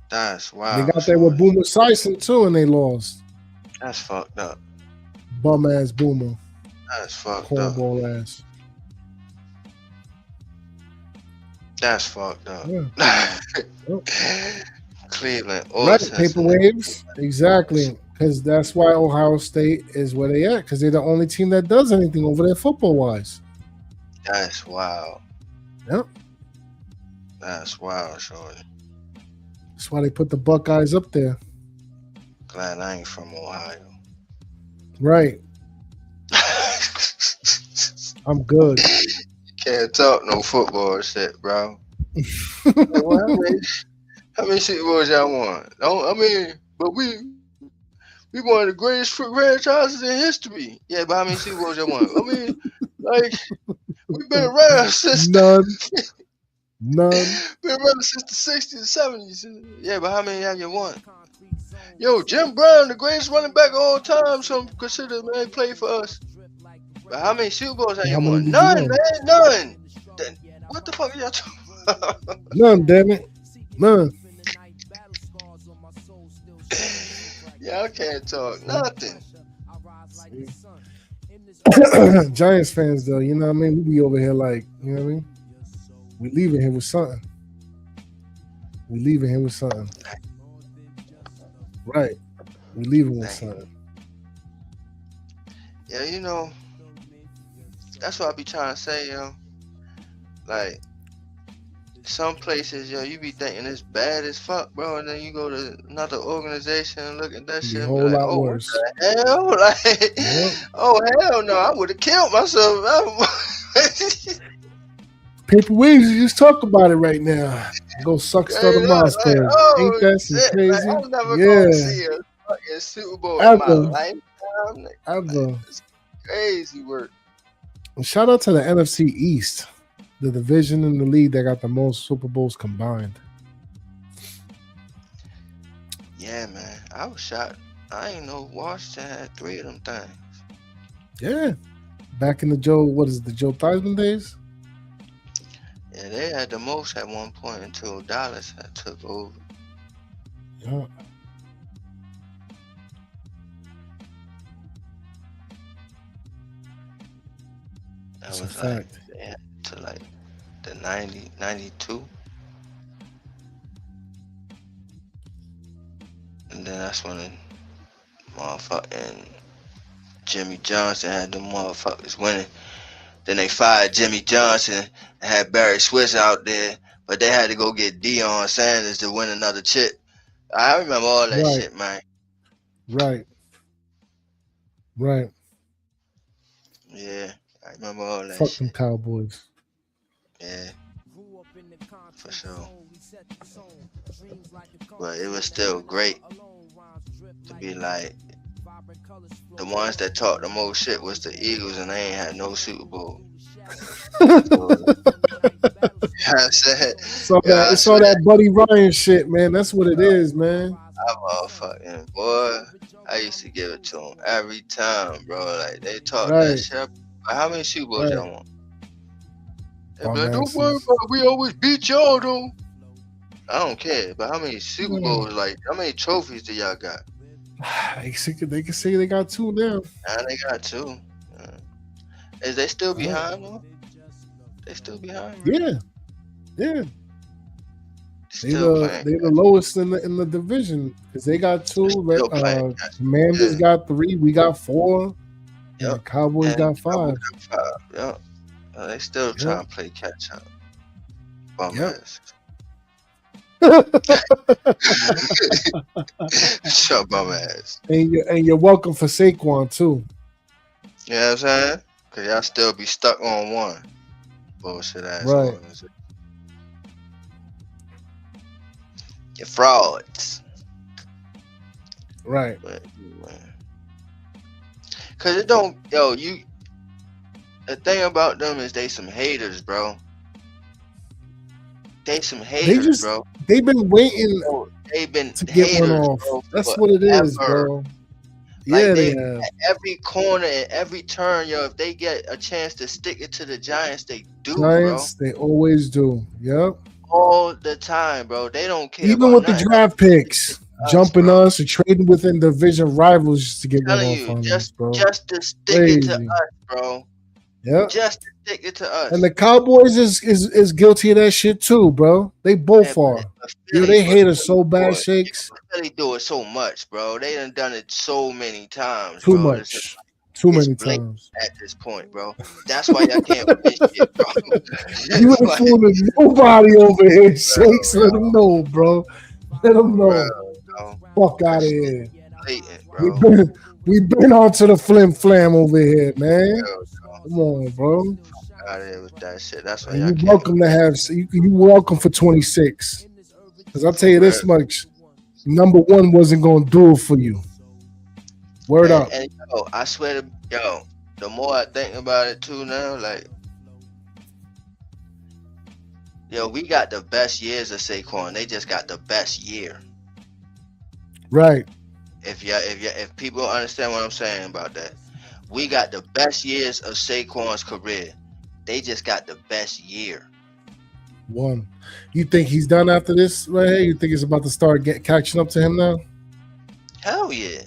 That's wild. They got there with Boomer Sison, too, and they lost. That's fucked up. Bum-ass Boomer. That's fucked up. Cornball ass. That's fucked up. Yeah. Cleveland. Right, paper waves. Exactly. Because that's why Ohio State is where they at. Because they're the only team that does anything over there football-wise. That's wild. Yep. That's wild, shorty. That's why they put the Buckeyes up there. Glad I ain't from Ohio. Right. I'm good. Can't talk no football shit, bro. How many Super Bowls y'all won? But we one of the greatest franchises in history. Yeah, but how many Super Bowls y'all won? We've been around since None. Been around since the 60s and 70s. Yeah, but how many have you won? Yo, Jim Brown, the greatest running back of all time, some consider man played for us. But how many Super Bowls have you won? None, man, none. What the fuck are y'all talking about? None, damn it. None. Yeah, I can't talk nothing. Giants fans, though, you know what I mean? We be over here like, you know what I mean? We leaving here with something. Right. We leaving with something. Yeah, you know, that's what I be trying to say, yo. Like, some places, yo, you be thinking it's bad as fuck, bro, and then you go to another organization and look at that shit. A whole like, lot worse. What the hell? Like, oh hell no, I would have killed myself. Paper Waves, you just talk about it right now. Go suck Southern Monster. Ain't that some crazy? Like, I'm never gonna see a fucking Super Bowl in my lifetime. Ever. It's crazy work. And shout out to the NFC East, the division in the league that got the most Super Bowls combined. Yeah, man. I was shocked. I ain't know Washington had 3 of them things. Yeah. Back in the Joe Theismann days? Yeah, they had the most at one point until Dallas had took over. Yeah. That That's a was like fact. they had to like the 90, 92. And then that's when the motherfucking Jimmy Johnson had the motherfuckers winning. Then they fired Jimmy Johnson and had Barry Swiss out there, but they had to go get Deion Sanders to win another chip. I remember all that Right. shit, man. Right. Yeah, I remember all that Fuck shit. them Cowboys. Yeah, Grew up in the concrete for sure. zone, we set the tone. Dreams like the But it was compass still ain't great alone, rhymes drip to like be like vibrant colors the flow ones that talked the most shit was the Eagles, and they ain't had no Super Bowl. through the shadows. So, you know what I'm saying? So Yeah, that I it's all swear, that Buddy Ryan shit, man. That's what it is, man. I motherfucking boy. I used to give it to them every time, bro. Like they talk that Right. shit. Like, how many Super Bowls Right. y'all want? They be Bum like, don't asses. worry about it. We always beat y'all though. I don't care, but how many Super Mm. Bowls, like how many trophies do y'all got? They can say they got 2 now. Nah, they got 2. Is they still behind though? They still behind? Right? Yeah. Yeah. Still playing. They're the lowest in the division because they got 2. Still playing. Commanders Yeah. got 3. We got 4. And Yep. the Cowboys And got 5. Cowboys got 5. Yep. They still Yep. trying to play catch up. Bum Yep. ass. Shut bum ass. And you're welcome for Saquon too. You know what I'm saying? Cause y'all still be stuck on one. Bullshit ass Right. organization. You're frauds. Right. But anyway. Cause it don't the thing about them is they some haters, bro. They some haters, just bro. They've been waiting They've been to get haters, one off. bro, That's what it is, forever. bro. Like, Yeah, they they have. at every corner and every turn, if they get a chance to stick it to the Giants, they do, Giants, they always do. Yep. bro. All the time, bro. They don't care Even about with the nothing. draft picks, jumping bro. us or trading within division rivals just to get one Telling off you, on us, just bro. to stick it to Crazy. us, bro. Yep. Just to stick it to us. And the Cowboys is guilty of that shit too, bro. They both Man, are. but Yo, Philly- they hate us but so bad, boy, Shakes. Philly do it so much, bro. They done it so many times, Too bro. It's much. Too it's many blatant. times. At this point, bro. That's why y'all can't win shit, bro. You That's ain't why, fooling nobody over here, Shakes. Let them know, bro. Let them know. bro. Fuck out of here. Blatant, We bro. been onto the flim flam over here, man. Yo, Come on, bro. out of here with that shit. That's why And y'all you can't. welcome to have you welcome for 26. Because I'll tell you this much. Number 1 wasn't gonna do it for you. Word up. And I swear to the more I think about it too now, like we got the best years of Saquon. They just got the best year. Right. If people understand what I'm saying about that, we got the best years of Saquon's career. They just got the best year. 1. You think he's done after this right here? You think it's about to start catching up to him now? Hell yeah.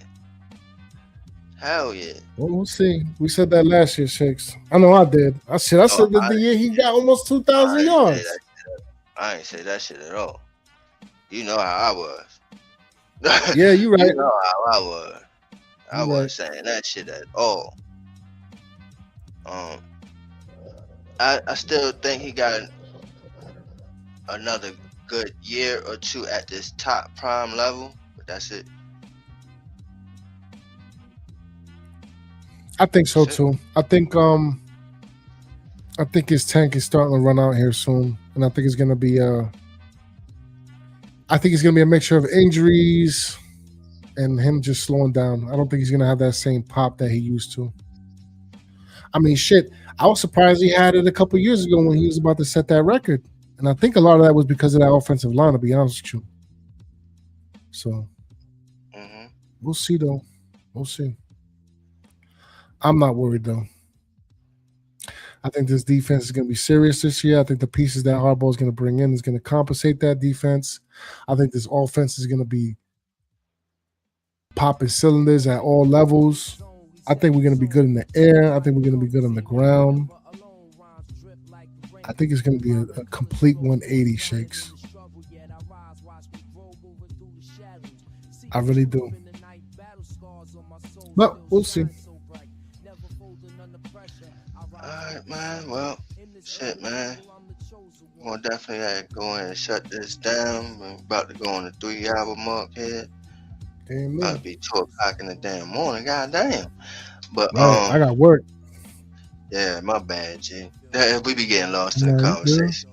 Hell yeah. Well, we'll see. We said that last year, Shakes. I know I did. I said that the year he got almost 2,000 yards. I ain't say that shit at all. You know how I was. Yeah, you right. You know how I was. I You wasn't right. saying that shit at all. I still think he got another good year or 2 at this top prime level, but that's it. I think so too. I think his tank is starting to run out here soon, and I think it's gonna be a mixture of injuries and him just slowing down. I don't think he's gonna have that same pop that he used to. I mean, shit. I was surprised he had it a couple years ago when he was about to set that record, and I think a lot of that was because of that offensive line. To be honest with you, so We'll see though. We'll see. I'm not worried though. I think this defense is going to be serious this year. I think the pieces that Harbaugh is going to bring in is going to compensate that defense. I think this offense is going to be popping cylinders at all levels. I think we're going to be good in the air. I think we're going to be good on the ground. I think it's going to be a complete 180, Shakes. I really do. But we'll see. Alright, man. Well, shit, man. We'll definitely go ahead and shut this down. We're about to go on the 3-hour mark here. Amen. About to be 2 o'clock in the damn morning. Goddamn. But Right, I got work. yeah, my bad, G. We be getting lost in the conversation.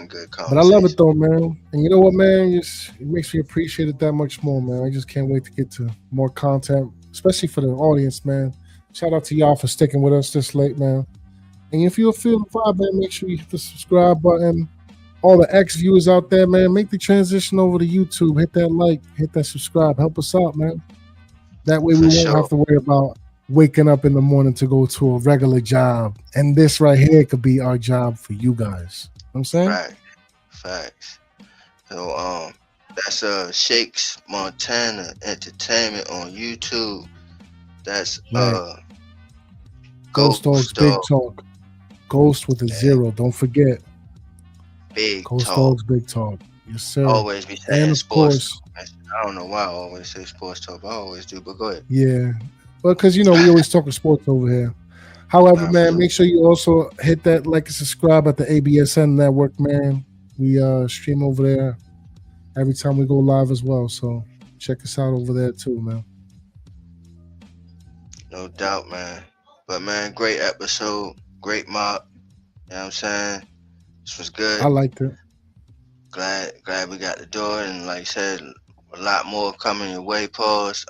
Good conversation. But I love it though, man. And you know what, man? It makes me appreciate it that much more, man. I just can't wait to get to more content, especially for the audience, man. Shout out to y'all for sticking with us this late, man. And if you feel the vibe, man, make sure you hit the subscribe button. All the ex-viewers out there, man, make the transition over to YouTube. Hit that like, hit that subscribe. Help us out, man. That way we won't have to worry about waking up in the morning to go to a regular job. And this right here could be our job for you guys. You know what I'm saying? Right. Facts. So that's Shakes Montana Entertainment on YouTube. That's Ghost Dogs Big Talk. Ghost with a 0. Don't forget. Big Ghost Talk. Dogs Big Talk. Yes, sir. Always be saying And of sports. course, I don't know why I always say sports talk. I always do, but go ahead. yeah. Well, because, we always talk sports over here. However, man, make sure you also hit that like and subscribe at the ABSN network, man. We stream over there every time we go live as well. So check us out over there too, man. No doubt, man. But, man, great episode. Great mock. You know what I'm saying? This was good. I liked it. Glad we got to do it. And like I said, a lot more coming your way, pause.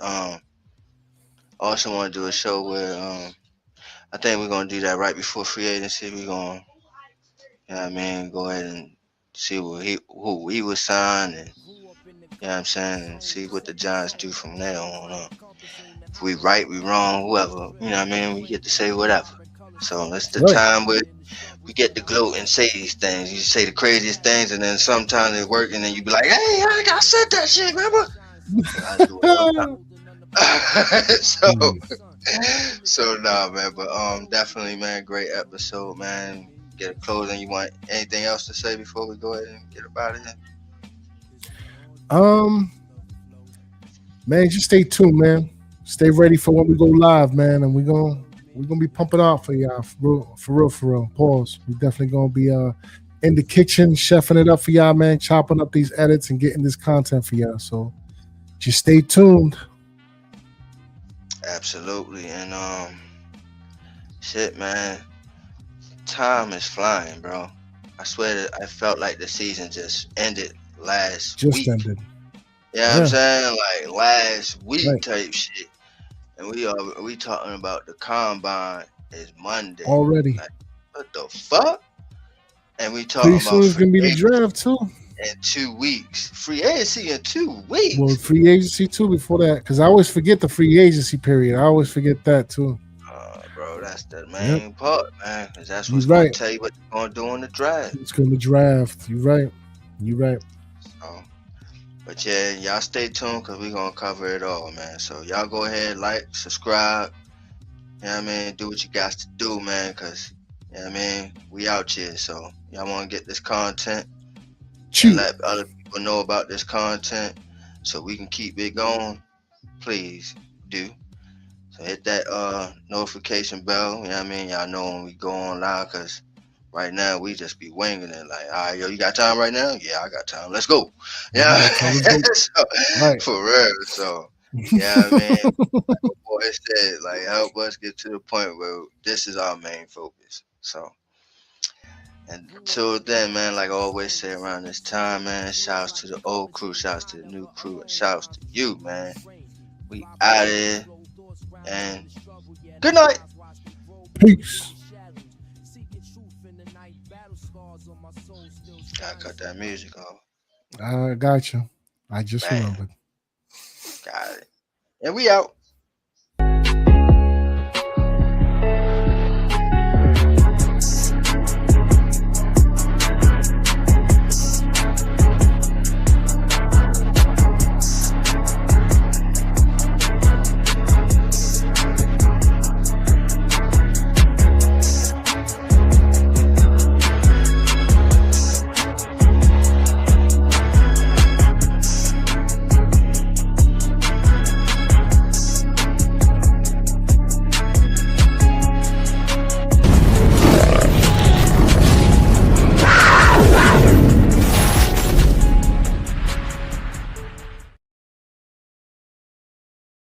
Also want to do a show where I think we're going to do that right before free agency. We're going to, go ahead and see who he was signed and, and see what the Giants do from there on. If we right, we wrong, whoever, we get to say whatever. So that's the time where we get to gloat and say these things. You say the craziest things, and then sometimes it work, and then you be like, "Hey, I said that shit, remember?" So nah, man. But definitely, man, great episode, man. Get a closing. You want anything else to say before we go ahead and get up out of here? Man, just stay tuned, man. Stay ready for when we go live, man, and we're gonna be pumping out for y'all, for real. Pause. We're definitely gonna be in the kitchen, chefing it up for y'all, man, chopping up these edits and getting this content for y'all. So just stay tuned. Absolutely. And shit, man. Time is flying, bro. I swear that I felt like the season just ended last week. Ended. You know what I'm saying? Like last week type shit. And we talking about the combine is Monday already. Like, what the fuck? And we talking pretty soon it's gonna be the draft too. In 2 weeks. Free agency in 2 weeks. Well, free agency too before that, because I always forget the free agency period. I always forget that too. Bro, that's the main part, man. Because that's what's right. gonna tell you what they're gonna do on the draft. It's gonna draft. You're right. So, but yeah, y'all stay tuned because we're gonna cover it all, man. So y'all go ahead, like, subscribe. You know what I mean? Do what you got to do, man, because you know what I mean, we out here. So y'all wanna get this content. And let other people know about this content so we can keep it going, please do. So hit that notification bell, you know what I mean? Y'all know when we go on live, because right now we just be winging it like, all right, yo, you got time right now? Yeah, I got time. Let's go. Yeah, for real. So, yeah, I mean, like the boy said, like, help us get to the point where this is our main focus. So, and until then, man, like I always say around this time, man, shouts to the old crew, shouts to the new crew, and shouts to you, man. We out of here. And good night. Peace. Gotta cut that music off. I got you. I just remembered. Got it. And we out.